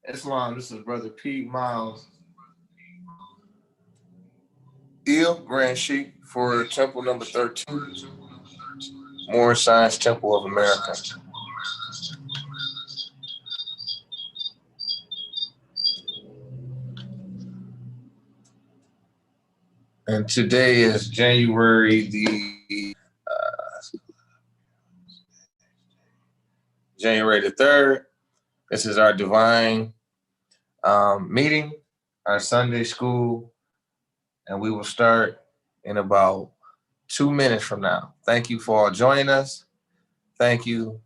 Islam. This is Brother Pete Miles, Grand Sheik for Temple number 13, Moorish Science Temple of America. And today is January the 3rd. This is our divine meeting, our Sunday school, and we will start in about 2 minutes from now. Thank you for all joining us. Thank you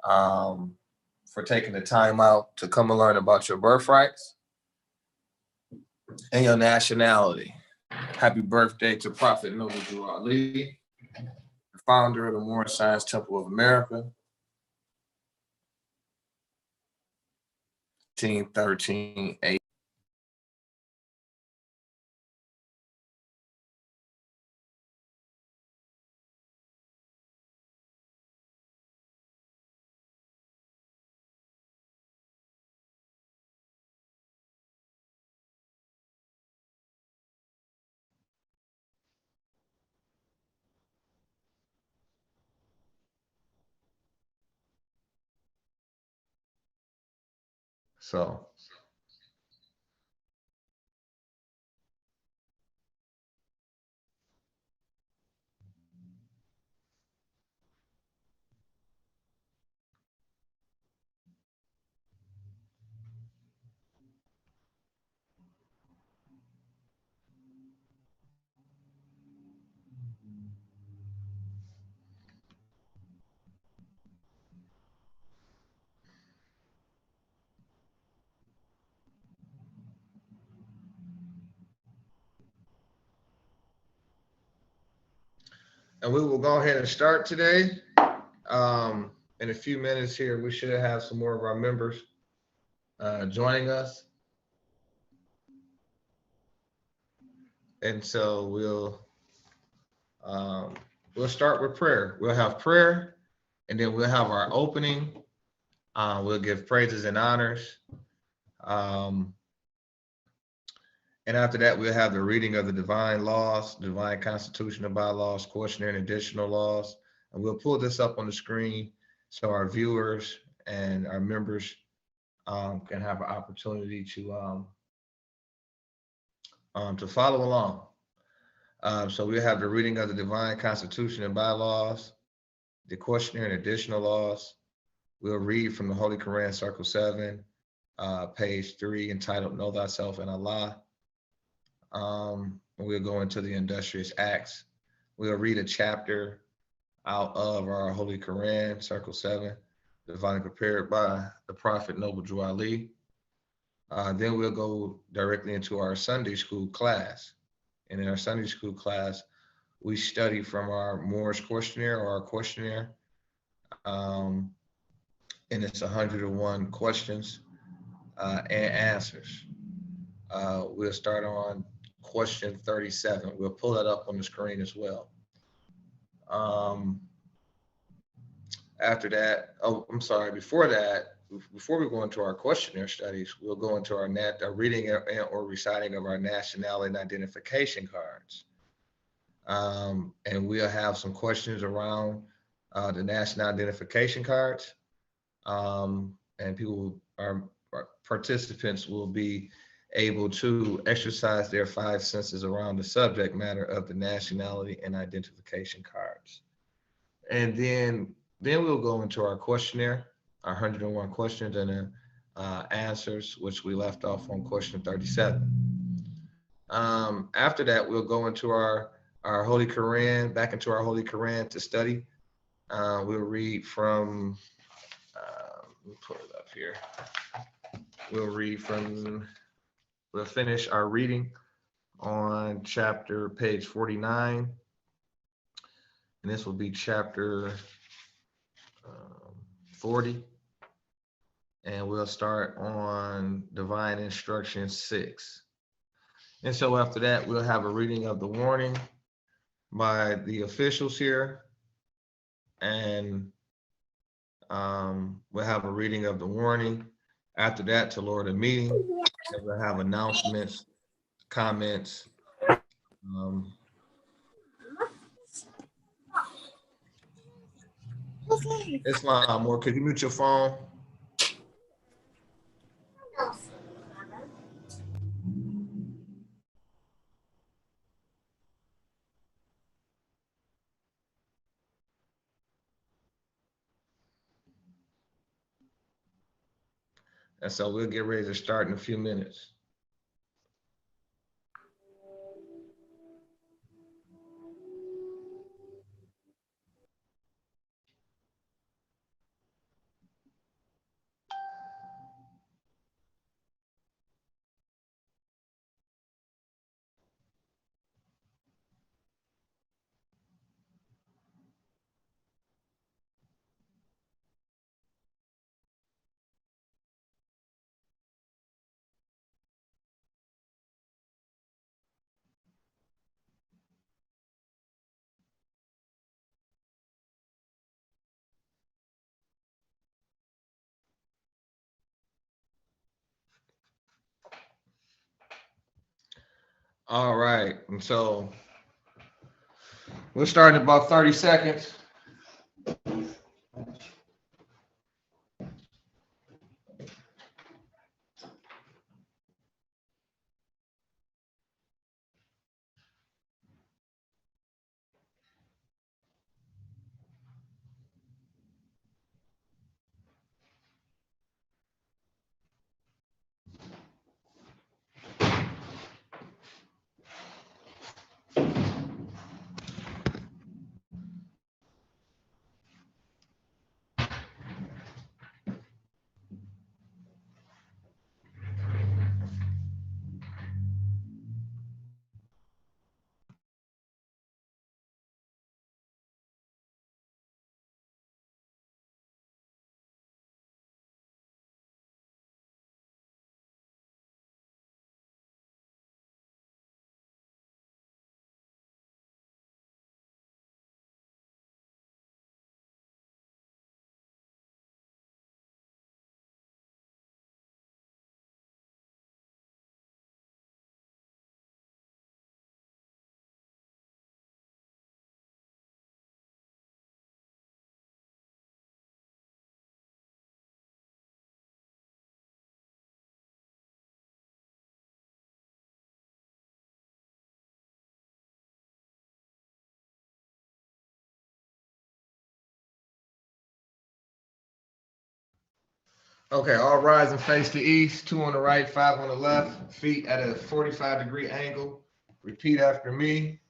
for taking the time out to come and learn about your birthrights and your nationality. Happy birthday to Prophet Noble Drew Ali, the founder of the Moorish Science Temple of America, 1813 AD. And we will go ahead and start today. In a few minutes here, we should have some more of our members joining us. And so we'll start with prayer. We'll have prayer, and then we'll have our opening. We'll give praises and honors. And after that, we'll have the reading of the divine laws, divine constitutional bylaws, cautionary and additional laws. And we'll pull this up on the screen so our viewers and our members can have an opportunity to follow along. So we have the reading of the divine constitution and bylaws, the cautionary and additional laws. We'll read from the Holy Quran, Circle 7, page 3, entitled Know Thyself and Allah. We'll go into the industrious acts. We'll read a chapter out of our Holy Quran, Circle 7, divinely prepared by the Prophet Noble Drew Ali. Then we'll go directly into our Sunday school class. And in our Sunday school class, we study from our Moorish questionnaire or our questionnaire. And it's 101 questions and answers. We'll start on question 37. We'll pull that up on the screen as well. After that, before that, before we go into our questionnaire studies, we'll go into our reading or reciting of our nationality and identification cards. And we'll have some questions around the national identification cards. And our participants will be able to exercise their 5 senses around the subject matter of the nationality and identification cards. And then we'll go into our questionnaire, our 101 questions and answers, which we left off on question 37. After that, we'll go into our Holy Quran, back into our Holy Quran to study. We'll read from, let me pull it up here. We'll finish our reading on page 49. And this will be chapter 40. And we'll start on divine instruction 6. And so after that, we'll have a reading of the warning by the officials here. And we'll have a reading of the warning. After that, to lower the meeting, and we'll have announcements, comments. Islam, or could you mute your phone? And so we'll get ready to start in a few minutes. All right, and so we'll start in about 30 seconds. Okay, all rise and face the east, 2 on the right, 5 on the left, feet at a 45-degree angle. Repeat after me.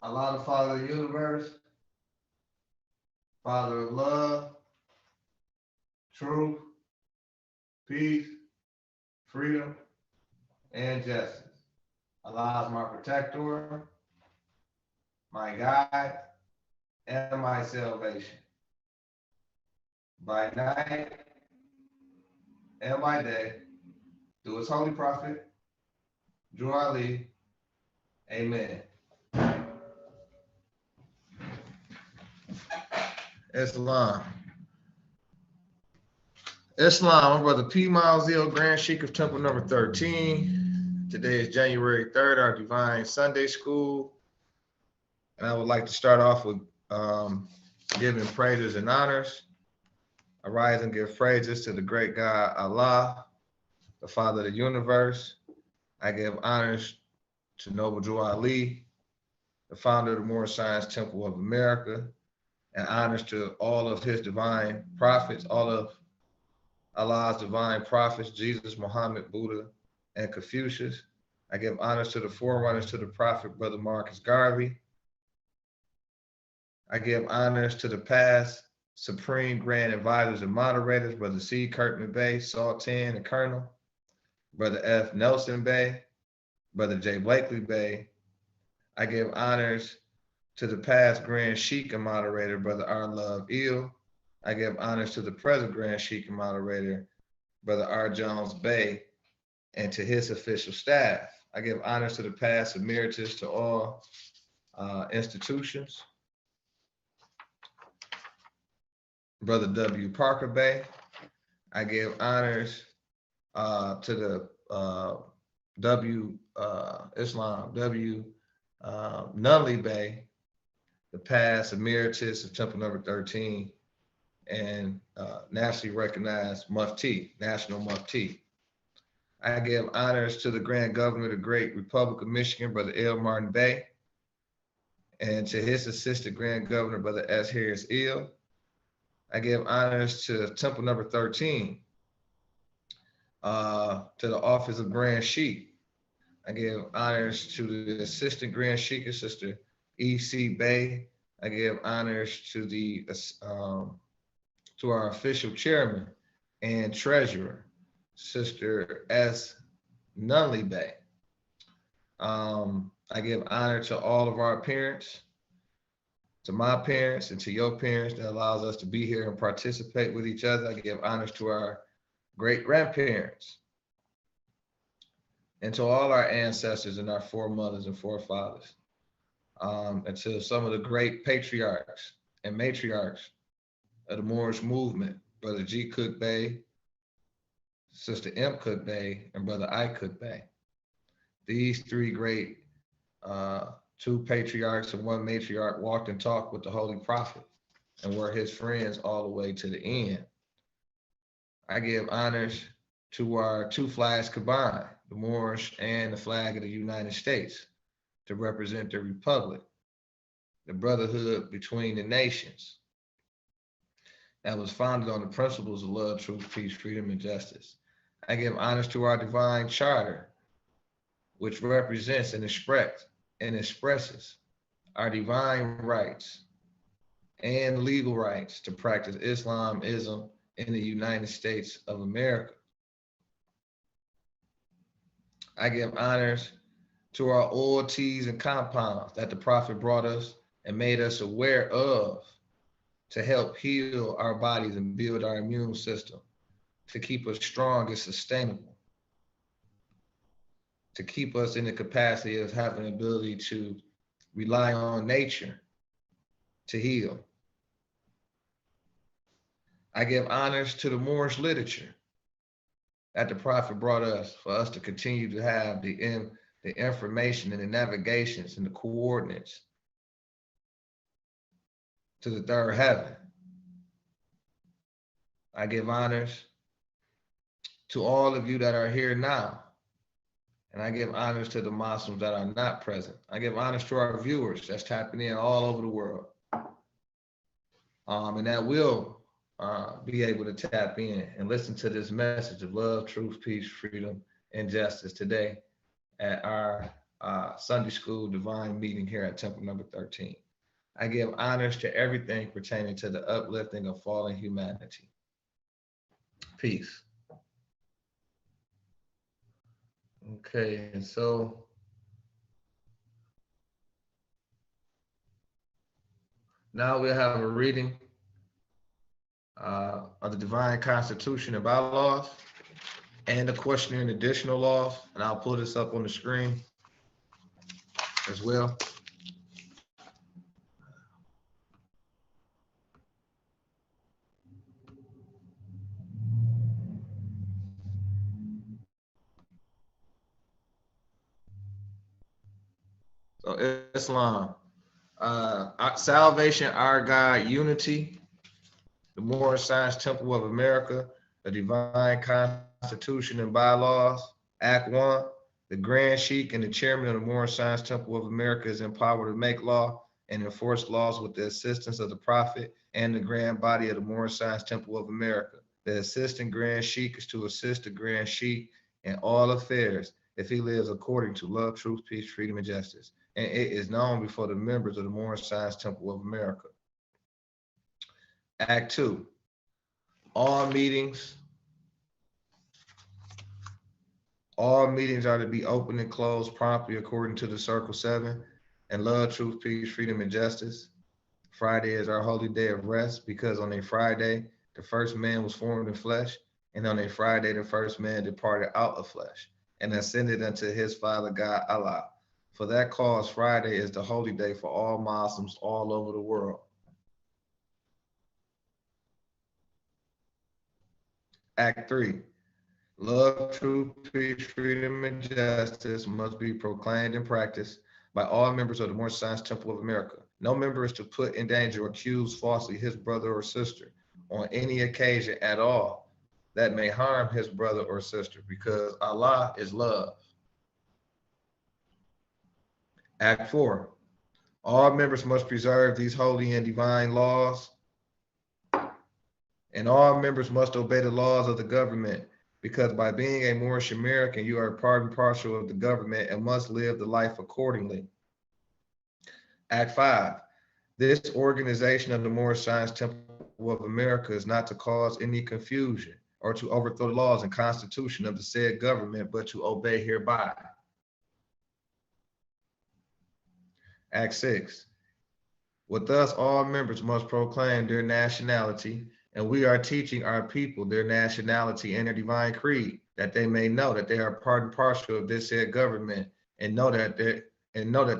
Allah, the Father of the universe, Father of love, truth, peace, freedom, and justice. Allah is my protector, my guide, and my salvation. By night and by day, through his holy prophet, Drew Ali. Amen. Islam. Islam, my brother P. Malzil, Grand Sheikh of Temple number 13. Today is January 3rd, our Divine Sunday School. And I would like to start off with giving praises and honors. I rise and give praises to the great God, Allah, the Father of the universe. I give honors to Noble Drew Ali, the founder of the Moorish Science Temple of America, and honors to all of his divine prophets, all of Allah's divine prophets, Jesus, Muhammad, Buddha, and Confucius. I give honors to the forerunners to the prophet, Brother Marcus Garvey. I give honors to the past Supreme Grand Advisors and Moderators, Brother C. Kirkman Bay, Sultan and Colonel, Brother F. Nelson Bay, Brother J. Blakely Bay. I give honors to the past Grand Sheikh and Moderator, Brother R. Love Eel. I give honors to the present Grand Sheikh and Moderator, Brother R. Jones Bay, and to his official staff. I give honors to the past emeritus to all institutions. Brother W. Parker Bey. I give honors to the Islam W. Nunley Bey, the past emeritus of Temple Number 13, and nationally recognized Mufti, National Mufti. I give honors to the Grand Governor of the Great Republic of Michigan, Brother L. Martin Bey, and to his Assistant Grand Governor, Brother S. Harris Eel. I give honors to Temple Number 13, to the Office of Grand Sheik. I give honors to the Assistant Grand Sheik, Sister E.C. Bey. I give honors to the to our official chairman and treasurer, Sister S. Nunley Bey. I give honor to all of our parents, to my parents and to your parents that allows us to be here and participate with each other. I give honors to our great grandparents and to all our ancestors and our foremothers and forefathers, and to some of the great patriarchs and matriarchs of the Moorish movement, Brother G. Cook Bey, Sister M. Cook Bey, and Brother I. Cook Bey. These three great, two patriarchs and one matriarch walked and talked with the Holy Prophet and were his friends all the way to the end. I give honors to our two flags combined, the Moorish and the flag of the United States, to represent the Republic, the brotherhood between the nations that was founded on the principles of love, truth, peace, freedom, and justice. I give honors to our divine charter, which represents and expresses our divine rights and legal rights to practice Islamism in the United States of America. I give honors to our oil, teas, and compounds that the Prophet brought us and made us aware of to help heal our bodies and build our immune system, to keep us strong and sustainable, to keep us in the capacity of having the ability to rely on nature to heal. I give honors to the Moorish literature that the Prophet brought us for us to continue to have the information and the navigations and the coordinates to the third heaven. I give honors to all of you that are here now. And I give honors to the Muslims that are not present. I give honors to our viewers that's tapping in all over the world. And that will be able to tap in and listen to this message of love, truth, peace, freedom, and justice today at our Sunday School Divine Meeting here at Temple Number 13. I give honors to everything pertaining to the uplifting of fallen humanity. Peace. Okay, and so now we'll have a reading of the Divine Constitution and bylaws and the questionnaire and additional laws, and I'll pull this up on the screen as well. So Islam, salvation, our God, unity, the Moorish Science Temple of America, the Divine Constitution and bylaws, Act 1, the Grand Sheik and the Chairman of the Moorish Science Temple of America is empowered to make law and enforce laws with the assistance of the Prophet and the Grand Body of the Moorish Science Temple of America. The Assistant Grand Sheik is to assist the Grand Sheik in all affairs if he lives according to love, truth, peace, freedom, and justice. And it is known before the members of the Moorish Science Temple of America. Act 2, all meetings are to be open and closed promptly according to the Circle 7 and love, truth, peace, freedom, and justice. Friday is our holy day of rest because on a Friday, the first man was formed in flesh, and on a Friday, the first man departed out of flesh and ascended unto his Father God, Allah. For that cause, Friday is the holy day for all Muslims all over the world. Act 3, love, truth, peace, freedom, and justice must be proclaimed and practiced by all members of the Moorish Science Temple of America. No member is to put in danger or accuse falsely his brother or sister on any occasion at all that may harm his brother or sister, because Allah is love. Act 4, all members must preserve these holy and divine laws, and all members must obey the laws of the government, because by being a Moorish American, you are part and parcel of the government and must live the life accordingly. Act 5, this organization of the Moorish Science Temple of America is not to cause any confusion or to overthrow the laws and constitution of the said government, but to obey hereby. Act 6, with us, all members must proclaim their nationality, and we are teaching our people their nationality and their divine creed, that they may know that they are part and parcel of this said government, and know that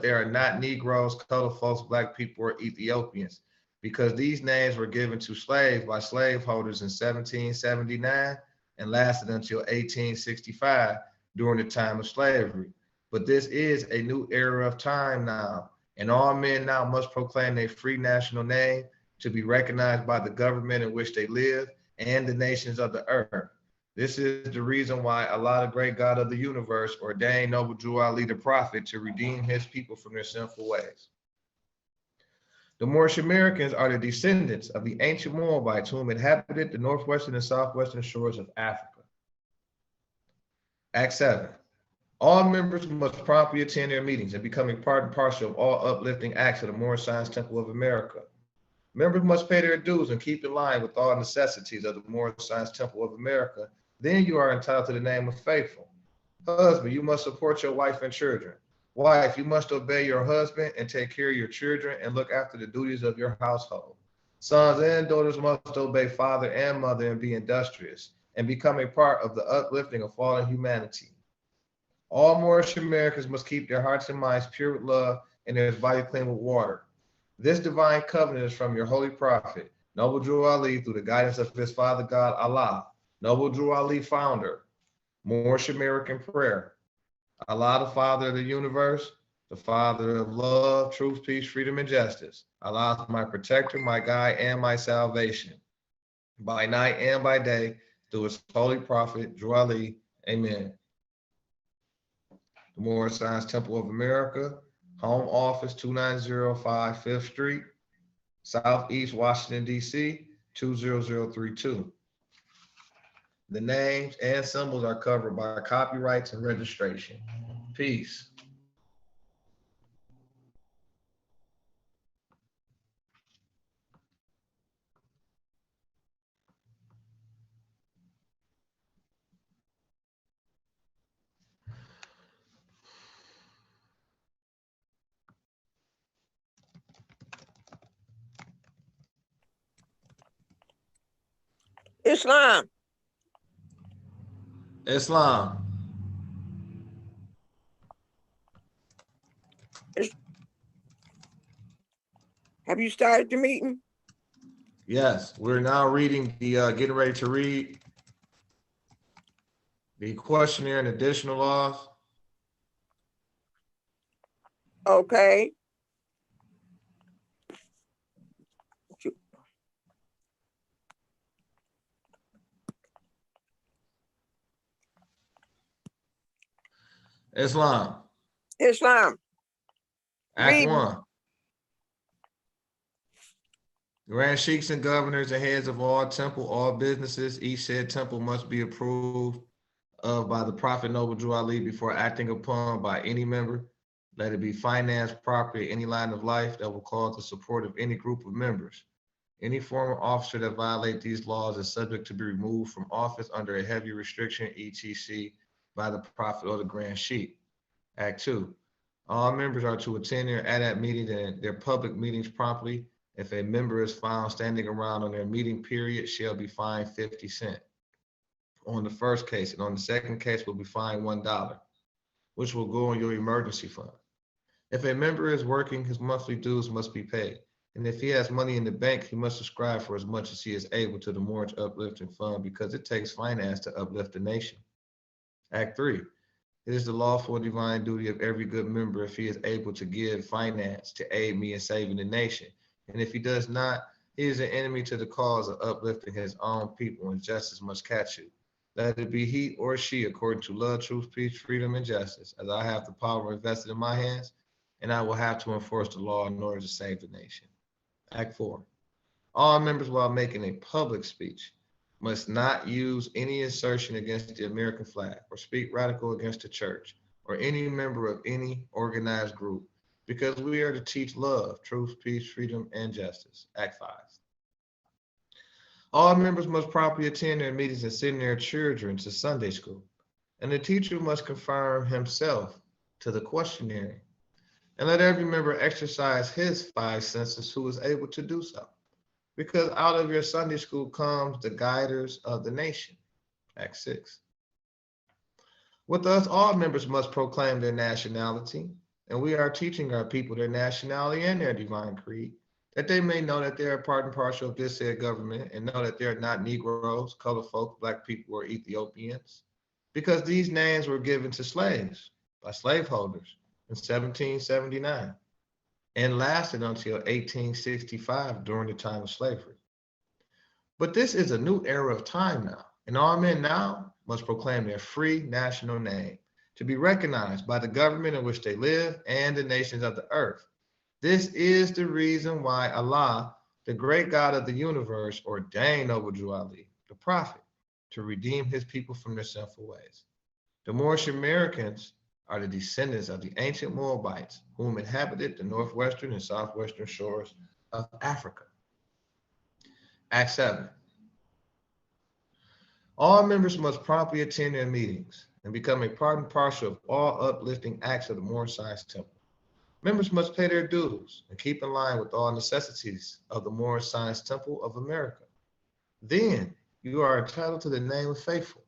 they are not Negroes, colored folks, Black people, or Ethiopians, because these names were given to slaves by slaveholders in 1779 and lasted until 1865 during the time of slavery. But this is a new era of time now, and all men now must proclaim their free national name to be recognized by the government in which they live and the nations of the earth. This is the reason why Allah, the great God of the universe, ordained Noble Drew Ali the Prophet to redeem his people from their sinful ways. The Moorish Americans are the descendants of the ancient Moabites whom inhabited the northwestern and southwestern shores of Africa. Act 7, all members must promptly attend their meetings and becoming part and parcel of all uplifting acts of the Moorish Science Temple of America. Members must pay their dues and keep in line with all necessities of the Moorish Science Temple of America. Then you are entitled to the name of faithful. Husband, you must support your wife and children. Wife, you must obey your husband and take care of your children and look after the duties of your household. Sons and daughters must obey father and mother and be industrious and become a part of the uplifting of fallen humanity. All Moorish Americans must keep their hearts and minds pure with love and their body clean with water. This divine covenant is from your holy prophet, Noble Drew Ali, through the guidance of his father God, Allah. Noble Drew Ali, founder, Moorish American prayer. Allah, the Father of the universe, the Father of love, truth, peace, freedom, and justice. Allah is my protector, my guide, and my salvation. By night and by day, through his holy prophet, Drew Ali. Amen. The Moorish Science Temple of America, Home Office 2905 5th Street, Southeast Washington, D.C. 20032. The names and symbols are covered by copyrights and registration. Peace. Islam. Islam. Have you started the meeting? Yes, we're now reading the, getting ready to read the questionnaire and additional laws. Okay. Islam. Islam. Act Read. 1. Grand sheikhs and governors and heads of all temple, all businesses, each said temple must be approved of by the Prophet Noble Drew Ali before acting upon by any member. Let it be finance, property, any line of life that will cause the support of any group of members. Any former officer that violates these laws is subject to be removed from office under a heavy restriction, etc., by the Prophet or the Grand Sheikh. Act 2. All members are to attend their ADAP meetings and their public meetings promptly. If a member is found standing around on their meeting period, shall be fined 50 cents on the first case, and on the second case will be fined $1, which will go on your emergency fund. If a member is working, his monthly dues must be paid. And if he has money in the bank, he must subscribe for as much as he is able to the Moorish Uplifting Fund because it takes finance to uplift the nation. Act 3. It is the lawful and divine duty of every good member if he is able to give finance to aid me in saving the nation. And if he does not, he is an enemy to the cause of uplifting his own people, and justice must catch you. Let it be he or she according to love, truth, peace, freedom, and justice, as I have the power invested in my hands, and I will have to enforce the law in order to save the nation. Act 4. All members, while making a public speech, must not use any assertion against the American flag or speak radical against the church or any member of any organized group, because we are to teach love, truth, peace, freedom, and justice. Act 5. All members must properly attend their meetings and send their children to Sunday school, and the teacher must confirm himself to the questionnaire, and let every member exercise his 5 senses who is able to do so, because out of your Sunday school comes the guiders of the nation. Act 6. With us, all members must proclaim their nationality, and we are teaching our people their nationality and their divine creed, that they may know that they are part and parcel of this said government, and know that they are not Negroes, colored folk, Black people, or Ethiopians, because these names were given to slaves by slaveholders in 1779 and lasted until 1865 during the time of slavery. But this is a new era of time now, and all men now must proclaim their free national name to be recognized by the government in which they live and the nations of the earth. This is the reason why Allah, the great God of the universe, ordained Noble Drew Ali, the prophet, to redeem his people from their sinful ways. The Moorish Americans are the descendants of the ancient Moabites, whom inhabited the northwestern and southwestern shores of Africa. Act 7. All members must promptly attend their meetings and become a part and parcel of all uplifting acts of the Moorish Science Temple. Members must pay their dues and keep in line with all necessities of the Moorish Science Temple of America. Then you are entitled to the name of faithful.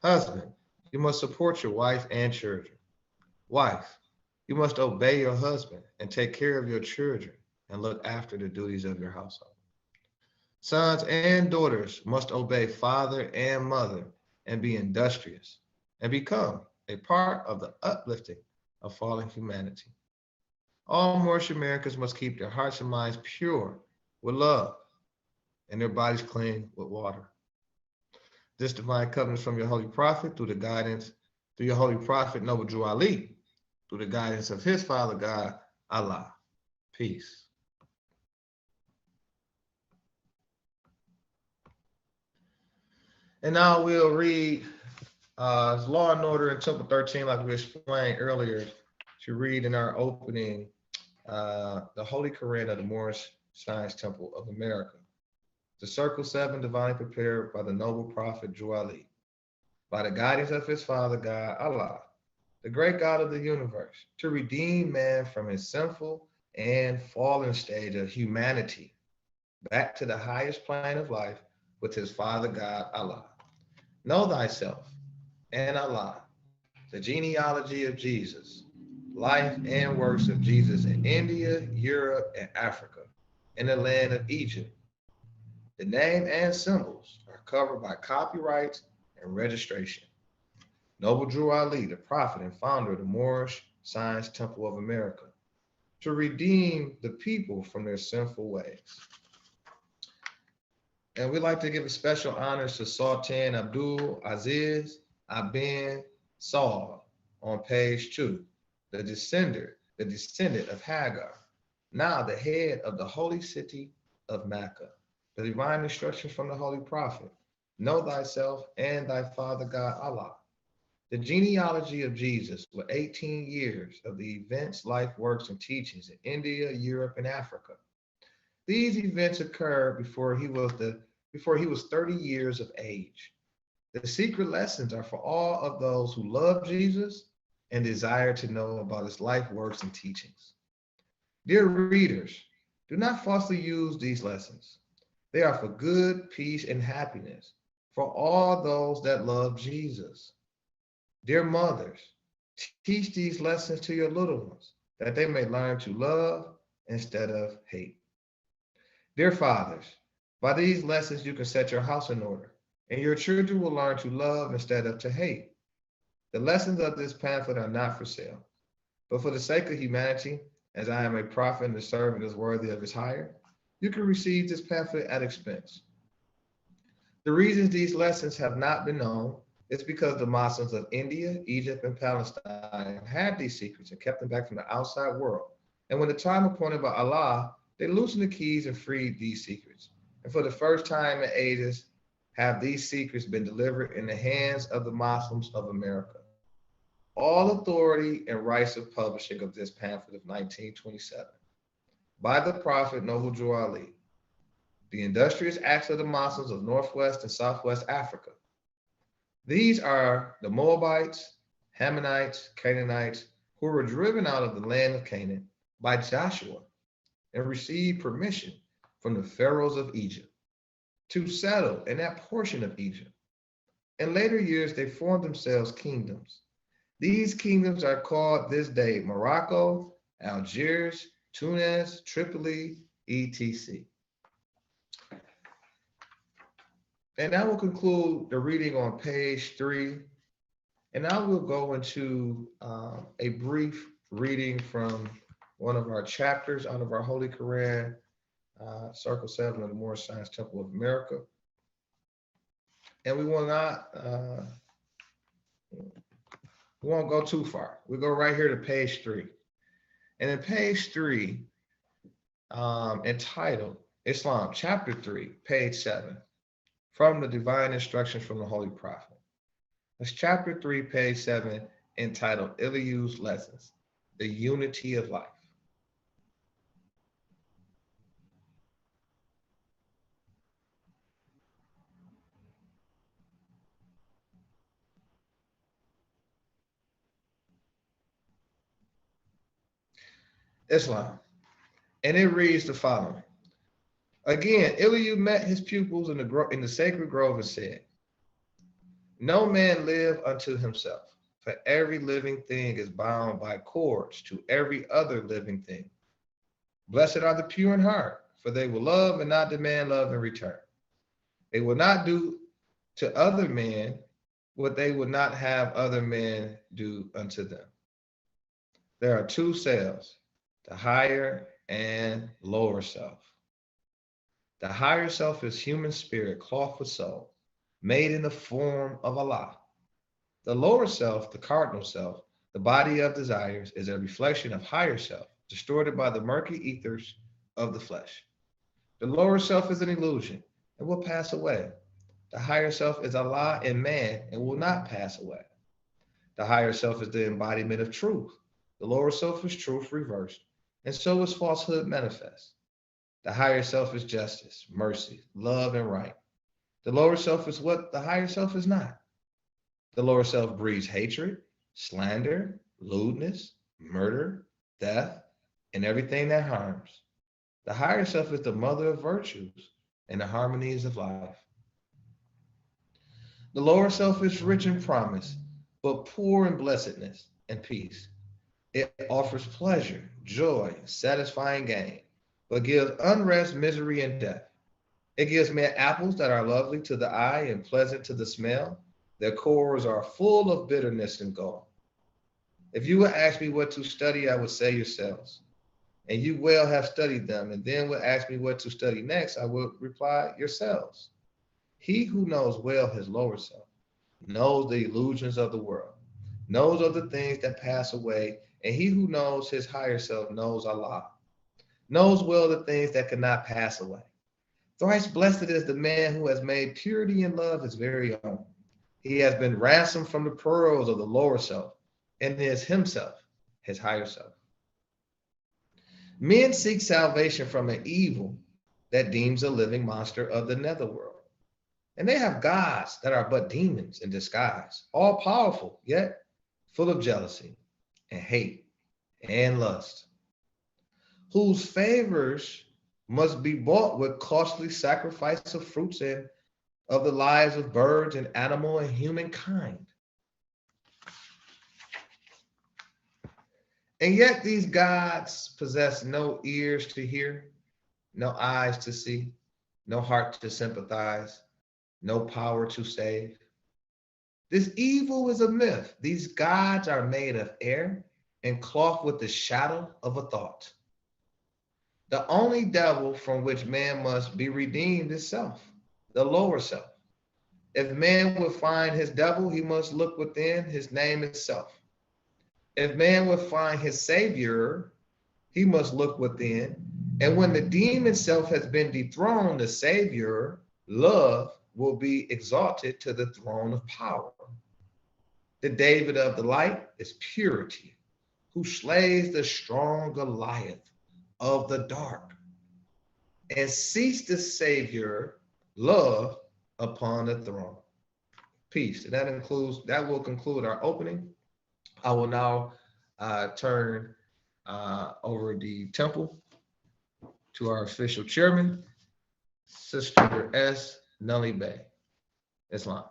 Husband, you must support your wife and children. Wife, you must obey your husband and take care of your children and look after the duties of your household. Sons and daughters must obey father and mother and be industrious and become a part of the uplifting of fallen humanity. All Moorish Americans must keep their hearts and minds pure with love and their bodies clean with water. This divine covenant is from your holy prophet through your holy prophet Noble Drew Ali, through the guidance of his Father God, Allah. Peace. And now we'll read Law and Order in Temple 13, like we explained earlier, to read in our opening the Holy Quran of the Moorish Science Temple of America. The Circle 7, divinely prepared by the noble prophet Drew Ali, by the guidance of his Father God, Allah, the great God of the universe, to redeem man from his sinful and fallen stage of humanity back to the highest plane of life with his Father God, Allah. Know thyself and Allah, the genealogy of Jesus, life and works of Jesus in India, Europe, and Africa, in the land of Egypt. The name and symbols are covered by copyrights and registration. Noble Drew Ali, the prophet and founder of the Moorish Science Temple of America, to redeem the people from their sinful ways. And we'd like to give a special honors to Sultan Abdul Aziz Ibn Saud on page 2, the descendant of Hagar, now the head of the holy city of Mecca. The divine instructions from the holy prophet, know thyself and thy Father God Allah. The genealogy of Jesus with 18 years of the events, life, works, and teachings in India, Europe, and Africa. These events occurred before he was 30 years of age. The secret lessons are for all of those who love Jesus and desire to know about his life, works, and teachings. Dear readers, do not falsely use these lessons. They are for good, peace, and happiness for all those that love Jesus. Dear mothers, teach these lessons to your little ones, that they may learn to love instead of hate. Dear fathers, by these lessons you can set your house in order, and your children will learn to love instead of to hate. The lessons of this pamphlet are not for sale, but for the sake of humanity, as I am a prophet and the servant is worthy of his hire, you can receive this pamphlet at expense. The reasons these lessons have not been known is because the Muslims of India, Egypt, and Palestine had these secrets and kept them back from the outside world. And when the time appointed by Allah, they loosened the keys and freed these secrets. And for the first time in ages, have these secrets been delivered in the hands of the Muslims of America. All authority and rights of publishing of this pamphlet of 1927 by the Prophet Noble Drew Ali, the industrious acts of the Muslims of Northwest and Southwest Africa. These are the Moabites, Hammonites, Canaanites, who were driven out of the land of Canaan by Joshua and received permission from the pharaohs of Egypt to settle in that portion of Egypt. In later years, they formed themselves kingdoms. These kingdoms are called this day Morocco, Algiers, Tunis, Tripoli, etc. And I will conclude the reading on page 3, and I will go into a brief reading from one of our chapters out of our Holy Quran, Circle 7 of the Moorish Science Temple of America. And we will not, we won't go too far. We'll go right here to page 3. And in page 3, entitled Islam, chapter 3, page 7, from the divine instructions from the Holy Prophet. That's chapter 3, page 7, entitled Elihu's Lessons, the Unity of Life. Islam. And it reads the following. Again, Elihu met his pupils in the sacred grove and said, no man live unto himself, for every living thing is bound by cords to every other living thing. Blessed are the pure in heart, for they will love and not demand love in return. They will not do to other men what they would not have other men do unto them. There are two selves, the higher and lower self. The higher self is human spirit, cloth with soul, made in the form of Allah. The lower self, the cardinal self, the body of desires, is a reflection of higher self, distorted by the murky ethers of the flesh. The lower self is an illusion and will pass away. The higher self is Allah in man and will not pass away. The higher self is the embodiment of truth. The lower self is truth reversed, and so is falsehood manifest. The higher self is justice, mercy, love, and right. The lower self is what the higher self is not. The lower self breeds hatred, slander, lewdness, murder, death, and everything that harms. The higher self is the mother of virtues and the harmonies of life. The lower self is rich in promise, but poor in blessedness and peace. It offers pleasure, joy, satisfying gain, but gives unrest, misery, and death. It gives men apples that are lovely to the eye and pleasant to the smell. Their cores are full of bitterness and gall. If you would ask me what to study, I would say yourselves. And you well have studied them, and then would ask me what to study next, I would reply, yourselves. He who knows well his lower self knows the illusions of the world, knows of the things that pass away, and he who knows his higher self knows Allah, knows well the things that cannot pass away. Thrice blessed is the man who has made purity and love his very own. He has been ransomed from the pearls of the lower self and is himself his higher self. Men seek salvation from an evil that deems a living monster of the netherworld. And they have gods that are but demons in disguise, all powerful, yet full of jealousy and hate and lust, whose favors must be bought with costly sacrifice of fruits and of the lives of birds and animal and humankind. And yet these gods possess no ears to hear, no eyes to see, no heart to sympathize, no power to save. This evil is a myth. These gods are made of air and cloth with the shadow of a thought. The only devil from which man must be redeemed is self, the lower self. If man would find his devil, he must look within. His name is self. If man would find his savior, he must look within. And when the demon self has been dethroned, the savior, love, will be exalted to the throne of power. The David of the light is purity, who slays the strong Goliath of the dark and seats the savior, love, upon the throne. Peace. And that will conclude our opening. I will now turn over the temple to our official chairman, Sister S. Nully Bay. Islam.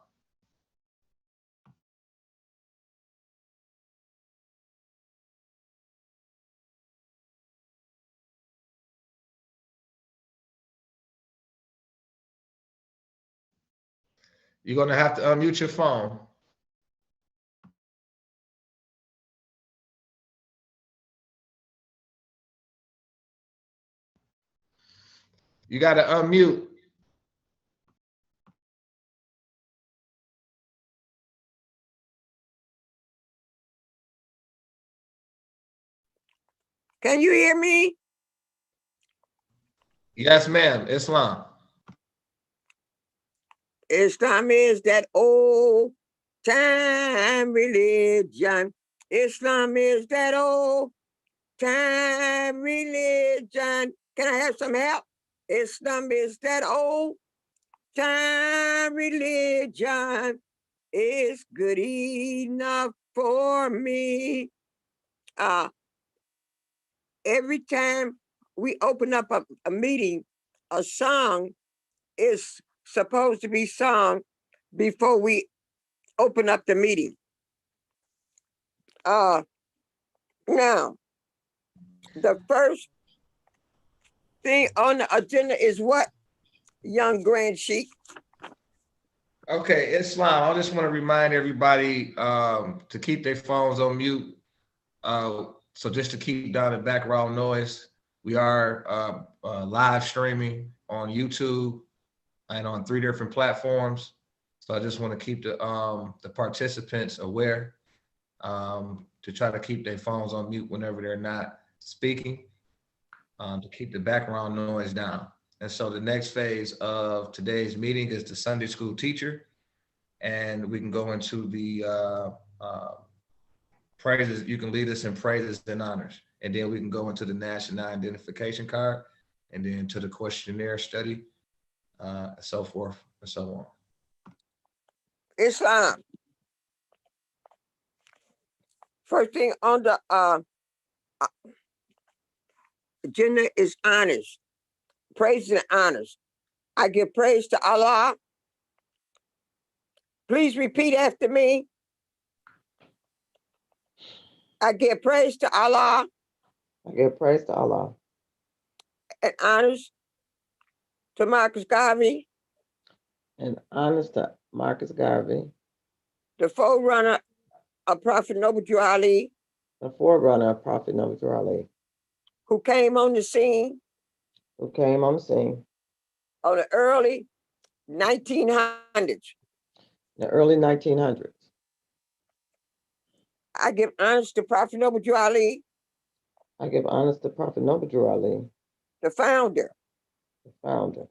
You're going to have to unmute your phone. You got to unmute. Can you hear me? Yes, ma'am. Islam. Islam is that old time religion. Islam is that old time religion. Can I have some help? Islam is that old time religion. It's good enough for me. Every time we open up a meeting, a song is supposed to be sung before we open up the meeting. Now, the first thing on the agenda is what, young Grand Sheik? Okay, Islam. I just want to remind everybody to keep their phones on mute. So just to keep down the background noise, we are live streaming on YouTube and on 3 different platforms. So I just want to keep the participants aware to try to keep their phones on mute whenever they're not speaking, to keep the background noise down. And so the next phase of today's meeting is the Sunday school teacher. And we can go into the praises. You can lead us in praises and honors. And then we can go into the national identification card and then to the questionnaire study, so forth and so on. Islam. First thing on the agenda is honors. Praise and honors. I give praise to Allah. Please repeat after me. I give praise to Allah. I give praise to Allah. And honors to Marcus Garvey. And honors to Marcus Garvey, The forerunner of Prophet Noble Drew Ali. the forerunner of Prophet Noble Drew Ali, Who came on the scene who came on the scene on the early 1900s. in the early 1900s. I give honors to Prophet Noble Drew Ali, I give honors to Prophet Noble Drew Ali, the founder the founder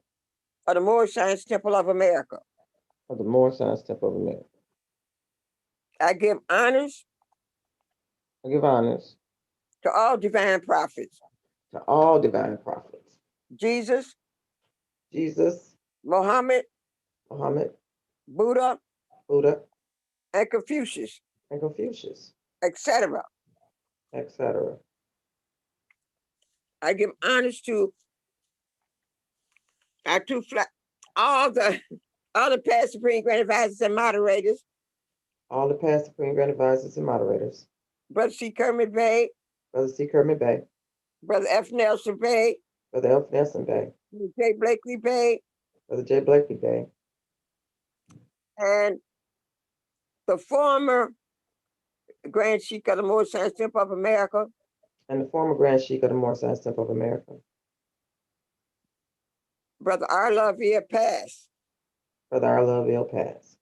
of the Moorish Science Temple of America. of the Moorish Science Temple of America. I give honors I give honors to all divine prophets. to all divine prophets, Jesus, Jesus, Muhammad, Muhammad, Buddha, Buddha, and Confucius, and Confucius, etc. etc. I give honors to our all the past Supreme Grand Advisors and moderators, All the past Supreme Grand Advisors and moderators, Brother C. Kermit Bey, Brother C. Kermit Bay, Brother F. Nelson Bey, Brother Elf Nelson Bay, J. Blakely Bay, Brother J. Blakely Bay, and the former Grand Sheik of the Moorish Temple of America, and the former Grand Sheik of the Moorish Temple of America, Brother Arla Via Pass. Brother Arla Ville Pass.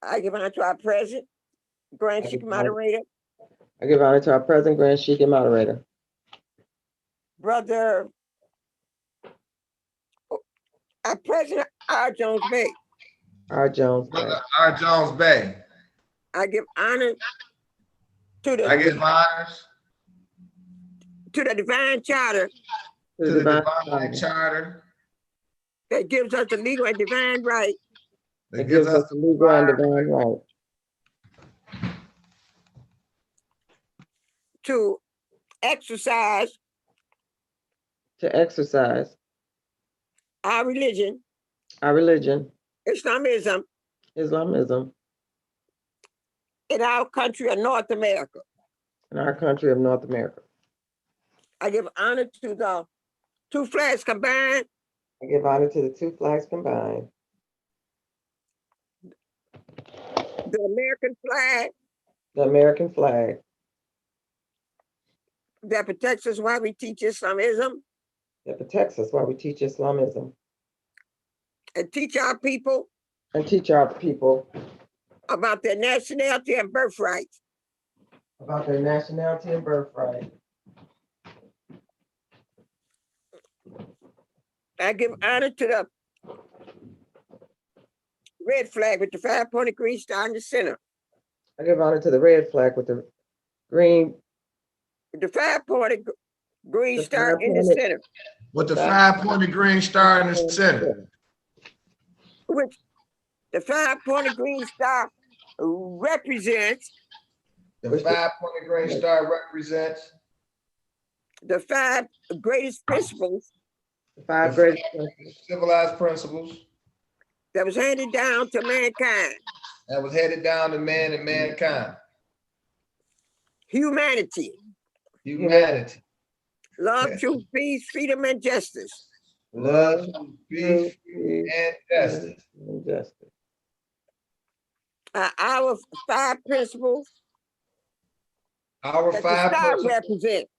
I give honor to our present Grand I Sheik give honor- moderator, I give honor to our present Grand Sheik and moderator, Brother our President R. Jones Bay. R. Jones Bay. Brother R. Jones Bay. I give honor to I give the honors divine charter To to the the divine divine charter charter that gives us the legal and divine right that gives us the legal and divine right to exercise to exercise our religion, our religion, Islamism, Islamism, in our country of North America. in our country of North America. I give honor to the two flags combined, I give honor to the two flags combined, the American flag the American flag that protects us while we teach Islamism that protects us while we teach Islamism and teach our people and teach our people about their nationality and birthright. about their nationality and birthright. I give honor to the red flag with the 5-pointed green star in the center. I give honor to the red flag with the green, The 5-pointed green The star in the 5-pointed center, with the 5-pointed green star in the center. which the 5-pointed green star represents The 5-pointed green star represents the 5 greatest principles the 5 greatest civilized principles that was handed down to mankind. that was headed down to man and mankind. Humanity, Humanity, love, truth, peace, freedom, and justice. love, peace, and justice. and justice. Our 5 principles Our that the 5 star principles represents.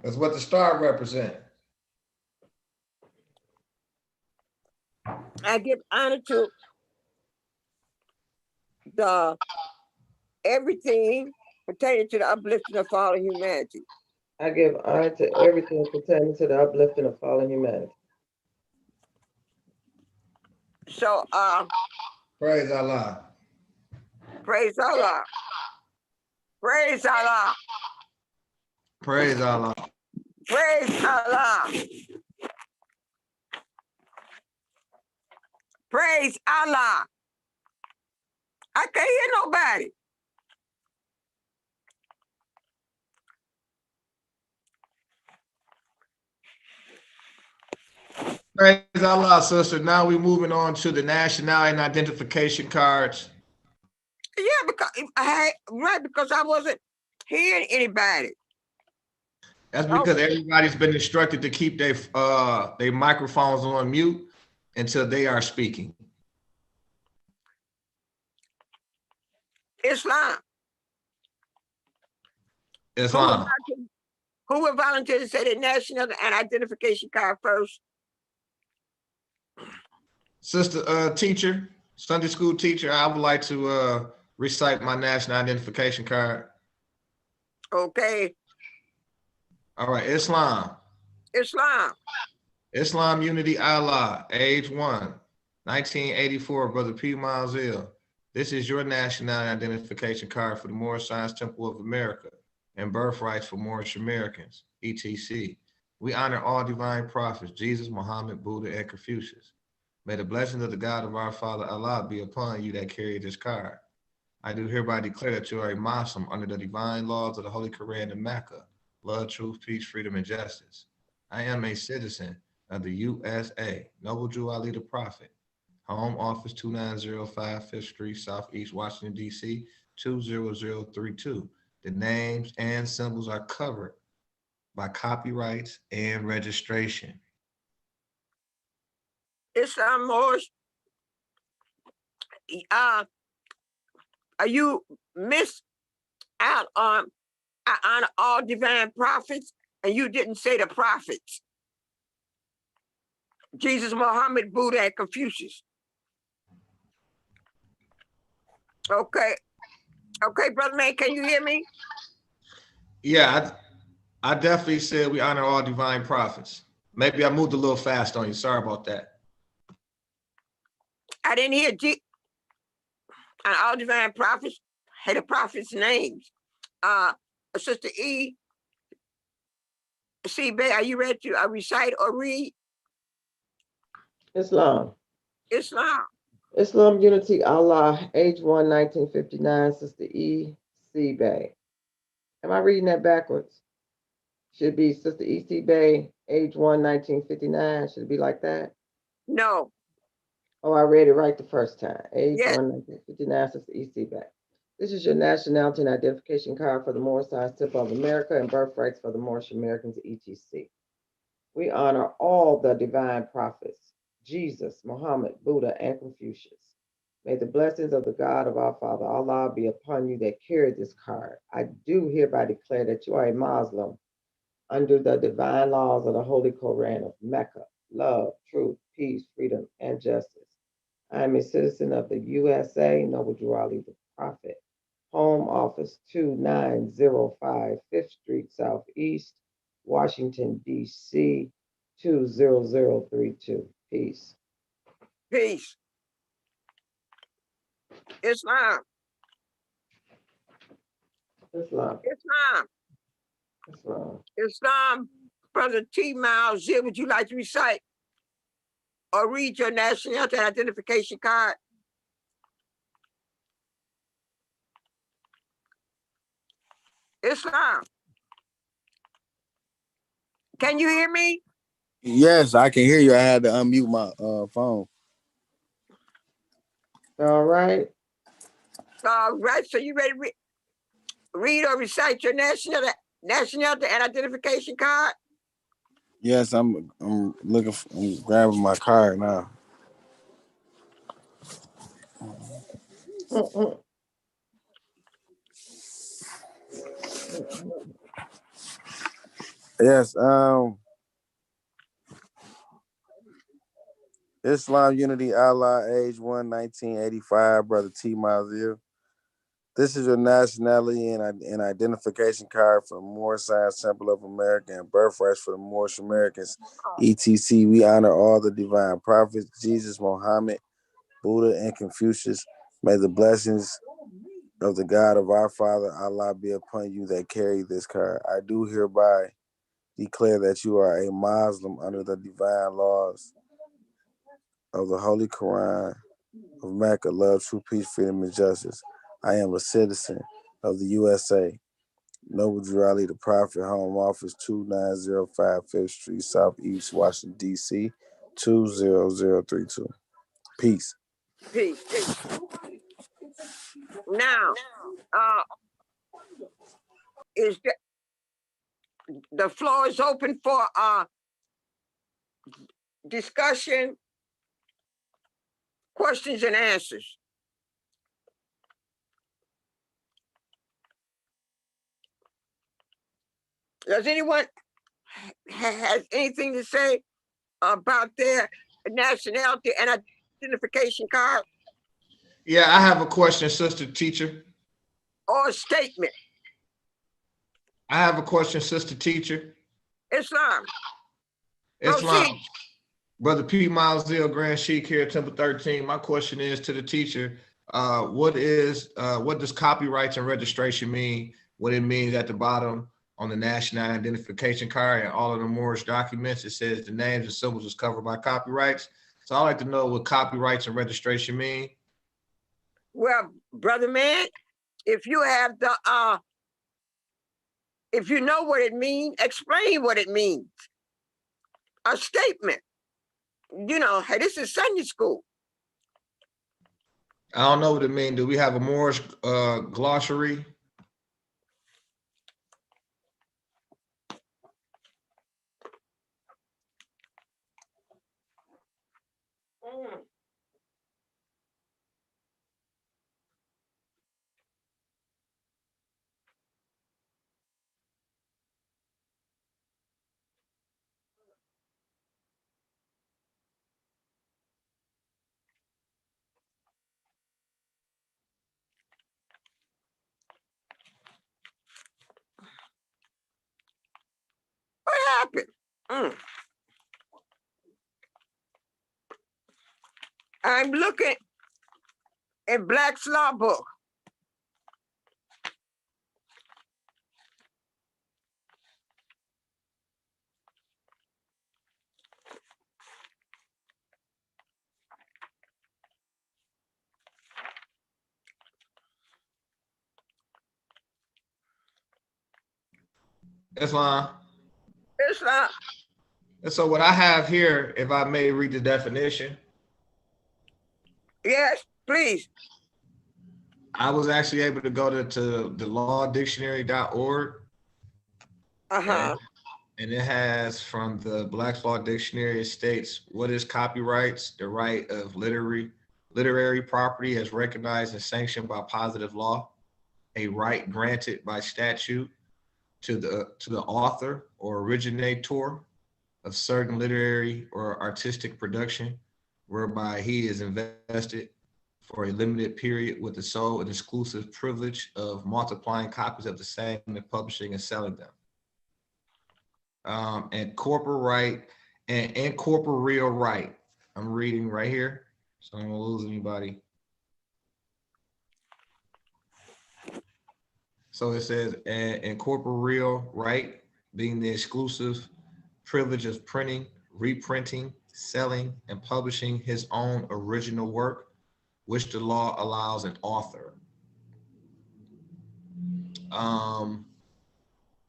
is what the star represents. I give honor to the everything pertaining to the uplifting of fallen humanity. I give honor to everything pertaining to the uplifting of fallen humanity. So Praise Allah. praise Allah. Praise Allah. Praise Allah. Praise Allah. Praise Allah. I can't hear nobody. Praise Allah, sister. Now we're moving on to the nationality and identification cards. Yeah, because I wasn't hearing anybody. That's because everybody's been instructed to keep their microphones on mute until they are speaking. Islam. Islam. Who would volunteer to say the national and identification card first? Sister teacher, Sunday school teacher, I would like to recite my national identification card. Okay. All right, Islam. Islam. Islam Unity Allah, age 1, 1984, Brother P. Miles. This is your national identification card for the Moorish Temple of America and birthrights for Moorish Americans, etc. We honor all divine prophets, Jesus, Muhammad, Buddha, and Confucius. May the blessings of the God of our Father Allah be upon you that carry this card. I do hereby declare that you are a Muslim under the divine laws of the Holy Quran in Mecca, love, truth, peace, freedom, and justice. I am a citizen of the USA, Noble Jew Ali the Prophet, Home Office 2905 5th Street, Southeast Washington, D.C. 20032. The names and symbols are covered by copyrights and registration. Islam Moorish, uh, you miss out on, I honor all divine prophets, and you didn't say the prophets. Jesus, Muhammad, Buddha, and Confucius. Okay. Okay, brother man, can you hear me? Yeah, I definitely said we honor all divine prophets. Maybe I moved a little fast on you. Sorry about that. I didn't hear on all divine prophets, hey, the prophets' names. Sister E. C. Bay, are you ready to recite or read? Islam. Islam. Islam Unity Allah, age 1, 1959, Sister E. C. Bay. Am I reading that backwards? Should be Sister E. C. Bay, age 1, 1959. Should it be like that? No. Oh, I read it right the first time. Age Yes. 1, 1959, Sister E. C. Bay. This is your nationality and identification card for the Moorish Tip of America and birthrights for the Moorish Americans, etc. We honor all the divine prophets, Jesus, Muhammad, Buddha, and Confucius. May the blessings of the God of our Father, Allah, be upon you that carry this card. I do hereby declare that you are a Muslim under the divine laws of the Holy Koran of Mecca, love, truth, peace, freedom, and justice. I am a citizen of the USA, Noble Drew Ali, the Prophet. Home Office 2905 5th Street Southeast, Washington, D.C. 20032. Peace. Peace. Islam. Islam. Islam. Islam. Islam. Brother T. Miles, would you like to recite or read your nationality and identification card? Islam. Can you hear me? Yes, I can hear you. I had to unmute my phone. All right. All right. So you ready to read or recite your nationality and identification card? Yes, I'm looking. I'm grabbing my card now. Yes. Islam Unity Allah, age 1, 1985, Brother T. Mazir. This is your nationality and identification card for the Moorish Science Temple of America and birthrights for the Moorish Americans, etc. We honor all the divine prophets, Jesus, Muhammad, Buddha, and Confucius. May the blessings of the God of our Father, Allah, be upon you that carry this card. I do hereby declare that you are a Muslim under the divine laws of the Holy Quran of Mecca, love, true peace, freedom, and justice. I am a citizen of the USA. Noble Drew Ali, the Prophet, Home Office 2905 5th Street, Southeast, Washington, D.C. 20032. Peace. Peace. Now, is the floor is open for discussion, questions, and answers. Does anyone has anything to say about their nationality and identification card Yeah, I have a question, sister teacher. or a statement? I have a question, sister teacher. Islam. Islam. Proceed. Brother P. Miles Zeal, Grand Sheik here, Temple 13. My question is to the teacher, what does copyrights and registration mean? What it means at the bottom on the national identification card and all of the Moorish documents, it says the names and symbols is covered by copyrights. So I'd like to know what copyrights and registration mean. Well, brother man, if you have the if you know what it means, explain what it means. A statement. You know, hey, this is Sunday school. I don't know what it means. Do we have a Moorish glossary? happened? I'm looking in Black's Law Book. That's fine. It's not. And so what I have here, if I may read the definition, Yes, please. I was actually able to go to the lawdictionary.org. Uh-huh. And it has from the Black's Law Dictionary, it states, what is copyrights? The right of literary property as recognized and sanctioned by positive law, a right granted by statute to the author or originator of certain literary or artistic production, whereby he is invested for a limited period with the sole and exclusive privilege of multiplying copies of the same and publishing and selling them. And corporate right and incorporeal right. I'm reading right here, so I don't lose anybody. So it says incorporeal right being the exclusive privilege of printing, reprinting, selling, and publishing his own original work, which the law allows an author.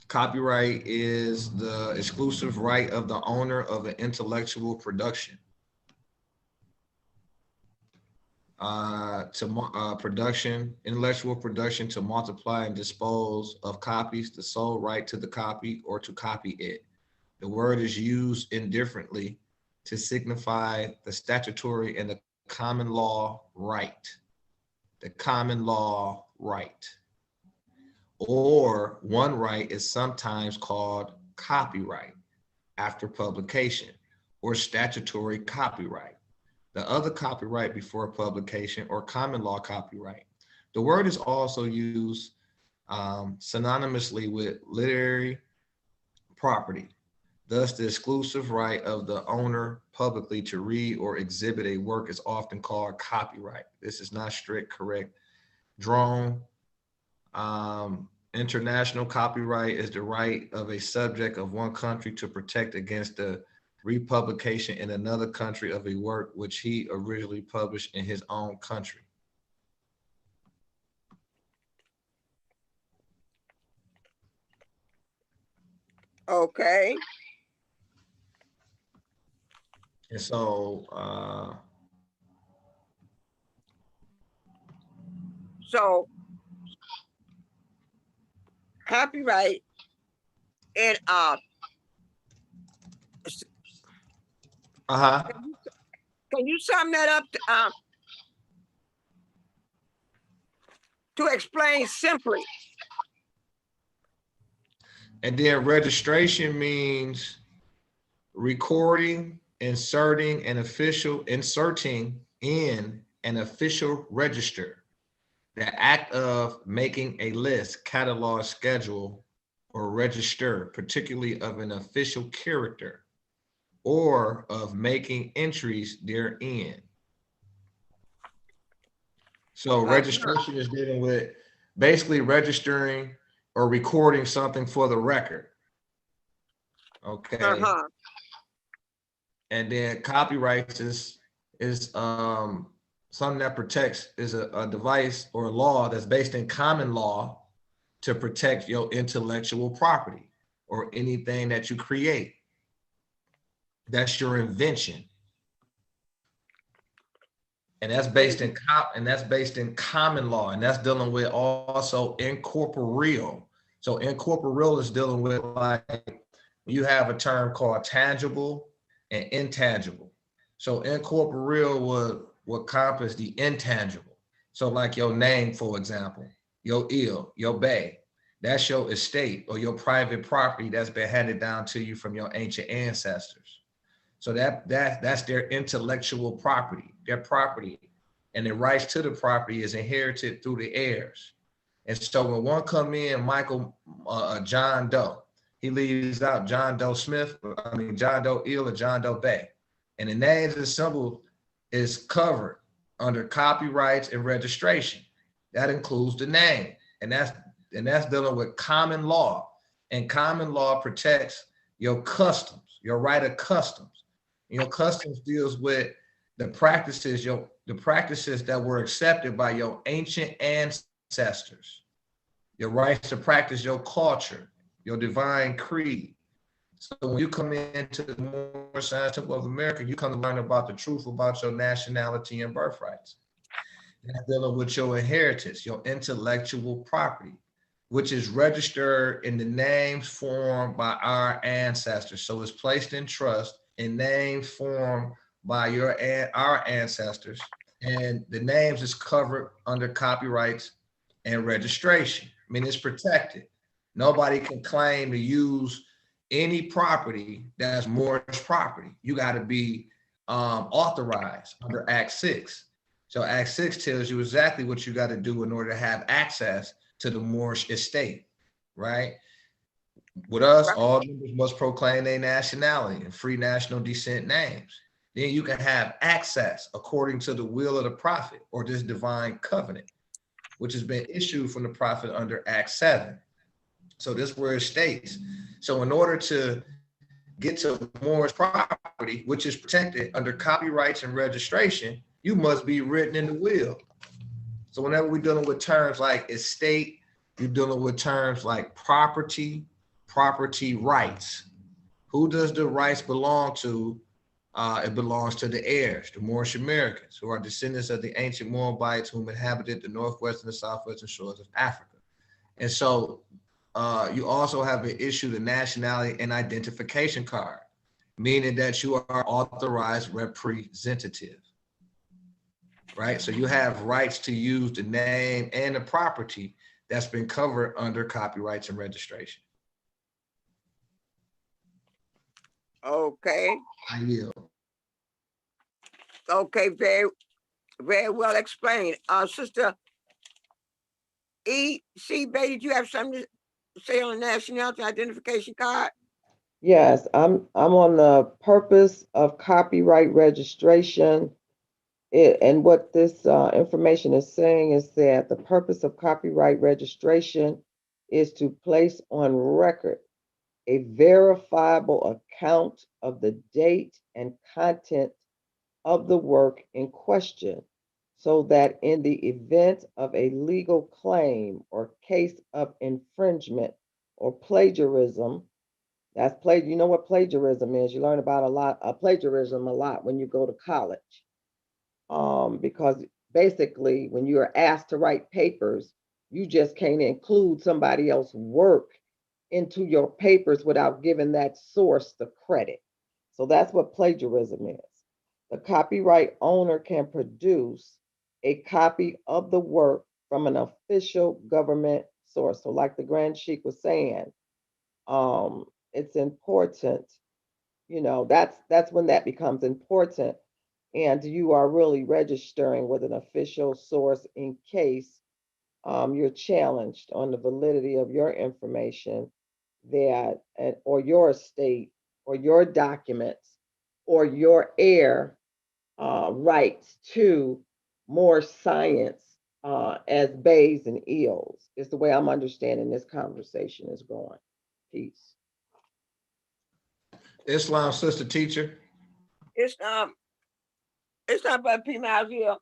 Copyright is the exclusive right of the owner of an intellectual production intellectual production to multiply and dispose of copies, the sole right to the copy or to copy it. The word is used indifferently to signify the statutory and the common law right. The common law right. Or one right is sometimes called copyright after publication or statutory copyright. The other copyright before publication or common law copyright. The word is also used synonymously with literary property. Thus, the exclusive right of the owner publicly to read or exhibit a work is often called copyright. This is not strict, correct. Drone. International copyright is the right of a subject of one country to protect against the republication in another country of a work which he originally published in his own country. Okay. And so, copyright and can you sum that up to explain simply? and then registration means recording, inserting in an official register. The act of making a list, catalog, schedule, or register, particularly of an official character, or of making entries therein. So registration is dealing with basically registering or recording something for the record. Okay. And then copyright is something that protects, is a device or a law that's based in common law to protect your intellectual property or anything that you create. That's your invention. And that's based in common law, and that's dealing with also incorporeal. So incorporeal is dealing with, like, you have a term called tangible and intangible. So incorporeal will encompass the intangible. So like your name, for example, your ill, your bay, that's your estate or your private property that's been handed down to you from your ancient ancestors. So that's their intellectual property, their property. And the rights to the property is inherited through the heirs. And so when one come in, Michael John Doe, he leaves out John Doe Smith, John Doe Eel or John Doe Bay. And the names and symbol is covered under copyrights and registration. That includes the name. And that's dealing with common law. And common law protects your customs, your right of customs. Your customs deals with the practices that were accepted by your ancient ancestors, your rights to practice your culture, your divine creed. So when you come into the Moorish Science Temple of America, you come to learn about the truth about your nationality and birthrights. That's dealing with your inheritance, your intellectual property, which is registered in the names formed by our ancestors. So it's placed in trust in names formed by our ancestors, and the names is covered under copyrights and registration. I mean, it's protected. Nobody can claim to use any property that's Moorish property. You got to be authorized under Act 6. So Act 6 tells you exactly what you got to do in order to have access to the Moorish estate, right? With us, all members must proclaim their nationality and free national descent names. Then you can have access according to the will of the prophet or this divine covenant, which has been issued from the prophet under Act 7. So this is where it states. So in order to get to Moorish property, which is protected under copyrights and registration, you must be written in the will. So whenever we're dealing with terms like estate, you're dealing with terms like property rights. Who does the rights belong to? It belongs to the heirs, the Moorish Americans, who are descendants of the ancient Moabites who inhabited the northwestern and southwestern shores of Africa. And so you also have an issue, the nationality and identification card, meaning that you are authorized representative, right? So you have rights to use the name and the property that's been covered under copyrights and registration. Okay. I yield. Okay, very, very well explained. Sister E.C. Bay, did you have something to say on the nationality identification card? Yes, I'm on the purpose of copyright registration. And what this information is saying is that the purpose of copyright registration is to place on record a verifiable account of the date and content of the work in question, so that in the event of a legal claim or case of infringement or plagiarism, you know what plagiarism is. You learn about plagiarism a lot when you go to college. Because basically when you are asked to write papers, you just can't include somebody else's work into your papers without giving that source the credit. So that's what plagiarism is. The copyright owner can produce a copy of the work from an official government source. So like the Grand Sheik was saying, it's important, that's when that becomes important. And you are really registering with an official source in case you're challenged on the validity of your information or your estate or your documents or your heir rights to more science as bays and eels is the way I'm understanding this conversation is going. Peace. Islam sister teacher. It's not but P. Miles here.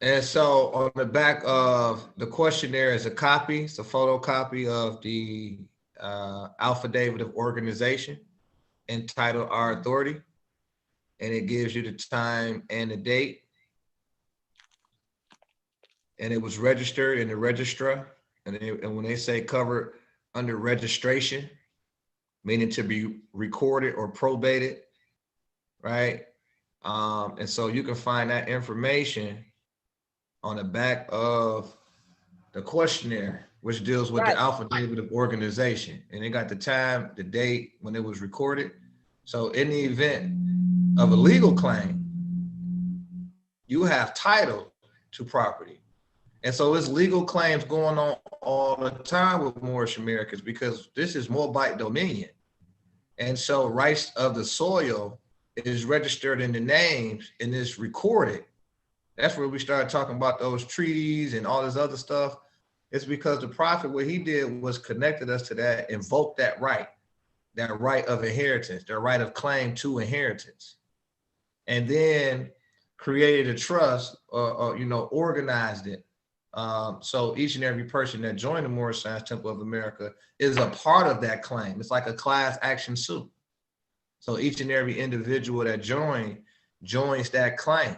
And so on the back of the questionnaire is a copy, it's a photocopy of the affidavit of organization entitled Our Authority. And it gives you the time and the date. And it was registered in the registrar. And when they say covered under registration, meaning to be recorded or probated, right? And so you can find that information on the back of the questionnaire, which deals with the affidavit of organization. And they got the time, the date when it was recorded. So in the event of a legal claim, you have title to property. And so it's legal claims going on all the time with Moorish Americans because this is Moabite dominion. And so rights of the soil is registered in the names and is recorded. That's where we started talking about those treaties and all this other stuff. It's because the prophet, what he did was connected us to that, invoked that right of inheritance, their right of claim to inheritance. And then created a trust or organized it. So each and every person that joined the Moorish Science Temple of America is a part of that claim. It's like a class action suit. So each and every individual that joins that claim.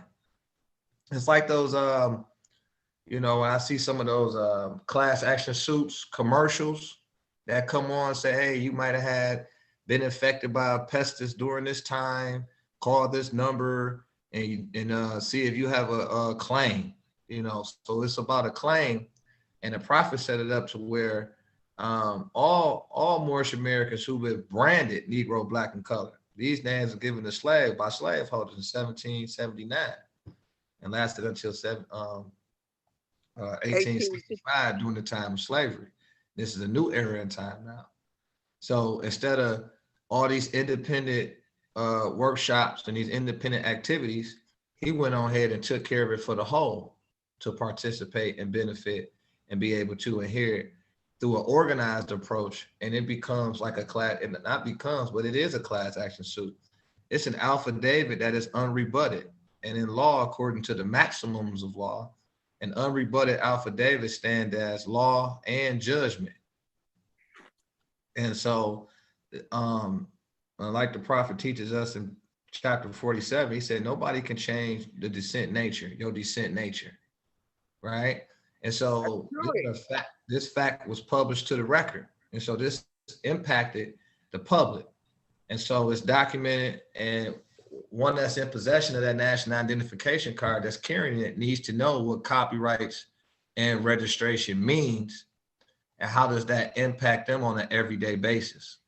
It's like those, when I see some of those class action suits commercials that come on and say, hey, you might have been infected by a pestis during this time, call this number and see if you have a claim. So it's about a claim, and the prophet set it up to where all Moorish Americans who were branded Negro, Black, and Colored, these names were given to slave by slaveholders in 1779 and lasted until 1865 during the time of slavery. This is a new era in time now. So instead of all these independent workshops and these independent activities, he went on ahead and took care of it for the whole to participate and benefit and be able to inherit through an organized approach. And it becomes like a class, and not becomes, but it is a class action suit. It's an affidavit that is unrebutted. And in law, according to the maximums of law, an unrebutted affidavit stands as law and judgment. And so, like the prophet teaches us in chapter 47, he said, nobody can change the descent nature, your descent nature, right? And so this fact was published to the record. And so this impacted the public. And so it's documented, and one that's in possession of that national identification card that's carrying it needs to know what copyrights and registration means and how does that impact them on an everyday basis.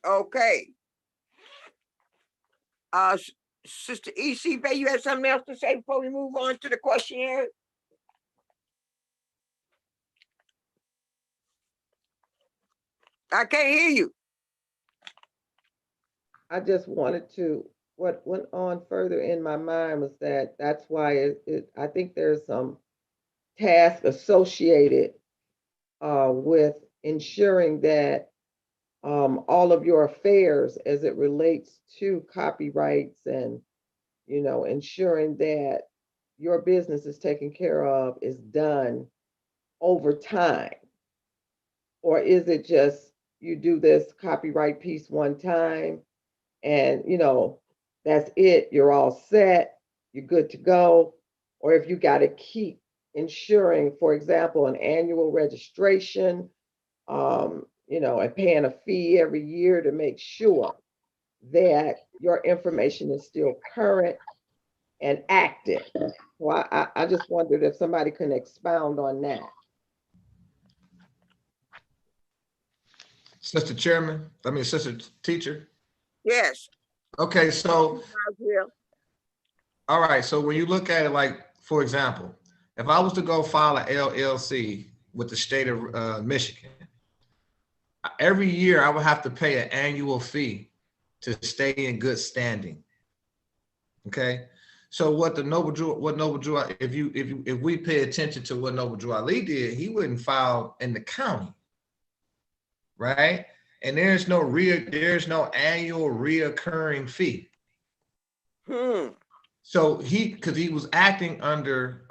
Okay. Sister E.C. Bay, you have something else to say before we move on to the questionnaire? I can't hear you. I just wanted to, what went on further in my mind was that's why I think there's some task associated with ensuring that all of your affairs as it relates to copyrights and, ensuring that your business is taken care of is done over time. Or is it just you do this copyright piece one time and, that's it, you're all set, you're good to go? Or if you got to keep ensuring, for example, an annual registration, and paying a fee every year to make sure that your information is still current and active. Well, I just wondered if somebody can expound on that. Sister Teacher. Yes. Okay, so, all right, so when you look at it, like, for example, if I was to go file an LLC with the state of Michigan, every year I would have to pay an annual fee to stay in good standing. Okay, so what Noble Drew, if we pay attention to what Noble Drew Ali did, he wouldn't file in the county, right? And there's no annual reoccurring fee. So because he was acting under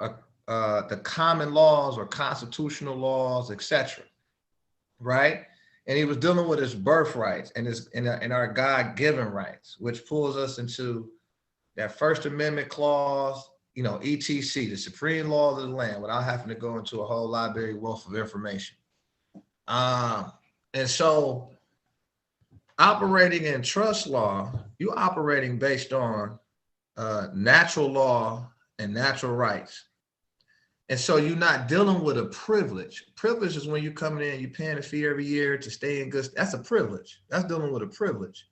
the common laws or constitutional laws, etc., right? And he was dealing with his birthrights and our God-given rights, which pulls us into that First Amendment clause, ETC, the supreme laws of the land, without having to go into a whole library wealth of information. And so operating in trust law, you're operating based on natural law and natural rights. And so you're not dealing with a privilege. Privilege is when you're coming in, you're paying a fee every year to stay in good. That's a privilege. That's dealing with a privilege.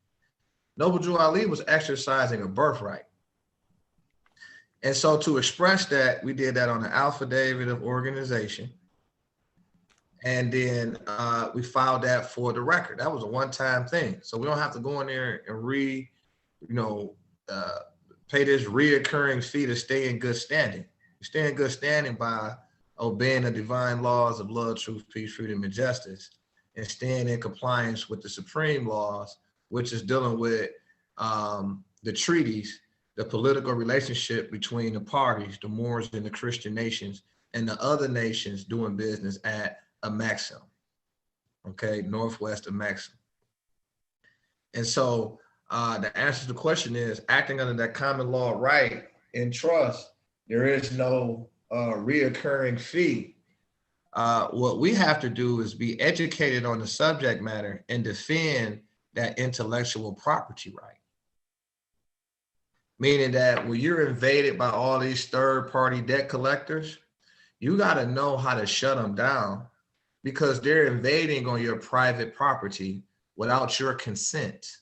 Noble Drew Ali was exercising a birthright. And so to express that, we did that on the affidavit of organization. And then we filed that for the record. That was a one-time thing. So we don't have to go in there and pay this reoccurring fee to stay in good standing. You stay in good standing by obeying the divine laws of love, truth, peace, freedom, and justice, and staying in compliance with the supreme laws, which is dealing with the treaties, the political relationship between the parties, the Moors and the Christian nations, and the other nations doing business at a maxim, okay, northwest of maxim. And so the answer to the question is, acting under that common law right in trust, there is no reoccurring fee. What we have to do is be educated on the subject matter and defend that intellectual property right. Meaning that when you're invaded by all these third-party debt collectors, you got to know how to shut them down, because they're invading on your private property without your consent.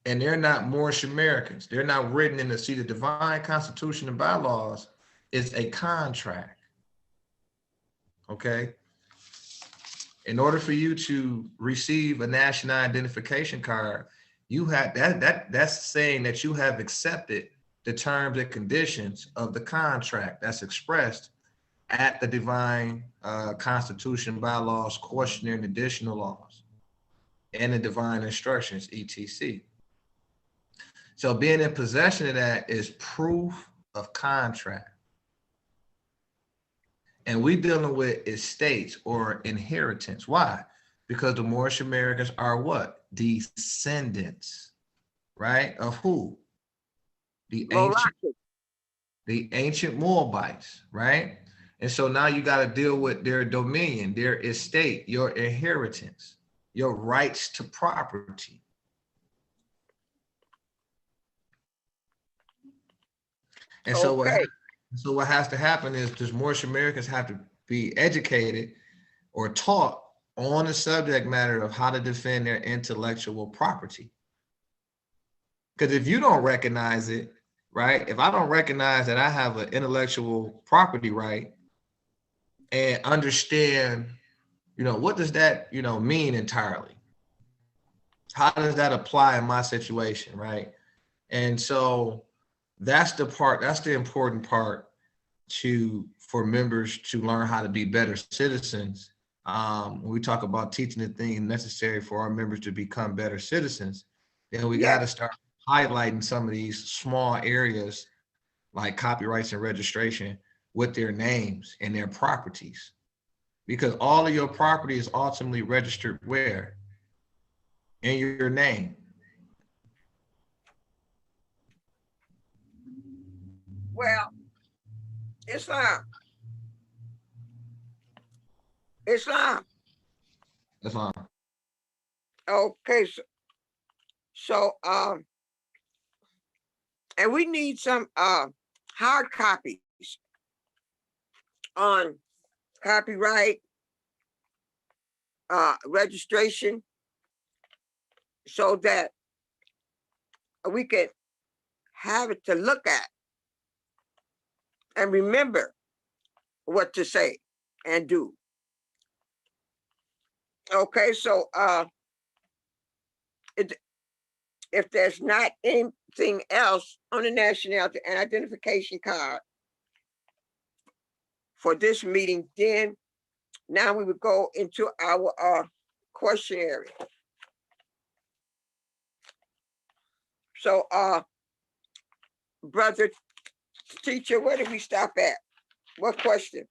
And they're not Moorish Americans. They're not written in the divine constitution and bylaws is a contract. Okay. In order for you to receive a national identification card, you have that's saying that you have accepted the terms and conditions of the contract that's expressed at the divine constitution, bylaws, questionnaire, and additional laws, and the divine instructions, etc. So being in possession of that is proof of contract. And we dealing with estates or inheritance. Why? Because the Moorish Americans are what? Descendants, right? Of who? The ancient Moabites, right? And so now you got to deal with their dominion, their estate, your inheritance, your rights to property. And so what has to happen is these Moorish Americans have to be educated or taught on the subject matter of how to defend their intellectual property. Because if you don't recognize it, right? If I don't recognize that I have an intellectual property right and understand, what does that, mean entirely? How does that apply in my situation, right? And so that's the important part for members to learn how to be better citizens. When we talk about teaching the things necessary for our members to become better citizens, then we got to start highlighting some of these small areas like copyrights and registration with their names and their properties, because all of your property is ultimately registered where? In your name. Well, Islam. Islam. Okay, so and we need some hard copies on copyright, registration, so that we can have it to look at and remember what to say and do. Okay, so if there's not anything else on the nationality and identification card for this meeting, then now we would go into our questionnaire. So brother teacher, where did we stop at? What question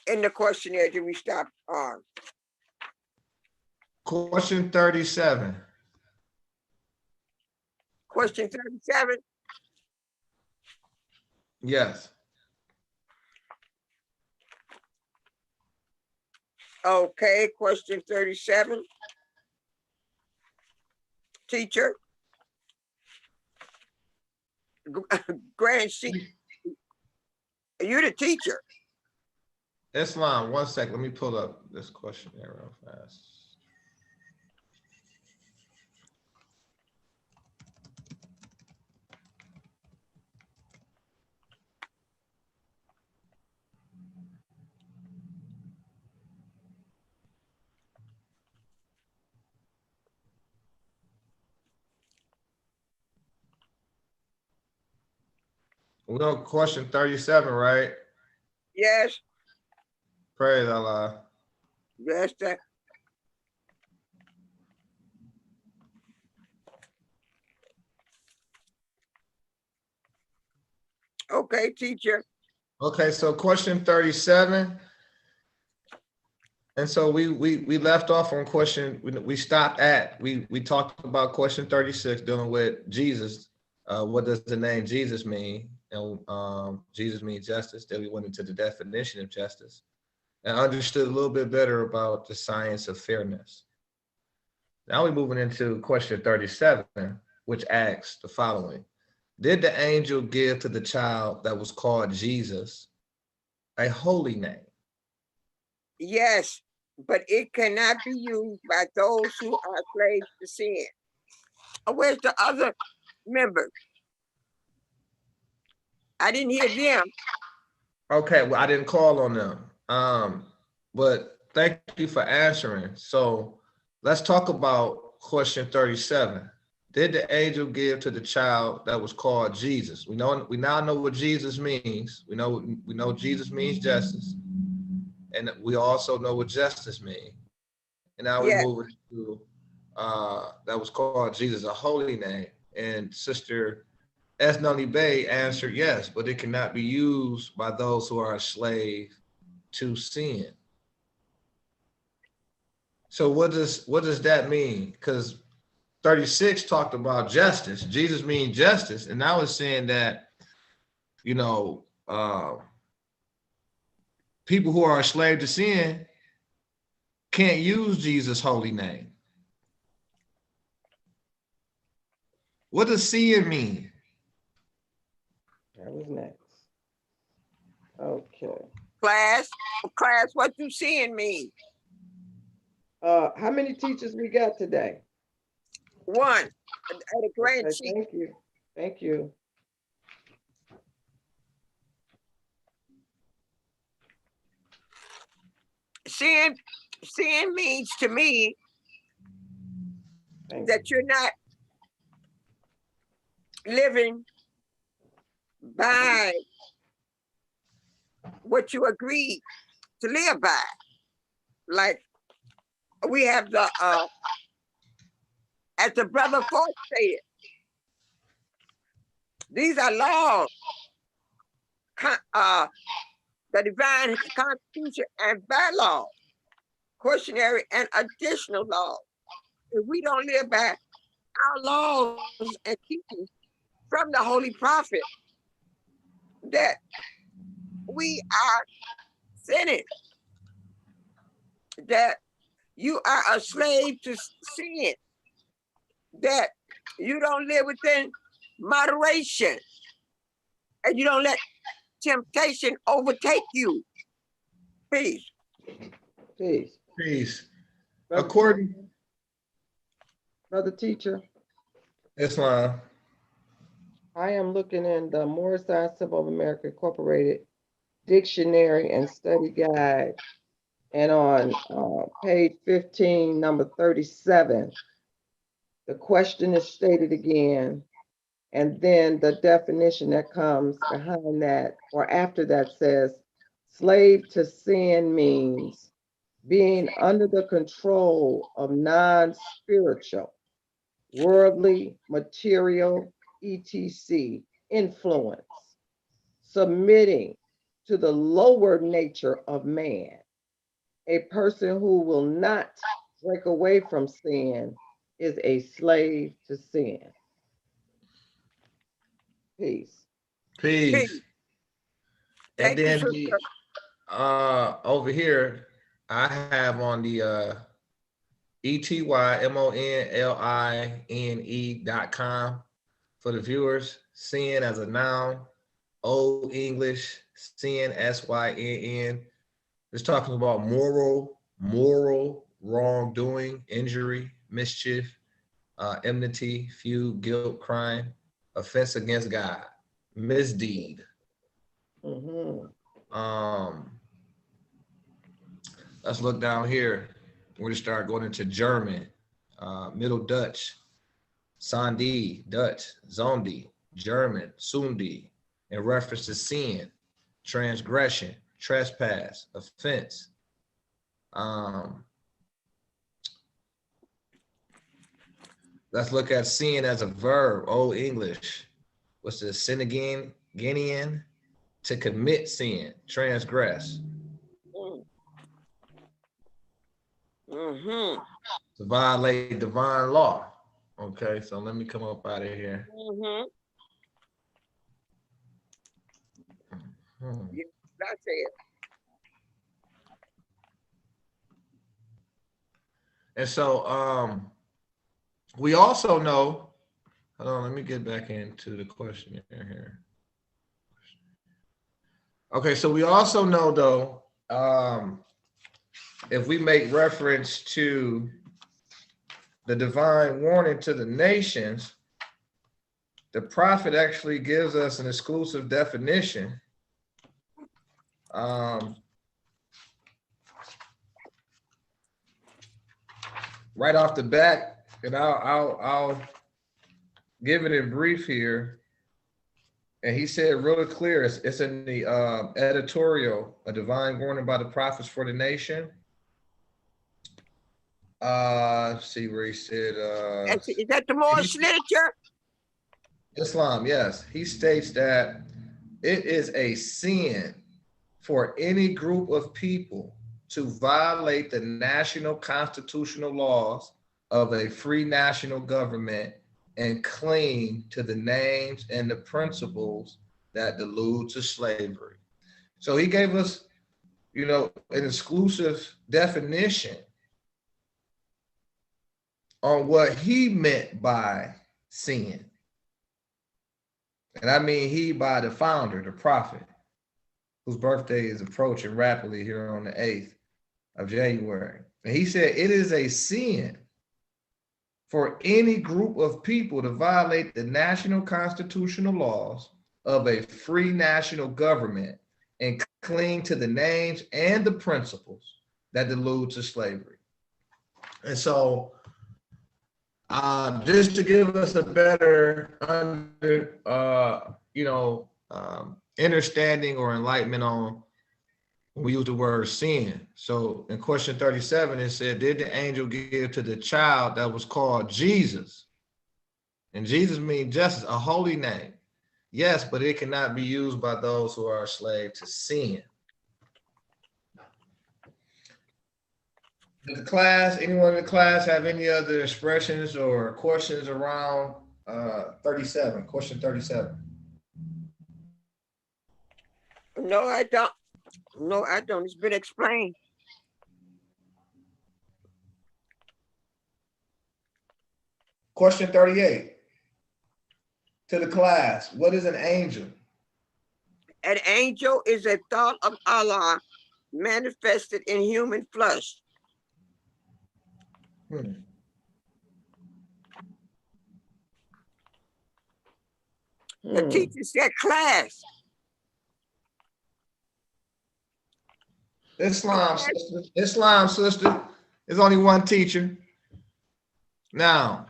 in the questionnaire did we stop on? Question 37. Question 37? Yes. Okay, question 37. Teacher. Grand Chief. Are you the teacher? Islam, 1 second. Let me pull up this questionnaire real fast. We're on question 37, right? Yes, Praise Allah. yes, that. Okay, teacher. Okay, so question 37. And so we left off on question, we stopped at, we talked about question 36 dealing with Jesus. What does the name Jesus mean? And Jesus means justice. Then we went into the definition of justice and understood a little bit better about the science of fairness. Now we're moving into question 37, which asks the following. Did the angel give to the child that was called Jesus a holy name? Yes, but it cannot be used by those who are slaves to sin. Where's the other members? I didn't hear them. Okay, well, I didn't call on them. But thank you for answering. So let's talk about question 37. Did the angel give to the child that was called Jesus? We now know what Jesus means. We know Jesus means justice. And we also know what justice means. And now we Yes, move to that was called Jesus, a holy name. And Sister Esnani Bay answered yes, but it cannot be used by those who are a slave to sin. So what does that mean? Because 36 talked about justice. Jesus means justice, and now it's saying that people who are a slave to sin can't use Jesus' holy name. What does sin mean? That was next. Okay. class, what do sin mean? How many teachers we got today? One, at a grand Okay, chief. thank you. Thank you. Sin means to me Thank that you're not living by what you agreed to live by. Like we have the as the brother Ford said, these are laws, the divine constitution and bylaws, cautionary and additional laws. If we don't live by our laws and teachings from the holy prophet, that we are sinning, that you are a slave to sin, that you don't live within moderation, and you don't let temptation overtake you. Peace. Peace. Peace. Brother, According brother teacher, Islam. I am looking in the Moorish Civil of America Incorporated Dictionary and Study Guide, and on page 15, number 37, the question is stated again, and then the definition that comes behind that or after that says, slave to sin means being under the control of non-spiritual, worldly, material, etc. influence, submitting to the lower nature of man. A person who will not break away from sin is a slave to sin. Peace. Peace. And Thank you, then sister. over here, I have on the ETYMONLINE.com for the viewers, sin as a noun, Old English, sin, SYNN. It's talking about moral wrongdoing, injury, mischief, enmity, feud, guilt, crime, offense against God, misdeed. Mm-hmm. Let's look down here. We're gonna start going into German, Middle Dutch, Sandi, Dutch, Zondi, German, Sundi, in reference to sin, transgression, trespass, offense. Let's look at sin as a verb, Old English. What's the Guinean? To commit sin, transgress. Mm-hmm. To violate divine law. Okay, so let me come up out of here. Mm-hmm. Yeah, that's it. And so we also know, hold on, let me get back into the question here. Okay, so we also know though, if we make reference to the divine warning to the nations, the prophet actually gives us an exclusive definition. Right off the bat, and I'll give it in brief here. And he said really clear, it's in the editorial, a divine warning by the prophets for the nation. See where he said, Is that the Moorish literature? Islam, yes. He states that it is a sin for any group of people to violate the national constitutional laws of a free national government and cling to the names and the principles that allude to slavery. So he gave us, an exclusive definition on what he meant by sin. And I mean he by the founder, the prophet, whose birthday is approaching rapidly here on the 8th of January. And he said it is a sin for any group of people to violate the national constitutional laws of a free national government and cling to the names and the principles that allude to slavery. And so just to give us a better understanding or enlightenment on when we use the word sin. So in question 37, it said, did the angel give to the child that was called Jesus? And Jesus means justice, a holy name. Yes, but it cannot be used by those who are a slave to sin. Did the class, anyone in the class have any other expressions or questions around 37, question 37? No, I don't. No, I don't. It's been explained. Question 38 to the class. What is an angel? An angel is a thought of Allah manifested in human flesh. The teacher said, class. Islam, sister. There's only one teacher. Now,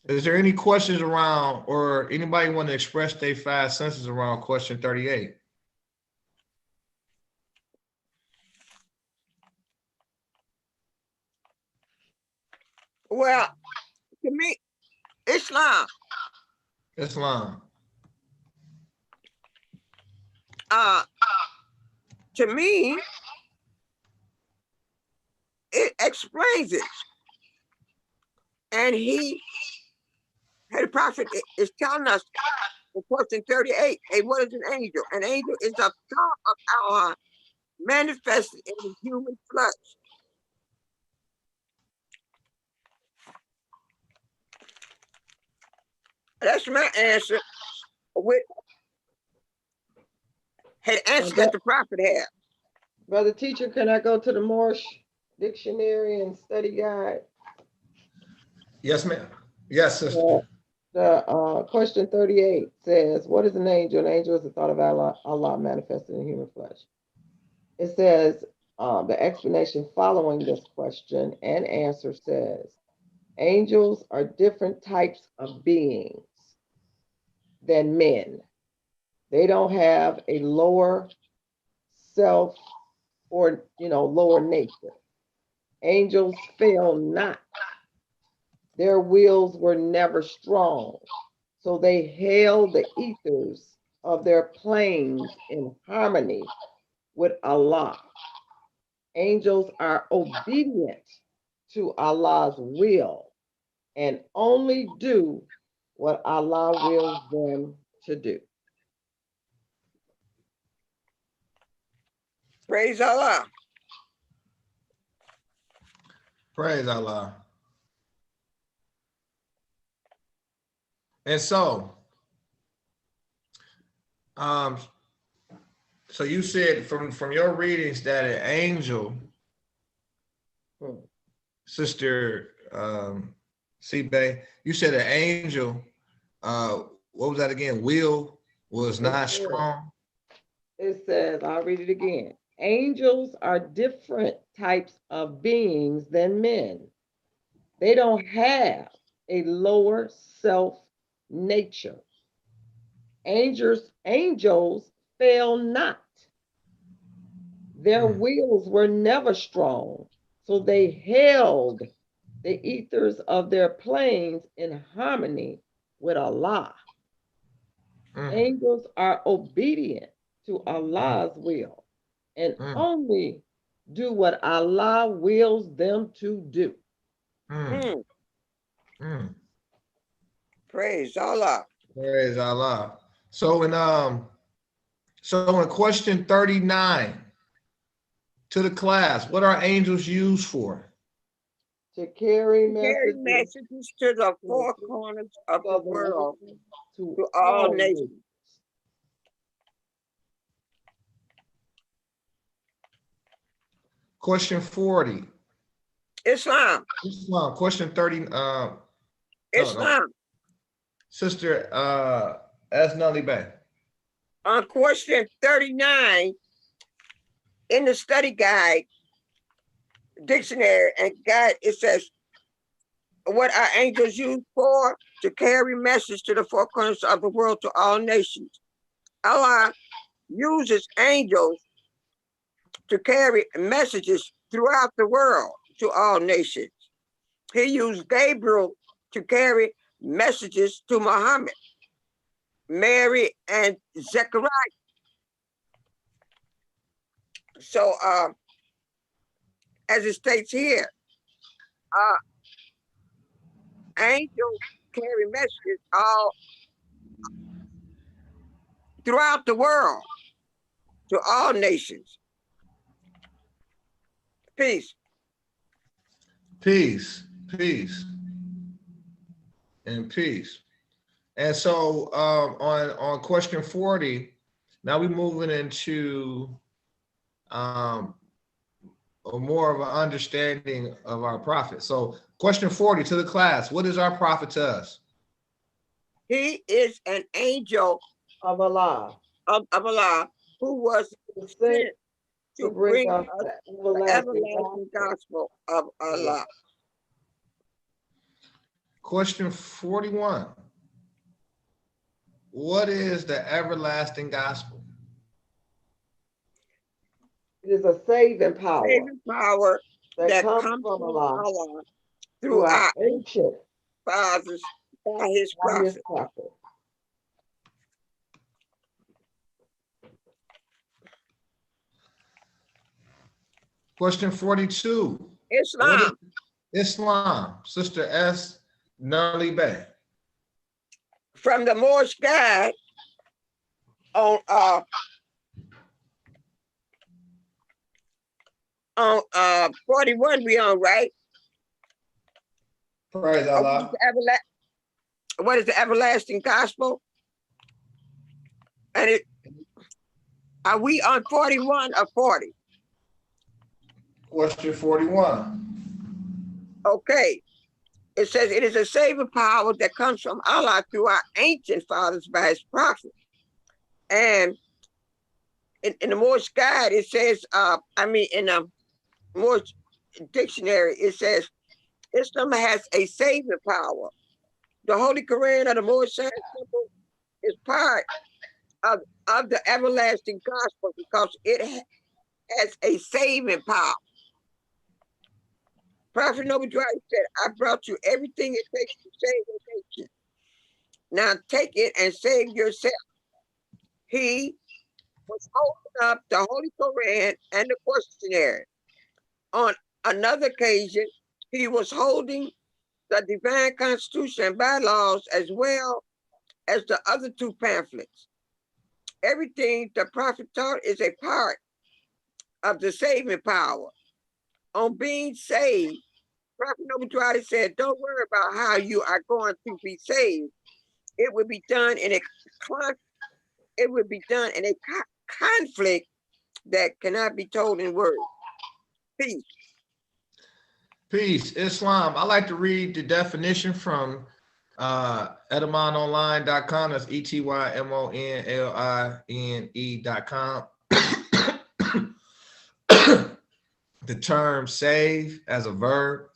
is there any questions around, or anybody want to express their 5 senses around question 38? Well, to me, Islam. To me, it explains it. And the prophet is telling us in question 38, hey, what is an angel? An angel is a thought of Allah manifested in the human flesh. That's my answer with answer that the prophet had. Brother teacher, can I go to the Moorish dictionary and study guide? Yes, ma'am. Yes, sister. The question 38 says, what is an angel? An angel is the thought of Allah manifested in human flesh. It says, the explanation following this question and answer says, angels are different types of beings. than men. They don't have a lower self or, lower nature. Angels fail not. Their wills were never strong. So they held the ethers of their planes in harmony with Allah. Angels are obedient to Allah's will and only do what Allah wills them to do. Praise Allah. Praise Allah. And so you said from your readings that an angel, Sister C-Bay, you said an angel, what was that again? Will was not strong. It says, I'll read it again. Angels are different types of beings than men. They don't have a lower self nature. Angels fail not. Their wills were never strong, so they held the ethers of their planes in harmony with Allah. Angels are obedient to Allah's will and only do what Allah wills them to do. Praise Allah. Praise Allah. So in question 39 to the class, what are angels used for? To carry messages to the four corners of the world, to all nations. Question 40. Islam. Question 30. Islam. Sister Asnali Bay. On question 39, in the study guide, dictionary and guide, it says, what are angels used for? To carry messages to the four corners of the world, to all nations. Allah uses angels to carry messages throughout the world to all nations. He used Gabriel to carry messages to Muhammad, Mary, and Zechariah. So, as it states here, angels carry messages all throughout the world to all nations. Peace. Peace, peace, and peace. And so on question 40, now we're moving into more of an understanding of our prophet. So question 40 to the class, what is our prophet to us? He is an angel of Allah, of Allah, who was sent to bring us the everlasting gospel of Allah. Question 41. What is the everlasting gospel? It is a saving power. Saving power that comes from Allah through our ancient fathers by his prophet. Question 42. Islam. Islam, Sister S. Nali Bay. From the Moorish guide on 41 we on, right? Praise Allah. What is the everlasting gospel? And are we on 41 or 40? Question 41. Okay. It says it is a saving power that comes from Allah through our ancient fathers by his prophet. And in the Moorish guide, it says, in the Moorish dictionary, it says, Islam has a saving power. The Holy Quran of the Moorish is part of, of the everlasting gospel because it has a saving power. Prophet Noble Dwight said, I brought you everything it takes to save a nation. Now take it and save yourself. He was holding up the Holy Koran and the questionnaire. On another occasion, he was holding the Divine Constitution and bylaws as well as the other two pamphlets. Everything the prophet taught is a part of the saving power. On being saved, Prophet Noble Drew said, don't worry about how you are going to be saved. It will be done in a conflict that cannot be told in words. Peace. Peace. Islam. I like to read the definition from etymononline.com. That's etymonline.com. The term save as a verb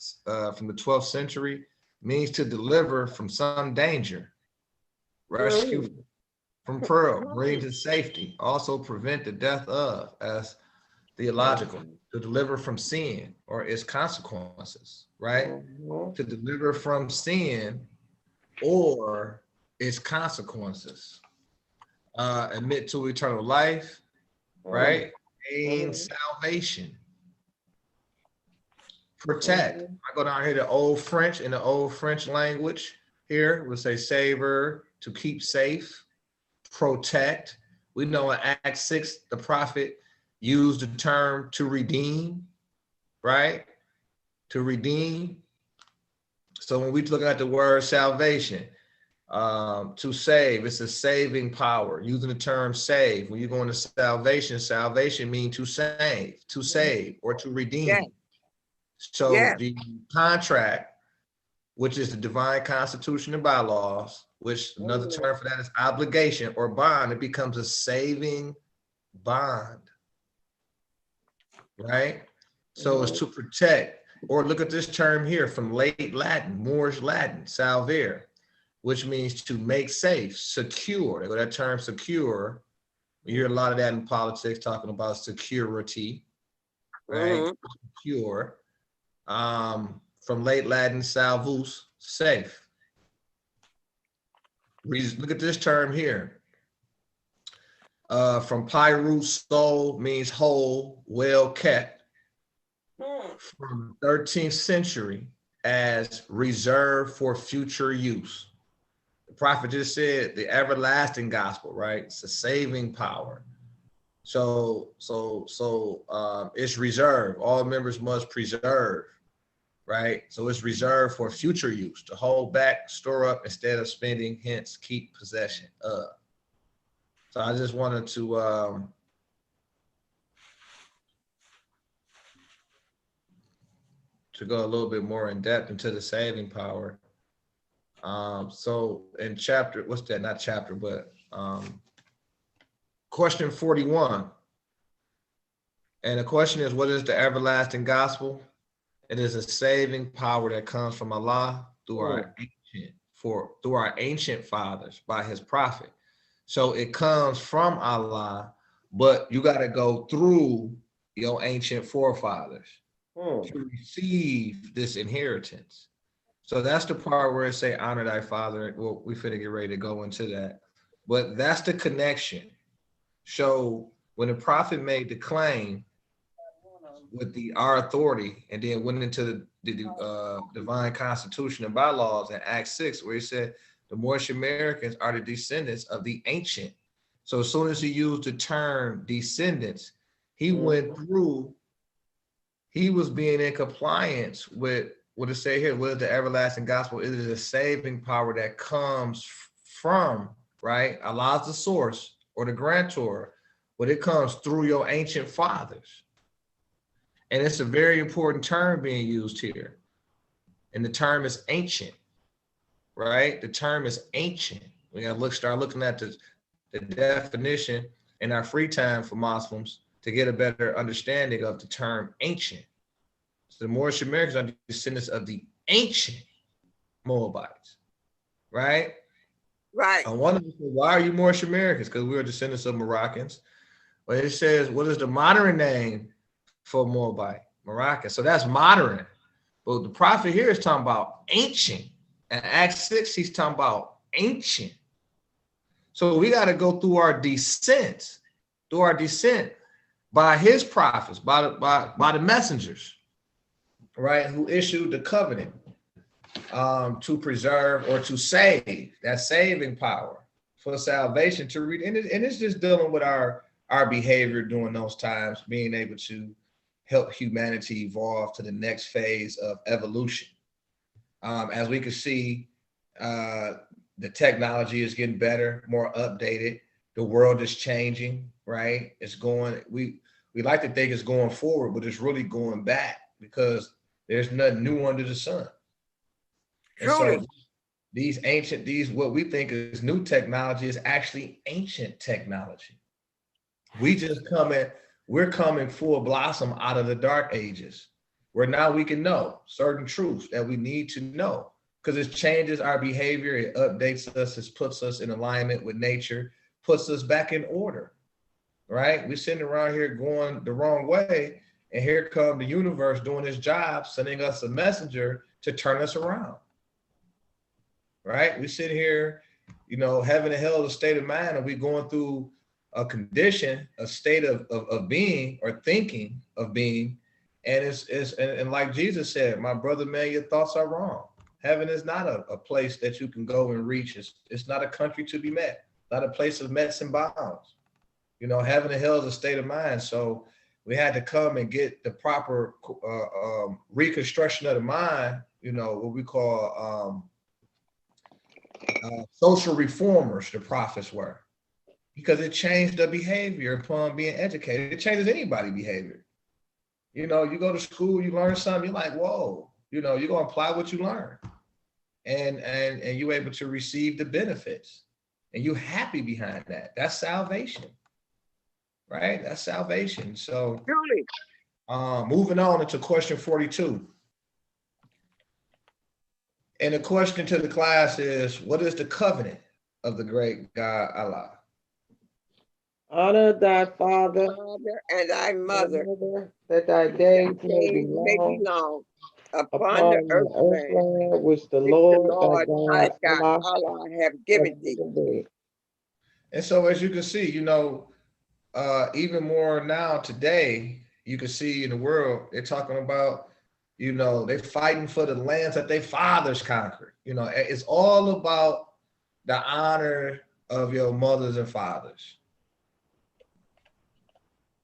from the 12th century means to deliver from some danger, rescue from peril, bring to safety, also prevent the death of, as theological, to deliver from sin or its consequences, right? To deliver from sin or its consequences, admit to eternal life, right? Gain salvation. Protect. I go down here to Old French, in the Old French language here, we'll say saver, to keep safe, protect. We know in Acts 6, the prophet used the term to redeem, right? To redeem. So when we look at the word salvation, to save, it's a saving power. Using the term save, when you go into salvation, salvation means to save, or to redeem. Yeah. So the contract, which is the divine constitution and bylaws, which another term for that is obligation or bond, it becomes a saving bond, right? So it's to protect, or look at this term here from late Latin, Moorish Latin, salvere, which means to make safe, secure. They go that term secure. We hear a lot of that in politics, talking about security, right? Secure. From late Latin, salvus, safe. Look at this term here. From pyrus, soul means whole, well kept. From 13th century as reserved for future use. The prophet just said the everlasting gospel, right? It's a saving power. So it's reserved. All members must preserve, right? So it's reserved for future use, to hold back, store up instead of spending, hence keep possession of. So I just wanted to go a little bit more in depth into the saving power. So in chapter, what's that? Not chapter, but question 41. And the question is, what is the everlasting gospel? It is a saving power that comes from Allah through our ancient fathers by his prophet. So it comes from Allah, but you got to go through your ancient forefathers to receive this inheritance. So that's the part where it say, honor thy father. Well, we finna get ready to go into that, but that's the connection. So when the prophet made the claim with our authority, and then went into the divine constitution and bylaws in Acts 6, where he said the Moorish Americans are the descendants of the ancient. So as soon as he used the term descendants, he went through, he was being in compliance with what it say here, what is the everlasting gospel? It is a saving power that comes from, right? Allah's the source or the grantor, but it comes through your ancient fathers. And it's a very important term being used here. And the term is ancient, right? The term is ancient. We gotta start looking at the definition in our free time for Muslims to get a better understanding of the term ancient. So the Moorish Americans are descendants of the ancient Moabites, right? Right. One of them said, why are you Moorish Americans? Because we are descendants of Moroccans. But it says, what is the modern name for Moabite? Moroccan. So that's modern. But the prophet here is talking about ancient. In Acts 6, he's talking about ancient. So we got to go through our descent by his prophets, by the messengers, right, who issued the covenant to preserve or to save, that saving power for salvation to read. And it's just dealing with our behavior during those times, being able to help humanity evolve to the next phase of evolution. As we can see, the technology is getting better, more updated. The world is changing, right? It's going, we like to think it's going forward, but it's really going back because there's nothing new under the sun. And Truly. so these what we think is new technology is actually ancient technology. We're coming full blossom out of the dark ages, where now we can know certain truths that we need to know, because it changes our behavior, it updates us, it puts us in alignment with nature, puts us back in order, right? We're sitting around here going the wrong way, and here come the universe doing its job, sending us a messenger to turn us around, right? We sit here, heaven and hell is a state of mind, and we're going through a condition, a state of being or thinking of being. And like Jesus said, my brother, man, your thoughts are wrong. Heaven is not a place that you can go and reach. It's not a country to be met, not a place of mets and bounds. Heaven and hell is a state of mind. So we had to come and get the proper reconstruction of the mind, what we call social reformers, the prophets were. Because it changed the behavior upon being educated. It changes anybody's behavior. You go to school, you learn something, you're like, whoa, you're going to apply what you learn. And you're able to receive the benefits. And you're happy behind that. That's salvation, right? That's salvation. So Truly. moving on into question 42. And the question to the class is, what is the covenant of the great God Allah? Honor thy father and thy mother, that thy days may days be may be long long upon upon the the earth earth land, land which the which the Lord Lord thy thy God God Allah have hath given thee. given thee. And so as you can see, even more now today, you can see in the world, they're talking about, they're fighting for the lands that their fathers conquered. It's all about the honor of your mothers and fathers.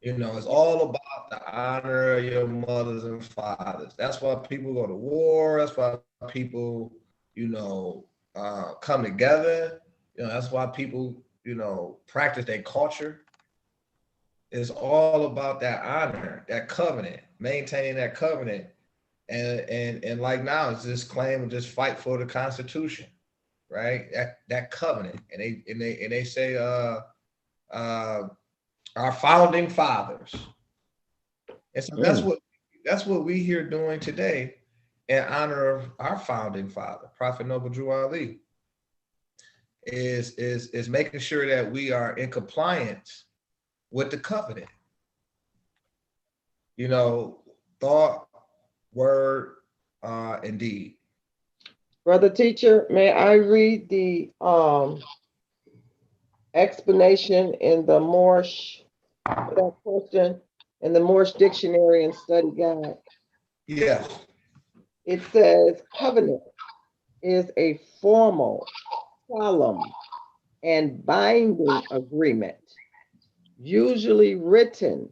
It's all about the honor of your mothers and fathers. That's why people go to war. That's why people, come together. That's why people, practice their culture. It's all about that honor, that covenant, maintaining that covenant. And like now, it's this claim of just fight for the Constitution, right? That covenant. And they say our founding fathers. And so that's what we here doing today in honor of our founding father, Prophet Noble Drew Ali, is making sure that we are in compliance with the covenant. Thought, word, and deed. Brother teacher, may I read the explanation in the Moorish, that question, in the Moorish Dictionary and Study Guide? Yeah. It says covenant is a formal, solemn, and binding agreement, usually written,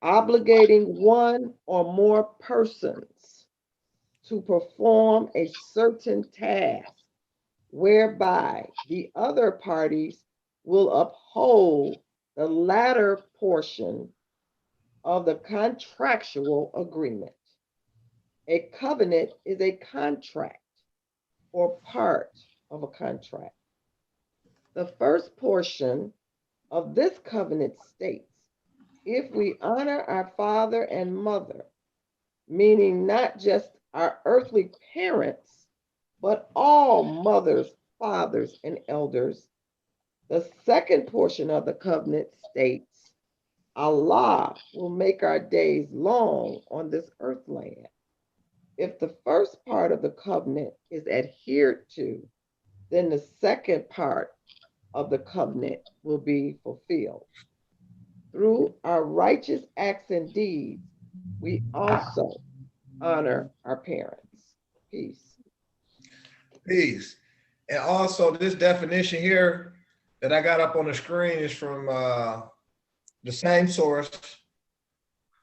obligating one or more persons to perform a certain task, whereby the other parties will uphold the latter portion of the contractual agreement. A covenant is a contract or part of a contract. The first portion of this covenant states, if we honor our father and mother, meaning not just our earthly parents, but all mothers fathers, and elders. The second portion of the covenant states, Allah will make our days long on this earth land. If the first part of the covenant is adhered to, then the second part of the covenant will be fulfilled. Through our righteous acts and deeds, we also honor our parents. Peace. Peace. And also this definition here that I got up on the screen is from the same source.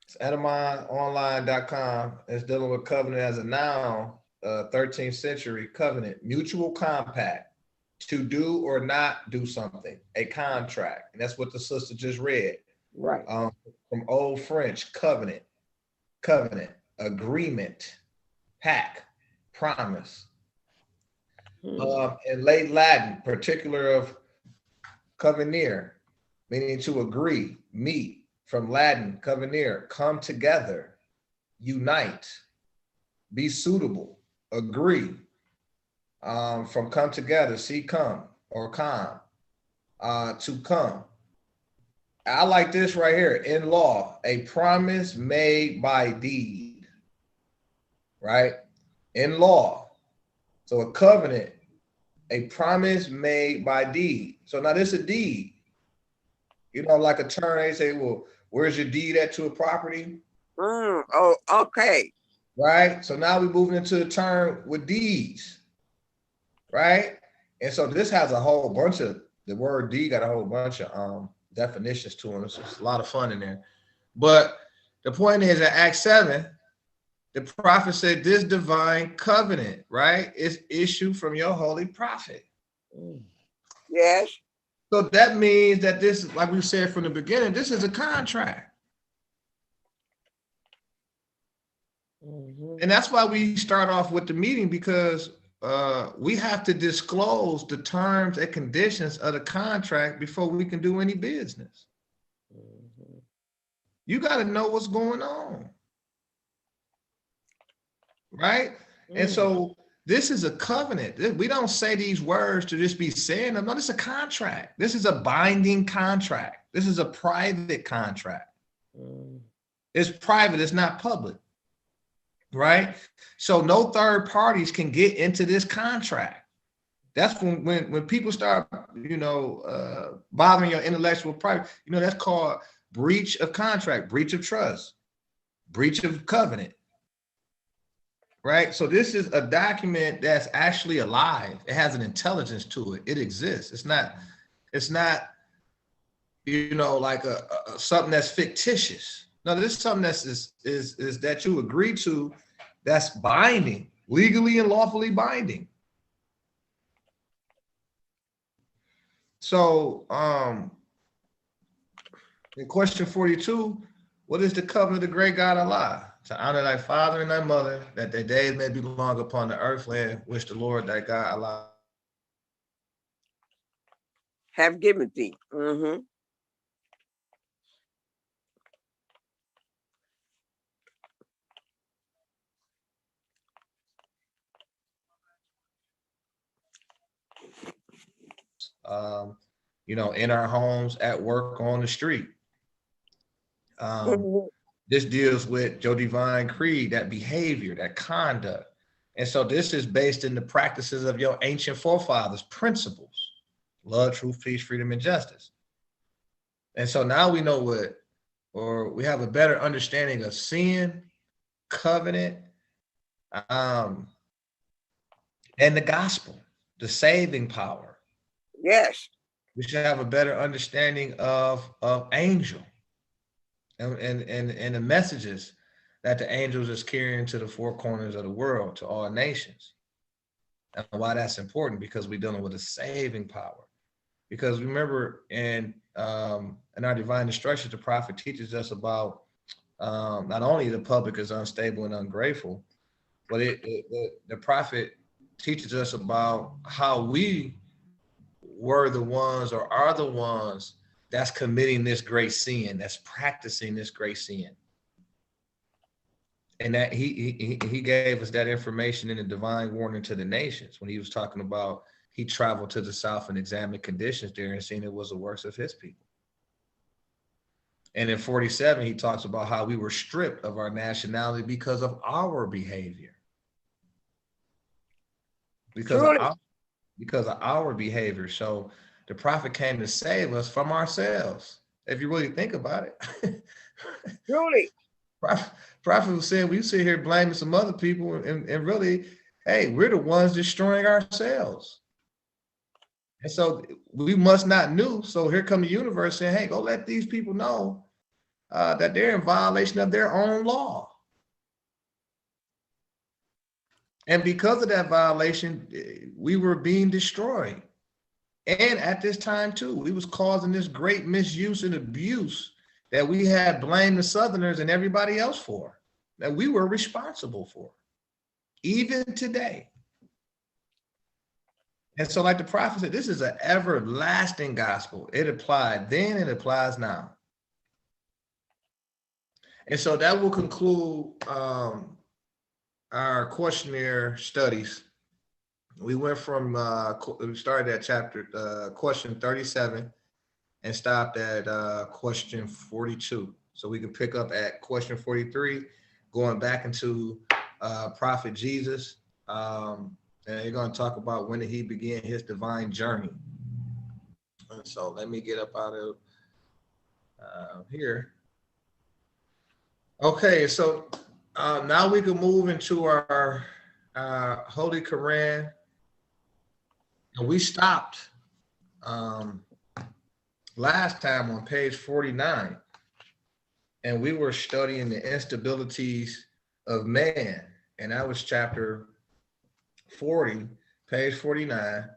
It's adamononline.com. It's dealing with covenant as a noun, 13th century covenant, mutual compact, to do or not do something, a contract. And that's what the sister just read. Right. From Old French, covenant, agreement, pact, promise. In late Latin, particular of covenir, meaning to agree, meet, from Latin, covenir, come together, unite, be suitable, agree. From come together, see come, or come, to come. I like this right here, in law, a promise made by deed, right? In law. So a covenant, a promise made by deed. So now this is a deed. You know, like a term, they say, well, where's your deed at to a property? Oh, okay. Right? So now we're moving into the term with deeds, right? And so this has a whole bunch of, the word deed got a whole bunch of definitions to it. So it's a lot of fun in there. But the point is that Acts 7, the prophet said this divine covenant, right, is issued from your holy prophet. Yes. So that means that this, like we said from the beginning, this is a contract. And that's why we start off with the meeting, because we have to disclose the terms and conditions of the contract before we can do any business. You got to know what's going on. Right? And so this is a covenant. We don't say these words to just be saying them. No, this is a contract. This is a binding contract. This is a private contract. It's private, it's not public. Right? So no third parties can get into this contract. That's when people start, you know, bothering your intellectual property, you know, that's called breach of contract, breach of trust, breach of covenant. Right? So this is a document that's actually alive. It has an intelligence to it. It exists. It's not, you know, like a something that's fictitious. No, this is something that's is that you agree to, that's binding, legally and lawfully binding. So in question 42, what is the covenant of the great God Allah? To honor thy father and thy mother, that their days may be long upon the earth land, which the Lord thy God Allah Have given thee. you know, in our homes, at work, on the street. This deals with your divine creed, that behavior, that conduct. And so this is based in the practices of your ancient forefathers' principles: love, truth, peace, freedom, and justice. And so now we know what, or we have a better understanding of sin, covenant, and the gospel, the saving power. Yes. We should have a better understanding of angel and the messages that the angels is carrying to the four corners of the world, to all nations. And why that's important, because we're dealing with a saving power. Because remember, in our divine instructions, the prophet teaches us about not only the public is unstable and ungrateful, but the prophet teaches us about how we were the ones, or are the ones, that's committing this great sin, that's practicing this great sin. And that he gave us that information in the divine warning to the nations when he was talking about he traveled to the South and examined conditions there and seen it was the works of his people. And in 47, he talks about how we were stripped of our nationality because of our behavior. Because of our behavior. So the prophet came to save us from ourselves, if you really think about it. Truly. Prophet was saying we sit here blaming some other people, and really, hey, we're the ones destroying ourselves. And so we must not know. So here come the universe saying, hey, go let these people know that they're in violation of their own law. And because of that violation, we were being destroyed. And at this time too, we was causing this great misuse and abuse that we had blamed the Southerners and everybody else for, that we were responsible for, even today. And so like the prophet said, this is an everlasting gospel. It applied then, it applies now. And so that will conclude our questionnaire studies. We went from, we started at chapter, question 37 and stopped at question 42. So we can pick up at question 43, going back into Prophet Jesus. And you're going to talk about when did he begin his divine journey. And so let me get up out of here. Okay, so now we can move into our Holy Quran. And we stopped last time on page 49, and we were studying the instabilities of man, and that was chapter 40, page 49,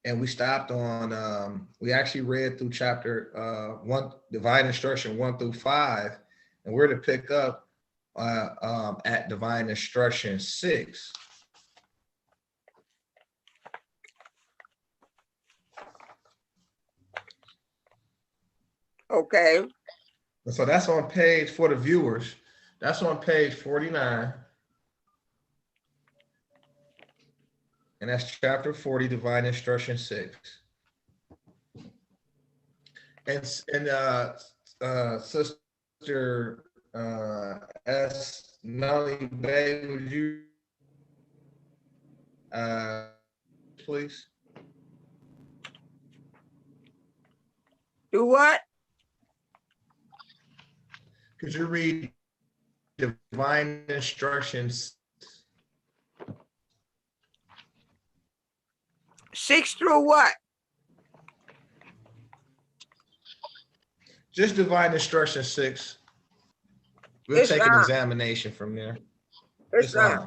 and we stopped on, we actually read through chapter 1, divine instruction 1 through 5, and we're to pick up at divine instruction 6. Okay. So that's on page, for the viewers, that's on page 49. And that's chapter 40, divine instruction 6. And Sister S. Nolly Bay, would you please? Do what? Could you read divine instructions 6 through what? just divine instruction 6? We'll take an examination from there. Islam.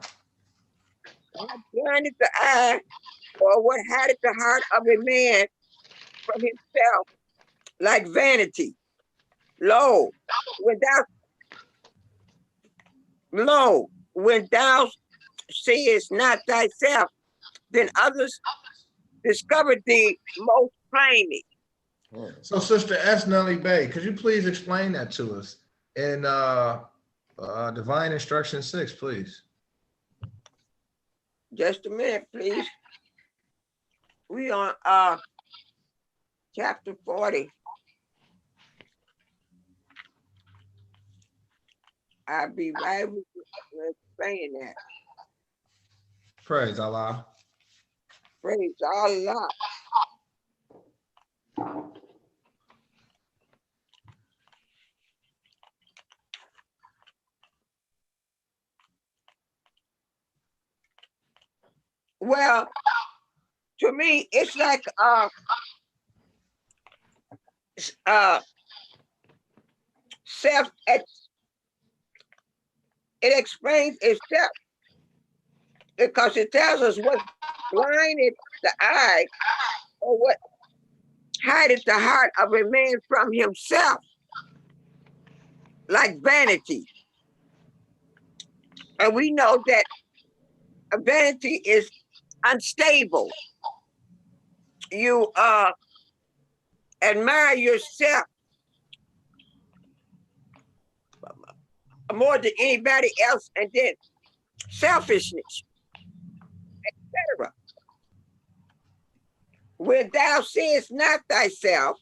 What blinded the eye, or what hideth the heart of a man from himself, like vanity? Lo, when thou seest not thyself, then others discover thee most plainly. So Sister S. Nellie Bay, could you please explain that to us in divine instruction 6, please? Just a minute, please. We on chapter 40. I'll be right with you explaining that. Praise Allah. Praise Allah. Well, to me, it's like self. It explains itself because it tells us what blinded the eye, or what hideth the heart of a man from himself, like vanity. And we know that a vanity is unstable. You admire yourself more than anybody else, and then selfishness, etc. when thou seest not thyself,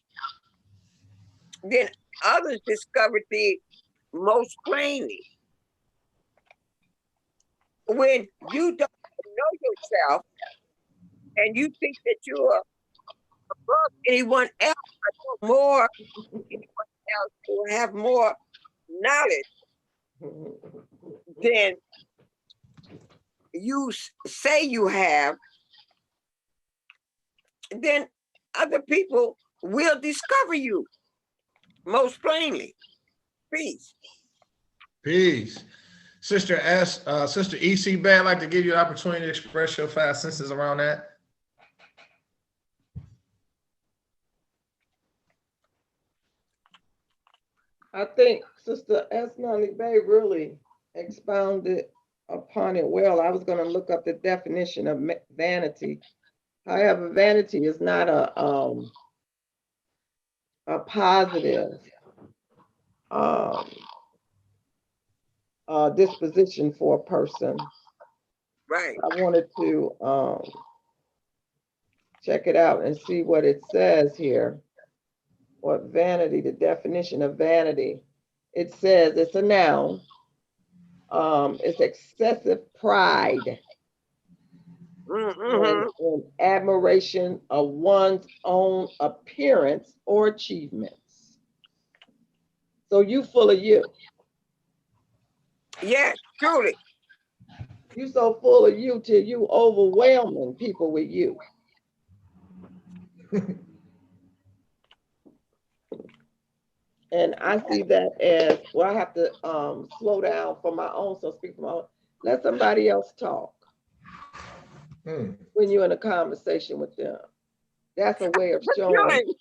then others discover thee most plainly. When you don't know yourself and you think that you are above anyone else, or more, anyone else will have more knowledge than you say you have, then other people will discover you most plainly. Peace. Peace. Sister Sister EC Bad, I'd like to give you an opportunity to express your 5 senses around that. I think Sister Esnali Bay really expounded upon it well. I was going to look up the definition of vanity. However, vanity is not a positive disposition for a person. Right. I wanted to check it out and see what it says here. What vanity, the definition of vanity. It says it's a noun. It's excessive pride and admiration of one's own appearance or achievements. So you full of you. Yes, truly. You so full of you till you overwhelming people with you. And I see that as, well, I have to slow down for my own, so speak for my own. Let somebody else talk when you're in a conversation with them. That's a way of showing.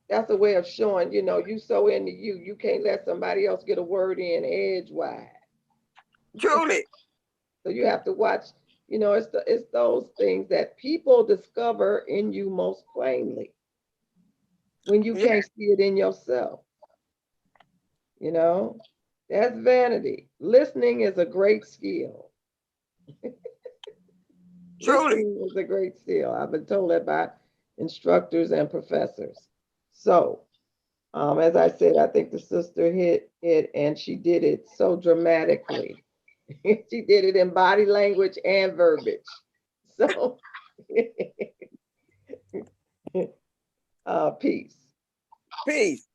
That's a way of showing, you know, you so into you, you can't let somebody else get a word in edgewise. Truly. So you have to watch, you know, it's those things that people discover in you most plainly when you can't see it in yourself. You know, that's vanity. Listening is a great skill. Truly. Listening is a great skill. I've been told that by instructors and professors. So, as I said, I think the sister hit it and she did it so dramatically. She did it in body language and verbiage. So, peace. Peace.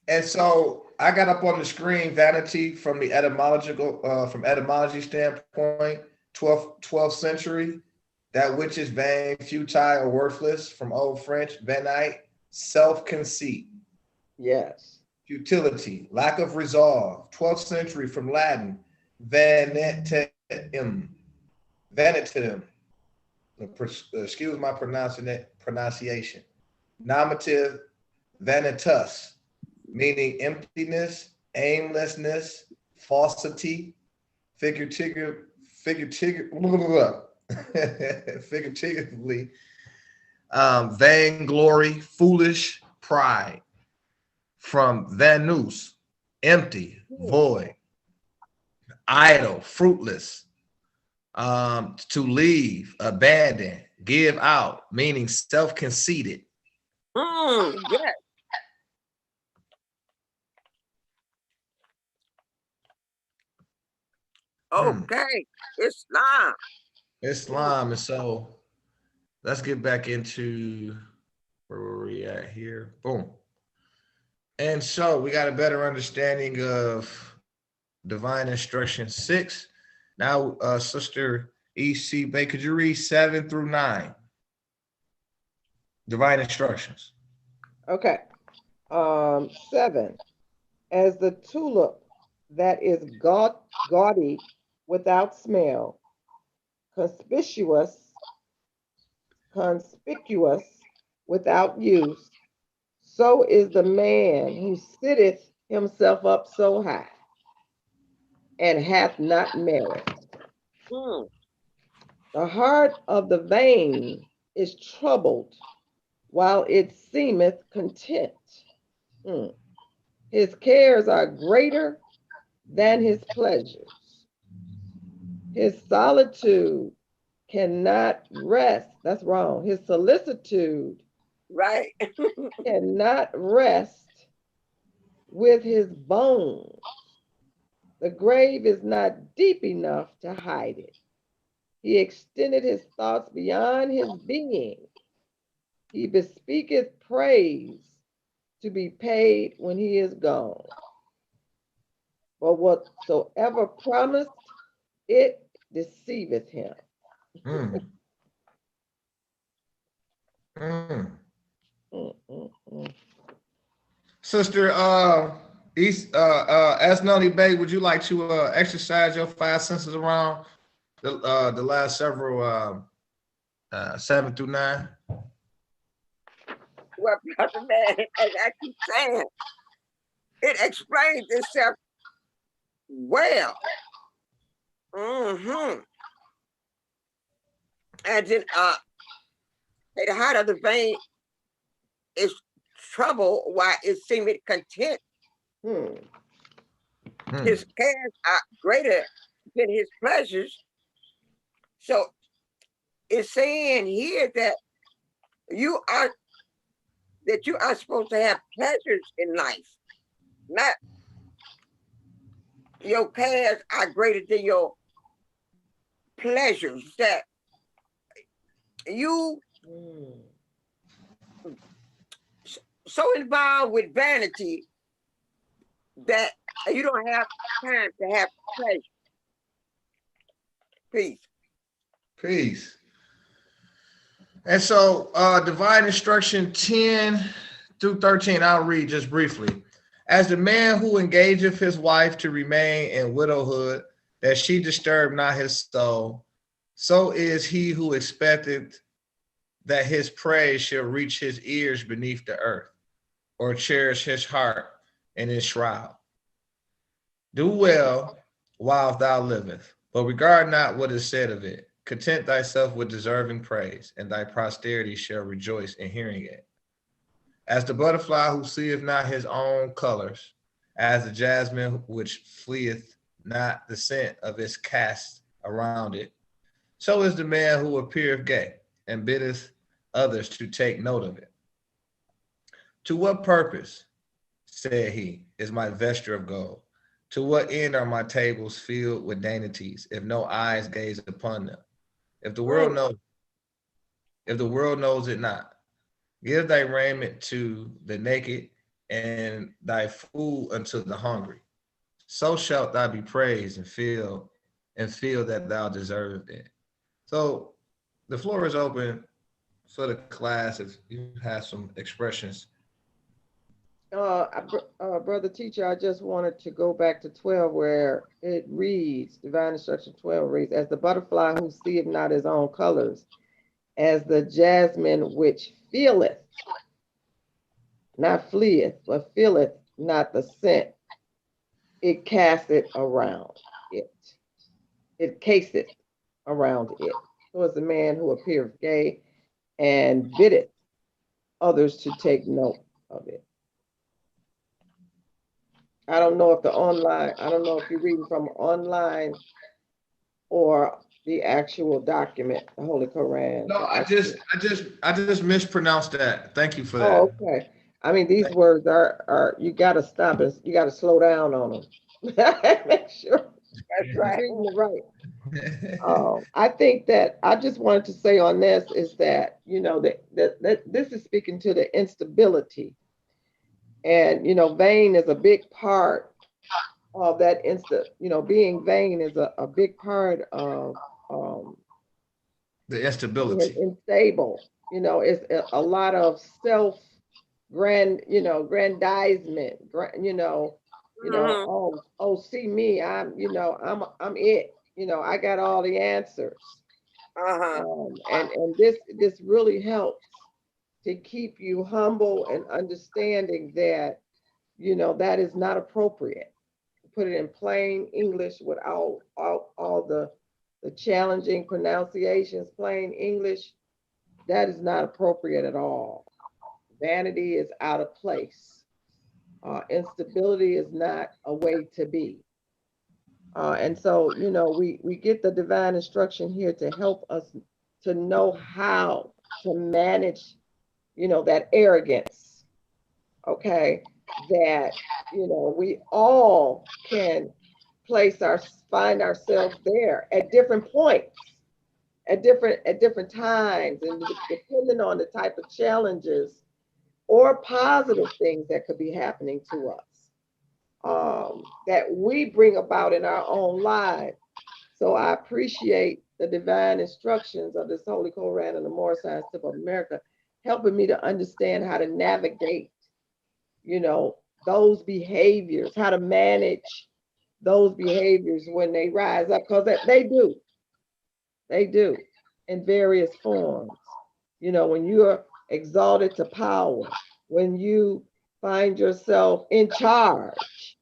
And so I got up on the screen vanity from the etymology standpoint, 12th century, that which is vain, futile, or worthless, from Old French, vanite, self-conceit. Yes. Futility, lack of resolve, 12th century, from Latin, vanitum. Vanitum. Excuse my pronunciation. Nominative, vanitas, meaning emptiness, aimlessness, falsity, figuratively, vainglory, foolish, pride. From vanus, empty, void, idle, fruitless, to leave, abandon, give out, meaning self-conceited. Yes. Okay. Islam. Islam. And so let's get back into where were we at here. Boom. And so we got a better understanding of divine instruction 6. Now, Sister EC Bay, could you read 7 through 9? Divine instructions. Okay. 7. As the tulip that is gaudy without smell, conspicuous without use, so is the man who sitteth himself up so high and hath not merit. The heart of the vain is troubled, while it seemeth content. His cares are greater than his pleasures. His solitude cannot rest. That's wrong. His solicitude Right. cannot rest with his bones. The grave is not deep enough to hide it. He extended his thoughts beyond his being. He bespeaketh praise to be paid when he is gone. For whatsoever promised, it deceiveth him. Mm. Mm. Mm, mm, mm. Sister Asnoni Bay, would you like to exercise your five senses around the last several 7 through 9? Well, Brother Man, as I keep saying, it explains itself well. Mm-hmm. As in, the heart of the vein is trouble while it seemeth content. Hmm. Hmm. His cares are greater than his pleasures. So it's saying here that you are you are supposed to have pleasures in life, not your cares are greater than your pleasures. That you Hmm. so involved with vanity that you don't have time to have pleasure. Peace. Peace. And so divine instruction 10 through 13, I'll read just briefly. As the man who engageth his wife to remain in widowhood, that she disturb not his soul, so is he who expecteth that his praise shall reach his ears beneath the earth, or cherish his heart in his shroud. Do well while thou livest, but regard not what is said of it. Content thyself with deserving praise, and thy posterity shall rejoice in hearing it. As the butterfly who seeth not his own colors, as the jasmine which fleeth not the scent of its caste around it, so is the man who appeareth gay, and biddeth others to take note of it. To what purpose, said he, is my vesture of gold? To what end are my tables filled with dainties, if no eyes gaze upon them? If the world Mm. knows, if the world knows it not, give thy raiment to the naked, and thy food unto the hungry. So shalt thou be praised and feel that thou deservest it. So the floor is open for the class if you have some expressions. Brother teacher, I just wanted to go back to 12 where it reads, Divine Instruction 12 reads, as the butterfly who seeth not his own colors, as the jasmine which feeleth, not fleeth, but feeleth not the scent, it casteth around it. It caseth around it. So is the man who appeareth gay and biddeth others to take note of it. I don't know if I don't know if you're reading from online or the actual document, the Holy Quran. No, I just mispronounced that. Thank you for that. Oh, okay. I mean, these words are you got to stop it. You got to slow down on them. Make sure That's you're right. reading it right. I think that I just wanted to say on this is that, that this is speaking to the instability. And, vain is a big part of that being vain is a big part of The being instability. unstable. It's a lot of self grandizement, Mhm. see me, I'm it, I got all the answers. Uh-huh. And this really helps to keep you humble and understanding that, that is not appropriate. Put it in plain English without all the challenging pronunciations, plain English, that is not appropriate at all. Vanity is out of place. Instability is not a way to be. And so, you know, we get the divine instruction here to help us to know how to manage, you know, that arrogance. Okay. That, you know, we all can find ourselves there at different points, at different times, and depending on the type of challenges or positive things that could be happening to us, that we bring about in our own lives. So I appreciate the divine instructions of this Holy Koran and the Moorish Science Tip of America, helping me to understand how to navigate, you know, those behaviors, how to manage those behaviors when they rise up, because they do in various forms. You know, when you're exalted to power, when you find yourself in charge,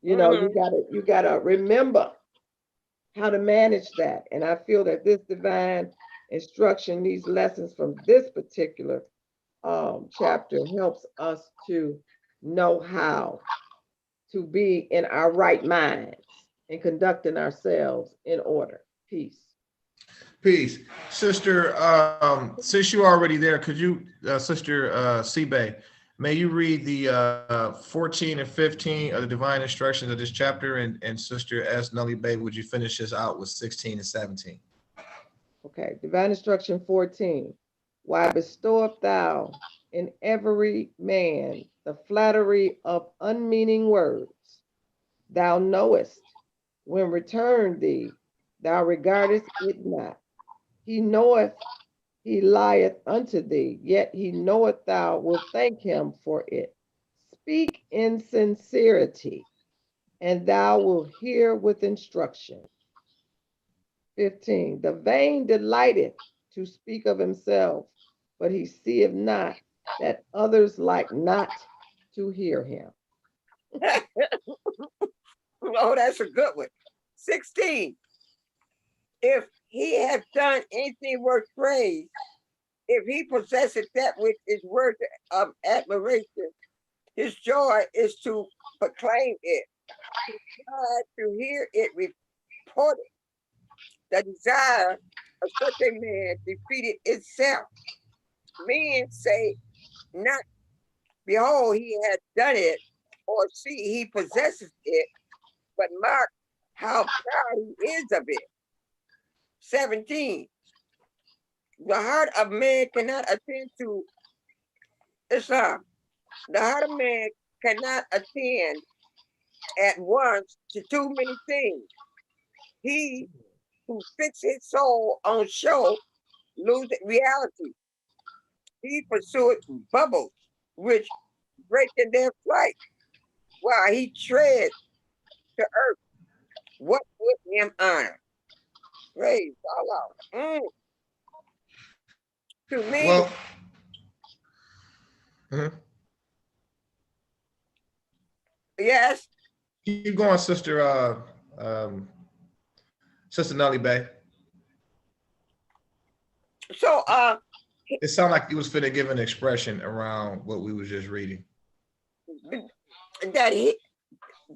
you know, Mhm. you gotta remember how to manage that. And I feel that this divine instruction, these lessons from this particular chapter helps us to know how to be in our right minds and conducting ourselves in order. Peace. Peace. Sister, since you're already there, could you, Sister Seabay, may you read the 14 and 15 of the divine instructions of this chapter? And Sister S. Nully Bay, would you finish this out with 16 and 17? Okay, divine instruction 14. Why bestowest thou in every man the flattery of unmeaning words? Thou knowest, when returned thee, thou regardest it not. He knoweth he lieth unto thee, yet he knoweth thou wilt thank him for it. Speak in sincerity, and thou wilt hear with instruction. 15. The vain delighteth to speak of himself, but he seeth not that others like not to hear him. Oh, that's a good one. 16. If he have done anything worth praise, if he possesses that which is worthy of admiration, his joy is to proclaim it, to hear it reported. The desire of such a man defeated itself. Men say not, behold, he has done it, or see, he possesses it, but mark how proud he is of it. 17. The heart of man cannot attend to Islam. The heart of man cannot attend at once to too many things. He who fixes his soul on show loses reality. He pursueth bubbles which break in their flight while he treads to earth. What would him honor? Praise Allah. To me, Well, mhm. yes. Keep going, Sister um, Sister Nully Bay. So It sounded like you was finna give an expression around what we was just reading. that he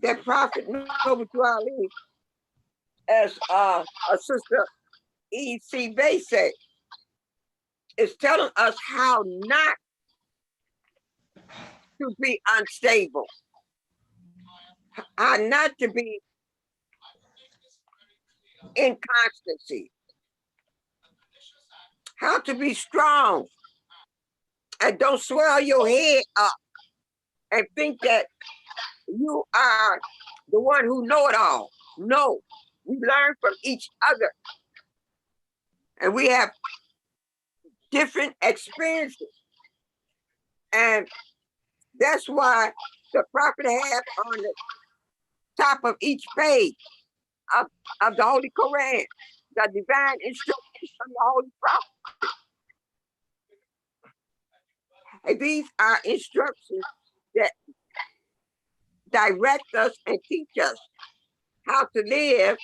that Prophet Noble to Ali, as a sister E.C. Bay said, is telling us how not to be unstable, how not to be inconstancy, how to be strong, and don't swell your head up and think that you are the one who know it all. No, we learn from each other, and we have different experiences, and that's why the prophet has on the top of each page of, of the Holy Koran, the divine instructions from the Holy Prophet. And these are instructions that direct us and teach us how to live,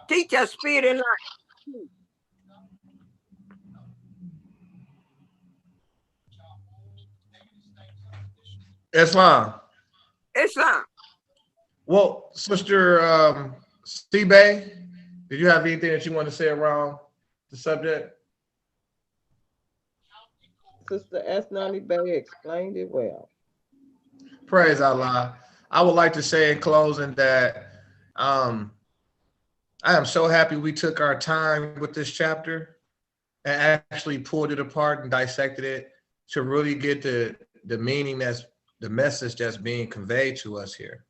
teach us spirit and life. Islam. Islam. Well, Sister Steve, did you have anything that you want to say around the subject? Sister Asnani Bay explained it well. Praise Allah. I would like to say in closing that um, I am so happy we took our time with this chapter and actually pulled it apart and dissected it to really get the meaning that's the message that's being conveyed to us here.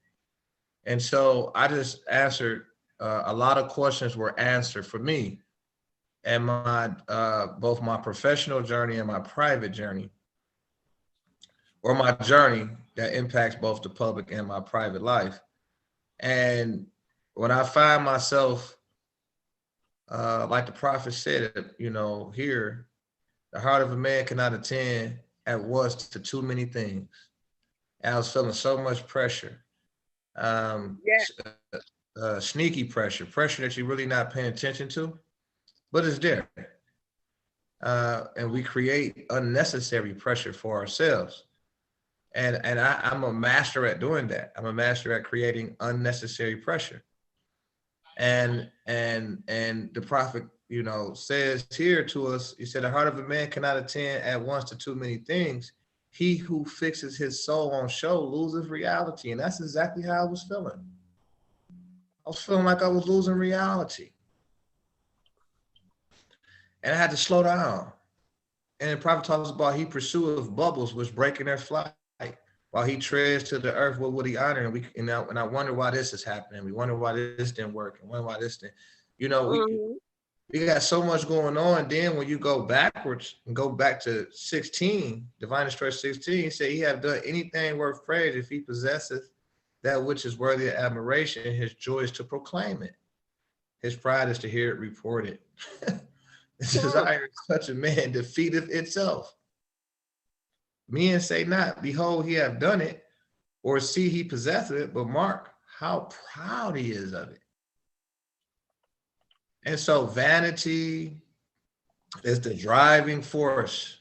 And so I just answered a lot of questions were answered for me and my both my professional journey and my private journey, or my journey that impacts both the public and my private life. And when I find myself, like the prophet said, here, the heart of a man cannot attend at once to too many things. And I was feeling so much pressure, um, Yeah. sneaky pressure, pressure that you're really not paying attention to, but it's there. And we create unnecessary pressure for ourselves. And I'm a master at doing that. I'm a master at creating unnecessary pressure. And the prophet, says here to us, he said, the heart of a man cannot attend at once to too many things. He who fixes his soul on show loses reality. And that's exactly how I was feeling. I was feeling like I was losing reality. And I had to slow down. And the prophet talks about he pursueth bubbles which break in their flight. While he treads to the earth, what would he honor? And I wonder why this is happening. We wonder why this didn't work, and wonder why this didn't. Mhm. We got so much going on. Then when you go backwards and go back to 16, Divine Instruction 16, he said he have done anything worth praise if he possesseth that which is worthy of admiration. His joy is to proclaim it. His pride is to hear it reported. His desire is such a man defeateth itself. Men say not, behold, he have done it, or see he possesseth it, but mark how proud he is of it. And so vanity is the driving force,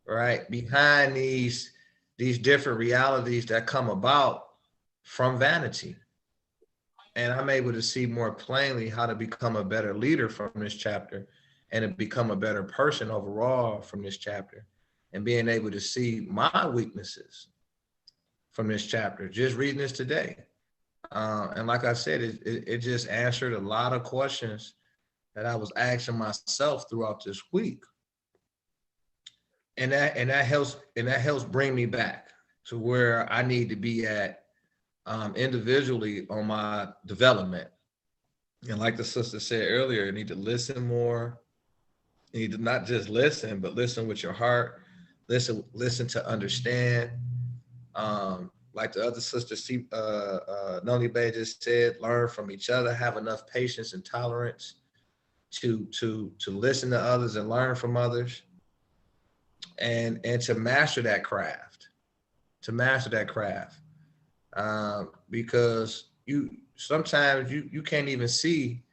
right, behind these different realities that come about from vanity. And I'm able to see more plainly how to become a better leader from this chapter and to become a better person overall from this chapter, and being able to see my weaknesses from this chapter, just reading this today. And like I said, it just answered a lot of questions that I was asking myself throughout this week. And that helps bring me back to where I need to be at individually on my development. And like the sister said earlier, you need to listen more. You need to not just listen, but listen with your heart. Listen to understand. Like the other sister, Noni Bay just said, learn from each other, have enough patience and tolerance to listen to others and learn from others, and to master that craft, because you sometimes you can't even see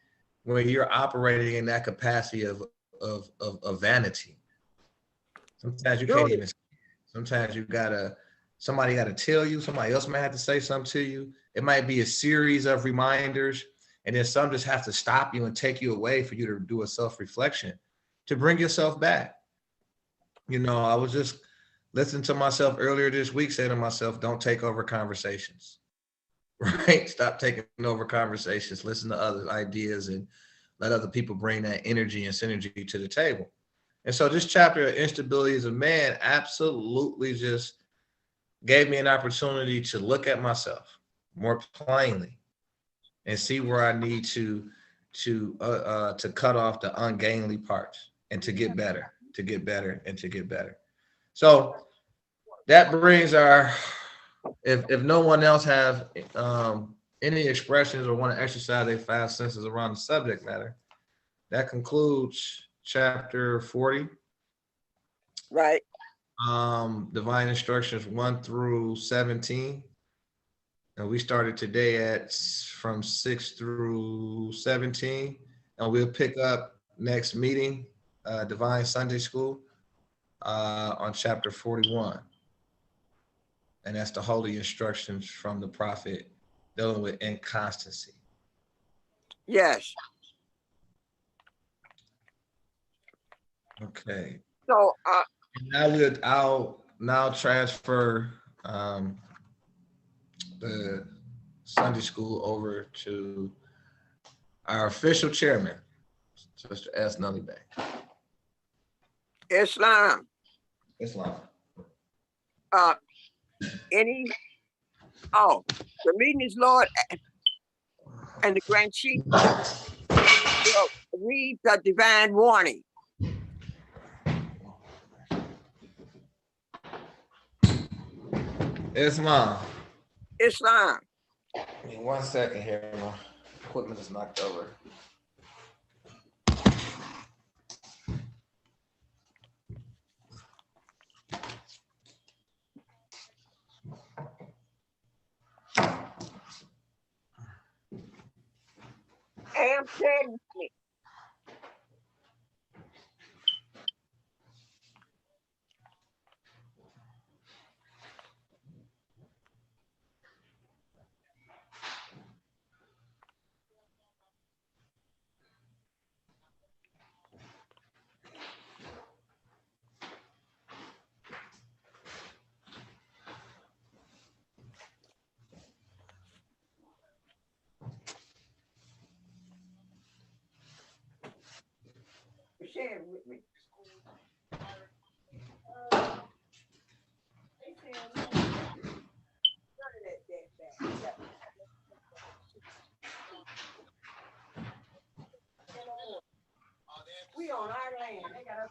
when you're operating in that capacity of vanity. Sometimes you can't even. Sometimes somebody gotta tell you. Somebody else might have to say something to you. It might be a series of reminders, and then some just have to stop you and take you away for you to do a self-reflection to bring yourself back. I was just listening to myself earlier this week, saying to myself, "Don't take over conversations." Right? Stop taking over conversations. Listen to other ideas and let other people bring that energy and synergy to the table. And so this chapter of instability as a man absolutely just gave me an opportunity to look at myself more plainly and see where I need to cut off the ungainly parts and to get better, and to get better. So that brings our, if no one else have any expressions or want to exercise their five senses around the subject matter, that concludes chapter 40. Right. Divine instructions 1 through 17. And we started today from 6 through 17. And we'll pick up next meeting, Divine Sunday School, on chapter 41. And that's the holy instructions from the prophet dealing with inconstancy. Yes. Okay. So, I'll now transfer the Sunday school over to our official chairman, Sister S. Nully Bay. Islam, Islam. the meeting is Lord and the Grand Chief will read the divine warning. Islam. Islam. Give me 1 second here. My equipment is knocked over. Am said me. Share it with me. We on our land. They got us.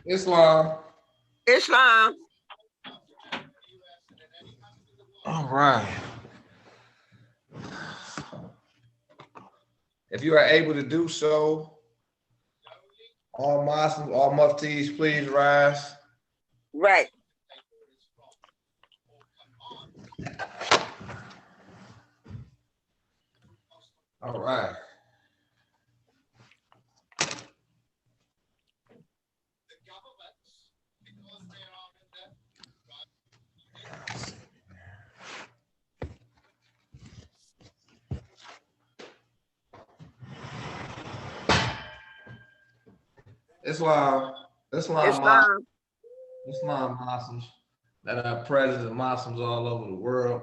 Islam. Islam. All right. If you are able to do so, all Muslims, all muftis, please rise. Right. All right. Islam, Islam. Muslims that are present Muslims all over the world.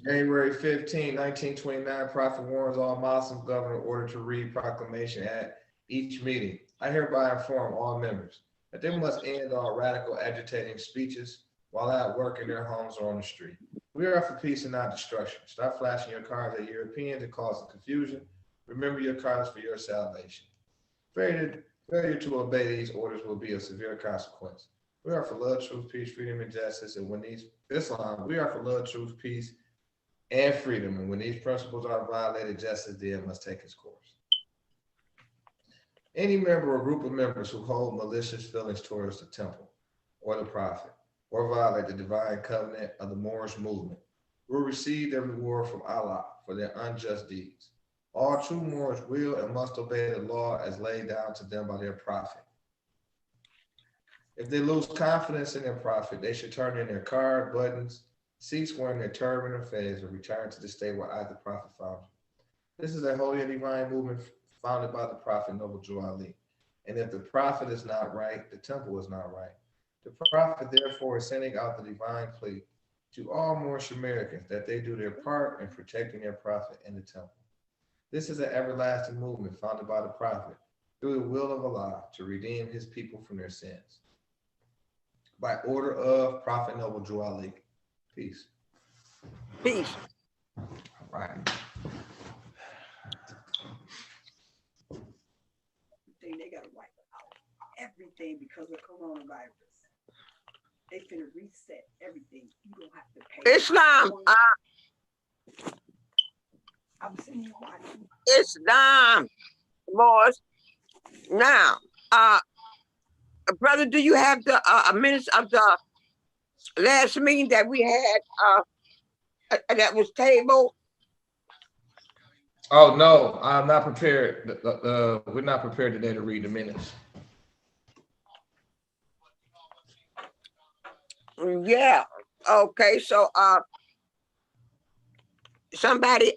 January 15, 1929, Prophet warns all Muslim governor ordered to read proclamation at each meeting. I hereby inform all members that they must end all radical agitating speeches while at work in their homes or on the street. We are for peace and not destruction. Stop flashing your cards at Europeans and causing confusion. Remember your cards for your salvation. Failure to obey these orders will be of severe consequence. We are for love, truth, peace, freedom, and justice. And when these Islam, we are for love, truth, peace, and freedom. And when these principles are violated, justice then must take its course. Any member or group of members who hold malicious feelings towards the temple or the prophet or violate the divine covenant of the Moorish movement will receive their reward from Allah for their unjust deeds. All true Moors will and must obey the law as laid down to them by their prophet. If they lose confidence in their prophet, they should turn in their card, buttons, cease wearing their turban or fez, or return to the state where I, the prophet, found them. This is a holy and divine movement founded by the prophet Noble Jew Ali. And if the prophet is not right, the temple is not right. The prophet, therefore, is sending out the divine plea to all Moorish Americans that they do their part in protecting their prophet and the temple. This is an everlasting movement founded by the prophet through the will of Allah to redeem his people from their sins. By order of Prophet Noble Jew Ali. Peace. Peace. All right. They gotta wipe out everything because of coronavirus. They finna reset everything. You don't have to pay. Islam. I'm sitting here watching. Islam. Boys. Now, brother, do you have the minutes of the last meeting that we had that was tabled? Oh, no, I'm not prepared. We're not prepared today to read the minutes. Yeah. Okay. So, somebody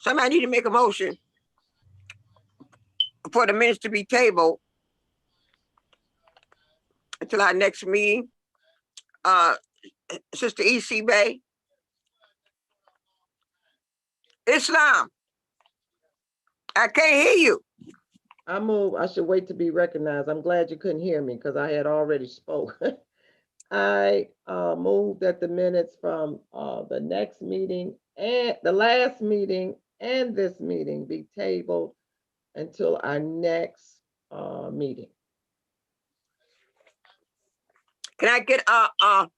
need to make a motion for the minutes to be tabled until our next meeting. Sister E.C. Bay, Islam, I can't hear you. I move, I should wait to be recognized. I'm glad you couldn't hear me because I had already spoke. I move that the minutes from the next meeting and the last meeting and this meeting be tabled until our next meeting. Can I get a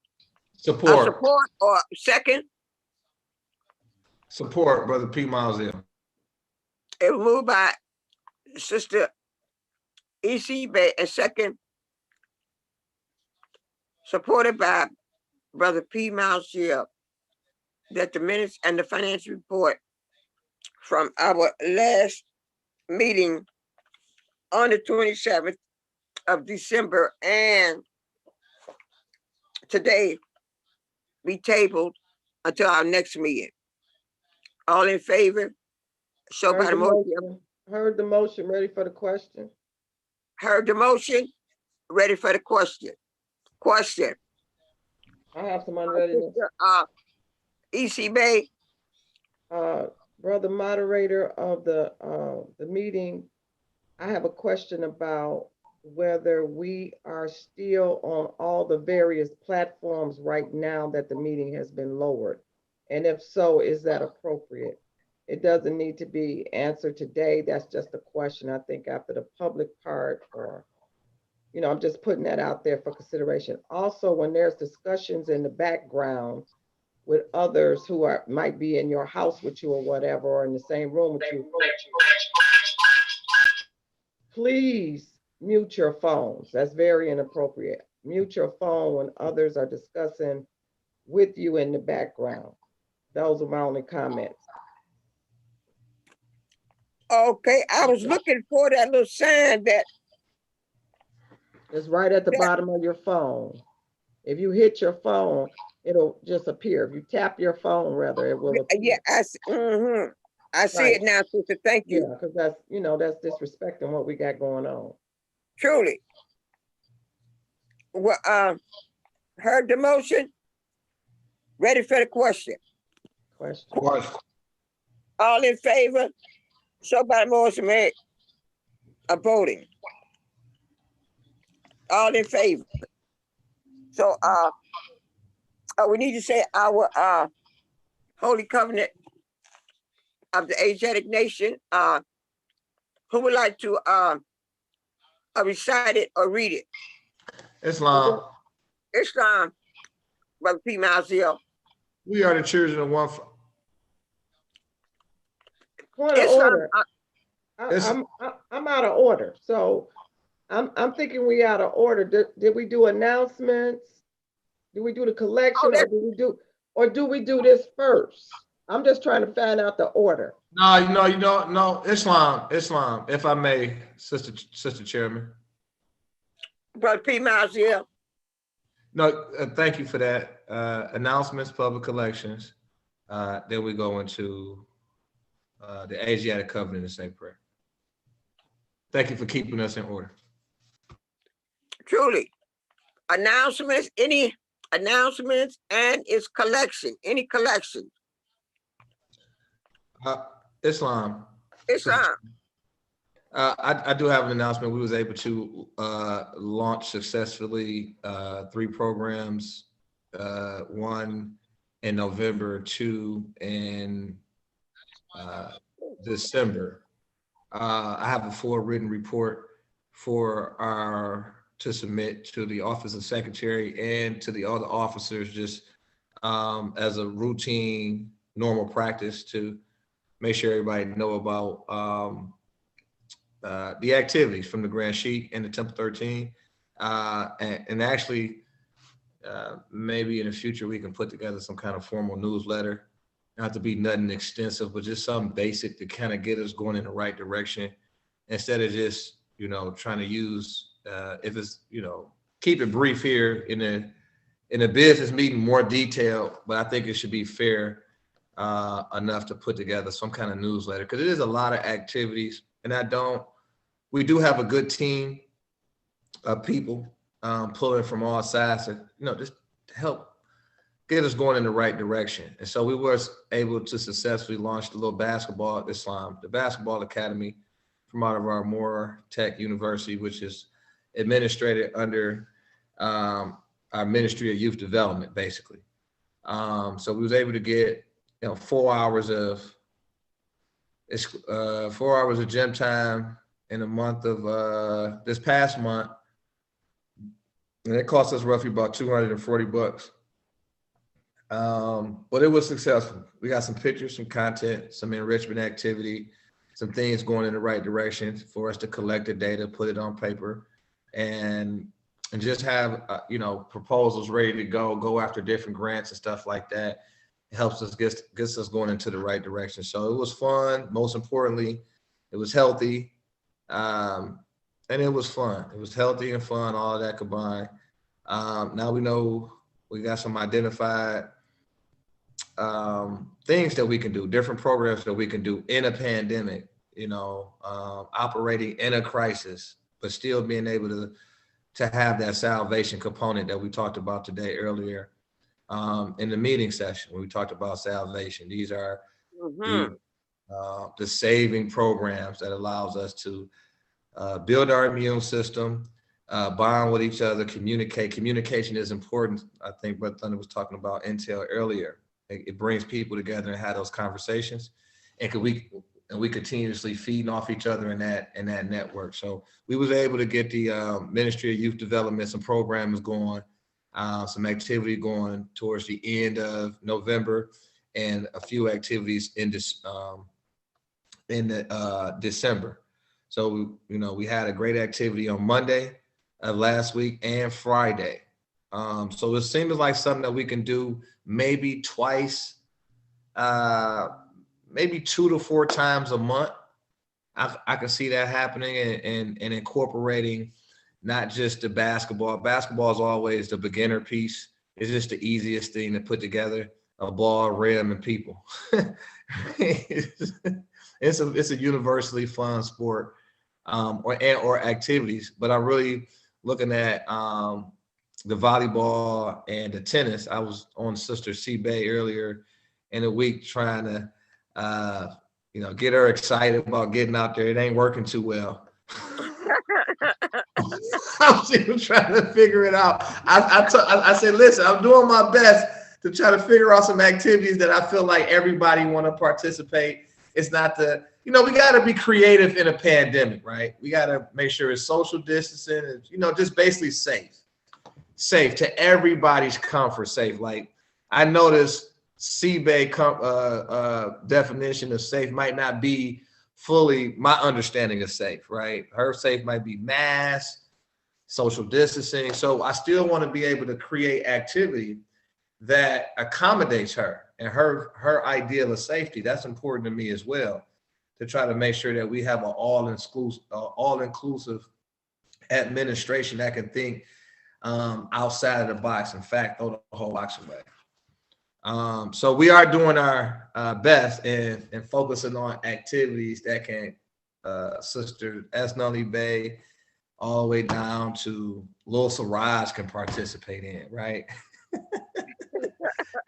Support, support or second? support, Brother P. Moselle. It was moved by Sister E.C. Bay and second supported by Brother P. Mousiel that the minutes and the financial report from our last meeting on the 27th of December and today be tabled until our next meeting. All in favor? Show by Heard the the motion. motion. Heard the motion. Ready for the question? Heard the motion. Ready for the question. Question. I have some unreadiness. E.C. Bay. Brother moderator of the meeting, I have a question about whether we are still on all the various platforms right now that the meeting has been lowered. And if so, is that appropriate? It doesn't need to be answered today. That's just a question, I think, after the public part, or, you know, I'm just putting that out there for consideration. Also, when there's discussions in the background with others who might be in your house with you or whatever, or in the same room with you, please mute your phones. That's very inappropriate. Mute your phone when others are discussing with you in the background. Those are my only comments. Okay, I was looking for that little sign that. It's right at the bottom of your phone. If you hit your phone, it'll just appear. If you tap your phone, rather, it will appear. Yeah, I see it now, sister. Thank you. Yeah, because that's, you know, that's disrespecting what we got going on. Truly. Well, heard the motion. Ready for the question. Question. All in favor? Show by the motion made a voting. All in favor. So we need to say our holy covenant of the Asiatic nation. Who would like to recite it or read it? Islam. Islam, Brother P. Mousiel. We are the children of one. Point of order. I'm out of order. So I'm thinking we out of order. Did we do announcements? Do we do the collection, or do we do this first? I'm just trying to find out the order. No, you don't. No, Islam. If I may, Sister Chairman. Brother P. Mousiel. No, thank you for that. Announcements, public elections. Then we go into the Asiatic covenant and say prayer. Thank you for keeping us in order. Truly. Announcements, any announcements, and its collection, any collection. Islam. Islam. I do have an announcement. We was able to launch successfully 3 programs, 1 in November, 2 in December. I have a full written report to submit to the Office of Secretary and to the other officers, just as a routine, normal practice to make sure everybody know about the activities from the Grand Sheet and the Temple 13. And actually, maybe in the future, we can put together some kind of formal newsletter not to be nothing extensive, but just something basic to kind of get us going in the right direction instead of just, trying to use, if it's, keep it brief here in a business meeting, more detailed, but I think it should be fair enough to put together some kind of newsletter because it is a lot of activities. And we do have a good team of people pulling from all sides to, just to help get us going in the right direction. And so we were able to successfully launch the little basketball Islam, the basketball academy from out of our Moore Tech University, which is administrated under our Ministry of Youth Development, basically. So we was able to get 4 hours of 4 hours of gym time in the month of this past month, and it cost us roughly about $240. But it was successful. We got some pictures, some content, some enrichment activity, some things going in the right direction for us to collect the data, put it on paper, and just have proposals ready to go after different grants and stuff like that. It helps us gets us going into the right direction. So it was fun. Most importantly, it was healthy, and it was fun. It was healthy and fun, all of that combined. Now we know we got some identified things that we can do, different programs that we can do in a pandemic, operating in a crisis, but still being able to have that salvation component that we talked about today earlier in the meeting session when we talked about salvation. These are the saving programs that allows us to build our immune system, bond with each other, communicate. Communication is important. I think Brother Thunder was talking about Intel earlier. It brings people together and have those conversations, and we continuously feeding off each other in that network. So we was able to get the Ministry of Youth Development, some programs going, some activity going towards the end of November, and a few activities in December. So we had a great activity on Monday of last week and Friday. So it seems like something that we can do maybe twice, maybe 2 to 4 times a month. I can see that happening and incorporating not just the basketball. Basketball is always the beginner piece. It's just the easiest thing to put together: a ball, rim, and people. It's a universally fun sport or activities. But I'm really looking at the volleyball and the tennis. I was on Sister C Bay earlier in the week trying to get her excited about getting out there. It ain't working too well. I'm still trying to figure it out. I said, listen, I'm doing my best to try to figure out some activities that I feel like everybody want to participate. It's not we got to be creative in a pandemic, right? We got to make sure it's social distancing and, just basically safe to everybody's comfort, safe. Like I noticed C-Bay definition of safe might not be fully my understanding of safe, right? Her safe might be mask, social distancing. So I still want to be able to create activity that accommodates her and her ideal of safety. That's important to me as well, to try to make sure that we have an all-inclusive administration that can think outside of the box. In fact, throw the whole box away. So we are doing our best and focusing on activities that can Sister Esnali Bay all the way down to Lil Siraj can participate in, right?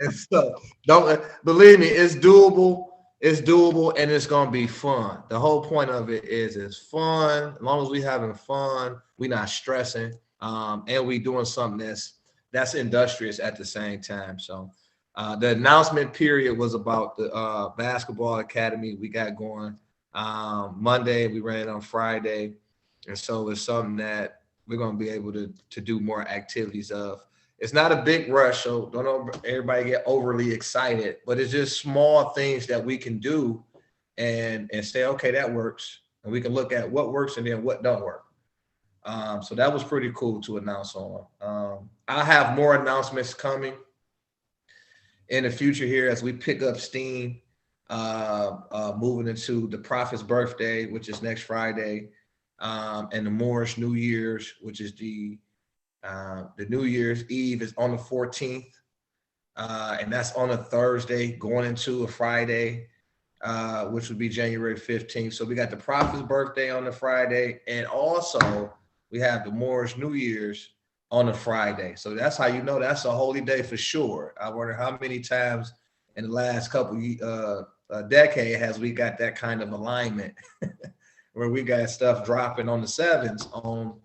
And so don't believe me, it's doable. It's doable and it's gonna be fun. The whole point of it is it's fun. As long as we having fun, we not stressing, and we doing something that's industrious at the same time. So the announcement period was about the basketball academy we got going Monday. We ran it on Friday, and so it's something that we're gonna be able to do more activities of. It's not a big rush, so don't everybody get overly excited, but it's just small things that we can do and say, okay, that works. And we can look at what works and then what don't work. So that was pretty cool to announce on. I'll have more announcements coming in the future here, as we pick up steam, moving into the Prophet's birthday, which is next Friday, and the Moorish New Year's, which is the New Year's Eve is on the 14th, and that's on a Thursday going into a Friday, which would be January 15th. So we got the Prophet's birthday on the Friday, and also we have the Moorish New Year's on a Friday. So that's how you know that's a holy day for sure. I wonder how many times in the last couple decade has we got that kind of alignment where we got stuff dropping on the sevens on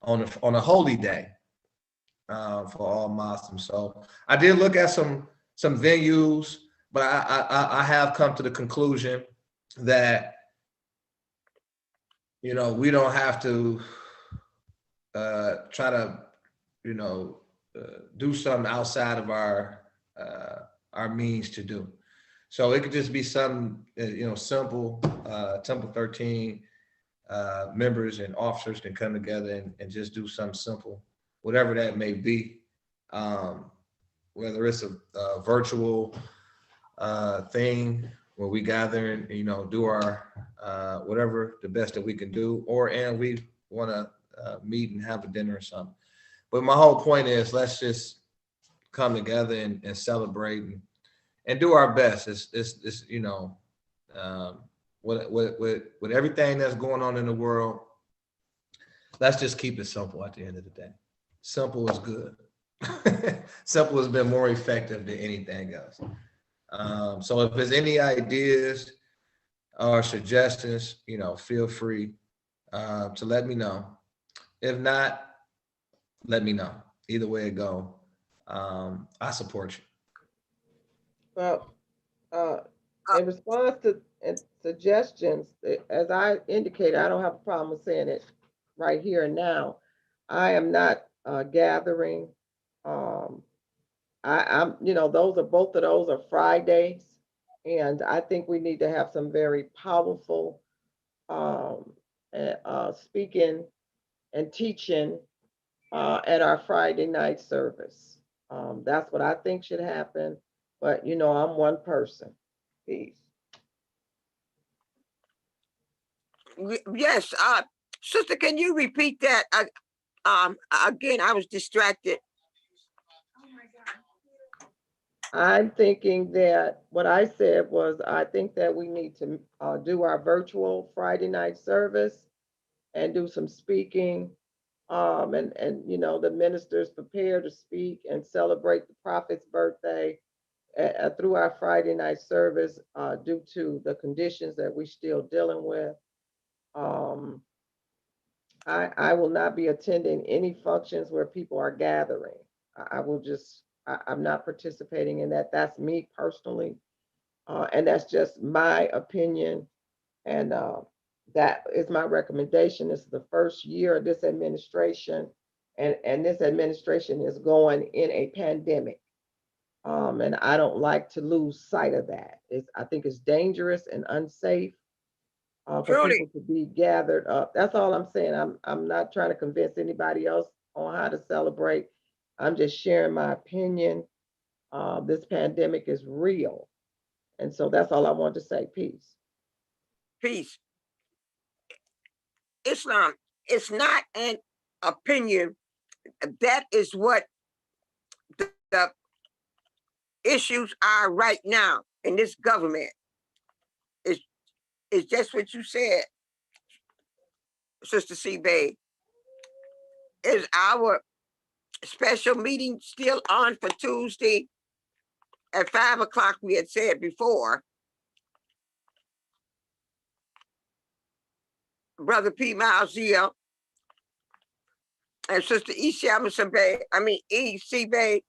a holy day for all Muslims. So I did look at some venues, but I have come to the conclusion that, you know, we don't have to try to, you know, do something outside of our means to do. So it could just be some, you know, simple. Temple 13 members and officers can come together and just do something simple, whatever that may be. Whether it's a virtual thing where we gather and, you know, do our whatever the best that we can do, and we want to meet and have a dinner or something. But my whole point is, let's just come together and celebrate and do our best. It's you know, with everything that's going on in the world, let's just keep it simple at the end of the day. Simple is good. Simple has been more effective than anything else. So if there's any ideas or suggestions, you know, feel free to let me know. If not, let me know. Either way it go, I support you. Well, in response to suggestions, as I indicated, I don't have a problem with saying it right here and now. I am not gathering. I'm, you know, both of those are Fridays, and I think we need to have some very powerful speaking and teaching at our Friday night service. That's what I think should happen. But you know, I'm one person. Peace. Yes, sister, can you repeat that? Again, I was distracted. I'm thinking that what I said was, I think that we need to do our virtual Friday night service and do some speaking. And you know, the ministers prepare to speak and celebrate the prophet's birthday through our Friday night service due to the conditions that we're still dealing with. Um, I will not be attending any functions where people are gathering. I will just, I'm not participating in that. That's me personally. And that's just my opinion. And that is my recommendation. This is the first year of this administration. And this administration is going in a pandemic. And I don't like to lose sight of that. I think it's dangerous and unsafe for Truly, people to be gathered up. That's all I'm saying. I'm not trying to convince anybody else on how to celebrate. I'm just sharing my opinion. This pandemic is real. And so that's all I want to say. Peace. peace. Islam, it's not an opinion. That is what the issues are right now in this government. It's just what you said, Sister C. Bay. Is our special meeting still on for Tuesday at 5 o'clock? We had said before. Brother P. Malzia and Sister E. Bay, E.C. Bay.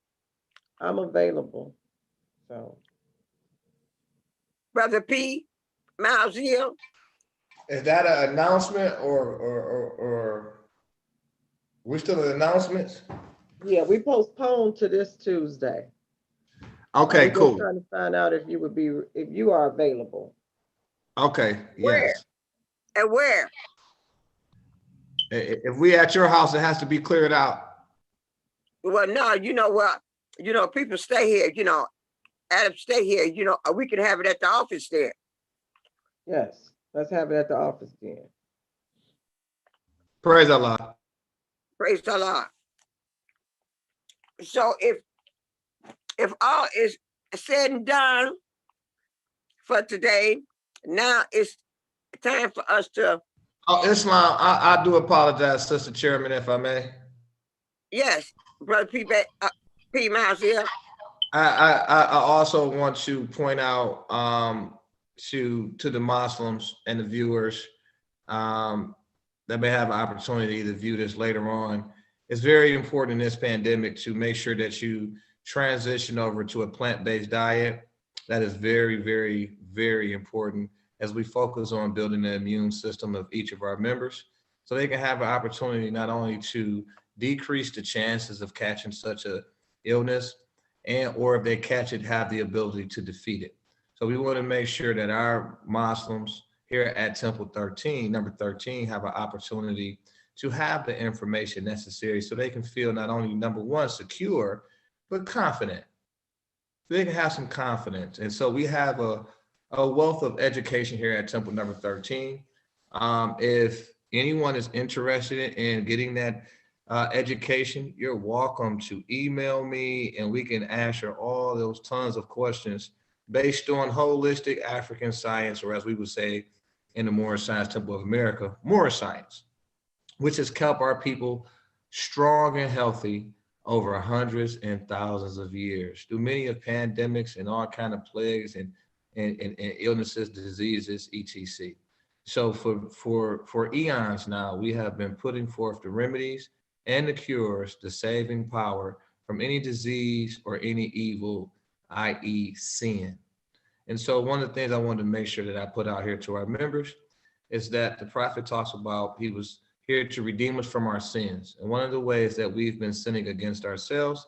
I'm available. So Brother P. Malzia. Is that an announcement or we're still in announcements? yeah, we postponed to this Tuesday. Okay, I'm just cool. trying to find out if you are available. Okay, Where? yes. And where? If we at your house, it has to be cleared out. Well, no, you know what? You know, people stay here, you know, Adam, stay here. You know, we can have it at the office there. Yes, let's have it at the office then. Praise Allah. Praise the Lord. So if all is said and done for today, now it's time for us to, Oh, Islam, I do apologize, Sister Chairman, if I may. yes, Brother P. Miles here. I also want to point out to the Muslims and the viewers that may have an opportunity to view this later on. It's very important in this pandemic to make sure that you transition over to a plant-based diet. That is very, very, very important as we focus on building the immune system of each of our members, so they can have an opportunity not only to decrease the chances of catching such a illness, and or if they catch it, have the ability to defeat it. So we want to make sure that our Muslims here at Temple 13, number 13, have an opportunity to have the information necessary so they can feel not only, number one, secure, but confident. They can have some confidence. And so we have a wealth of education here at Temple number 13. If anyone is interested in getting that education, you're welcome to email me and we can answer all those tons of questions based on holistic African science, or as we would say in the Moorish Science Temple of America, Moorish science, which has kept our people strong and healthy over hundreds and thousands of years through many of pandemics and all kind of plagues and illnesses, diseases, etc. So for eons now, we have been putting forth the remedies and the cures, the saving power from any disease or any evil, i.e. sin. And so one of the things I wanted to make sure that I put out here to our members is that the prophet talks about he was here to redeem us from our sins. And one of the ways that we've been sinning against ourselves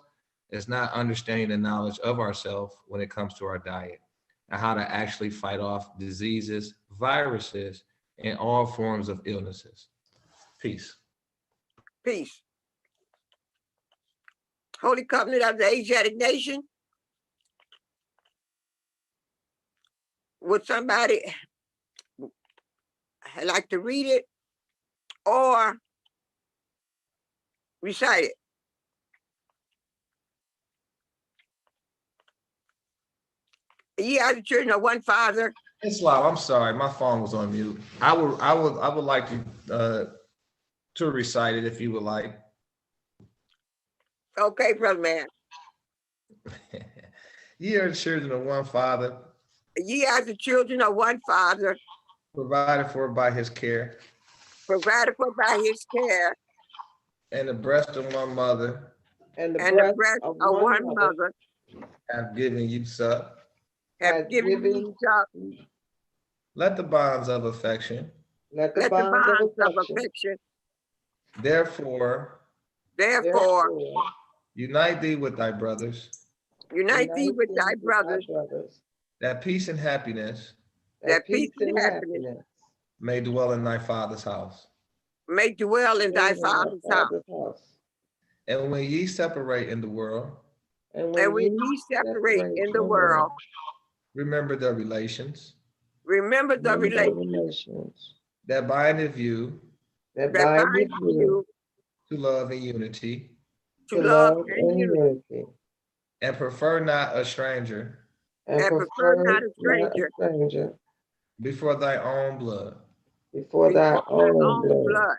is not understanding the knowledge of ourselves when it comes to our diet and how to actually fight off diseases, viruses, and all forms of illnesses. Peace. Peace. Holy Covenant of the Asiatic Nation. Would somebody like to read it or recite it? Ye are the children of one Father. Islam, I'm sorry, my phone was on mute. I would like to recite it if you would like. Okay, brother man. Ye are the children of one Father, Ye are the children of one Father, provided for by his care, provided for by his care, and the breast of one mother And the and the breast breast of of one one mother mother have given you suck. have given you up. Let the bonds of affection, let the Let the bonds of bonds of affection, affection, therefore, therefore, unite thee with thy brothers, unite thee with thy brothers, that peace and happiness that peace and happiness may dwell in thy father's house. may dwell in thy father's house. And when ye separate in the world, And when ye separate in the world, remember the relations remember the relations that bindeth you that bind you to love and unity, to love and unity, and prefer not a stranger and prefer not a stranger before thy own blood. before thy own blood.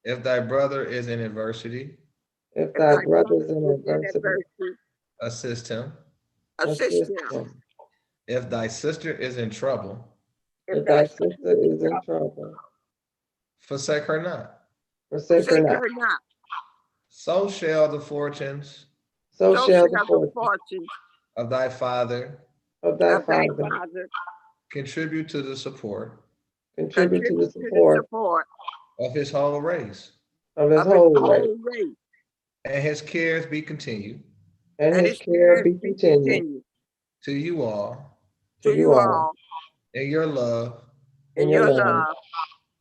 If thy brother is in adversity, If thy brother is in adversity, assist him. assist him. If thy sister is in trouble, if thy sister is in trouble, forsake her not. forsake her not. So shall the fortunes So shall the fortune of thy father of thy father contribute to the support contribute to the support of his whole race, of his whole race, and his cares be continued and his care be continued to you all to you all in your love in your love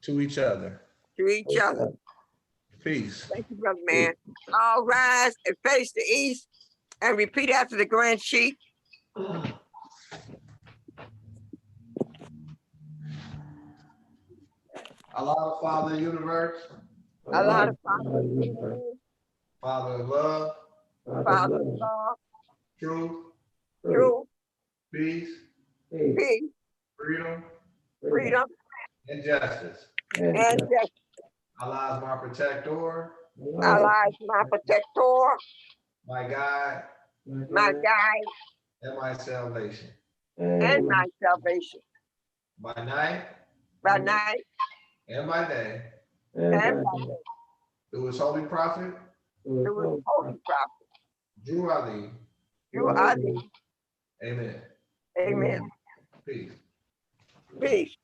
to each other. to each other. Peace. Thank you, brother man. All rise and face the east and repeat after the Grand Chief. Allah, Father of the universe, Allah, the Father of the universe, Father of love, Father, of love, love, truth, truth, peace, peace, peace, freedom, freedom, and justice. and and justice. justice. Allah is my protector, Allah is my protector, my guide, my guide, and my salvation. and my salvation. By night By night and by day, and by day. through his holy prophet, Through his holy prophet. Drew Ali. You are the Amen. Amen. Peace. Peace.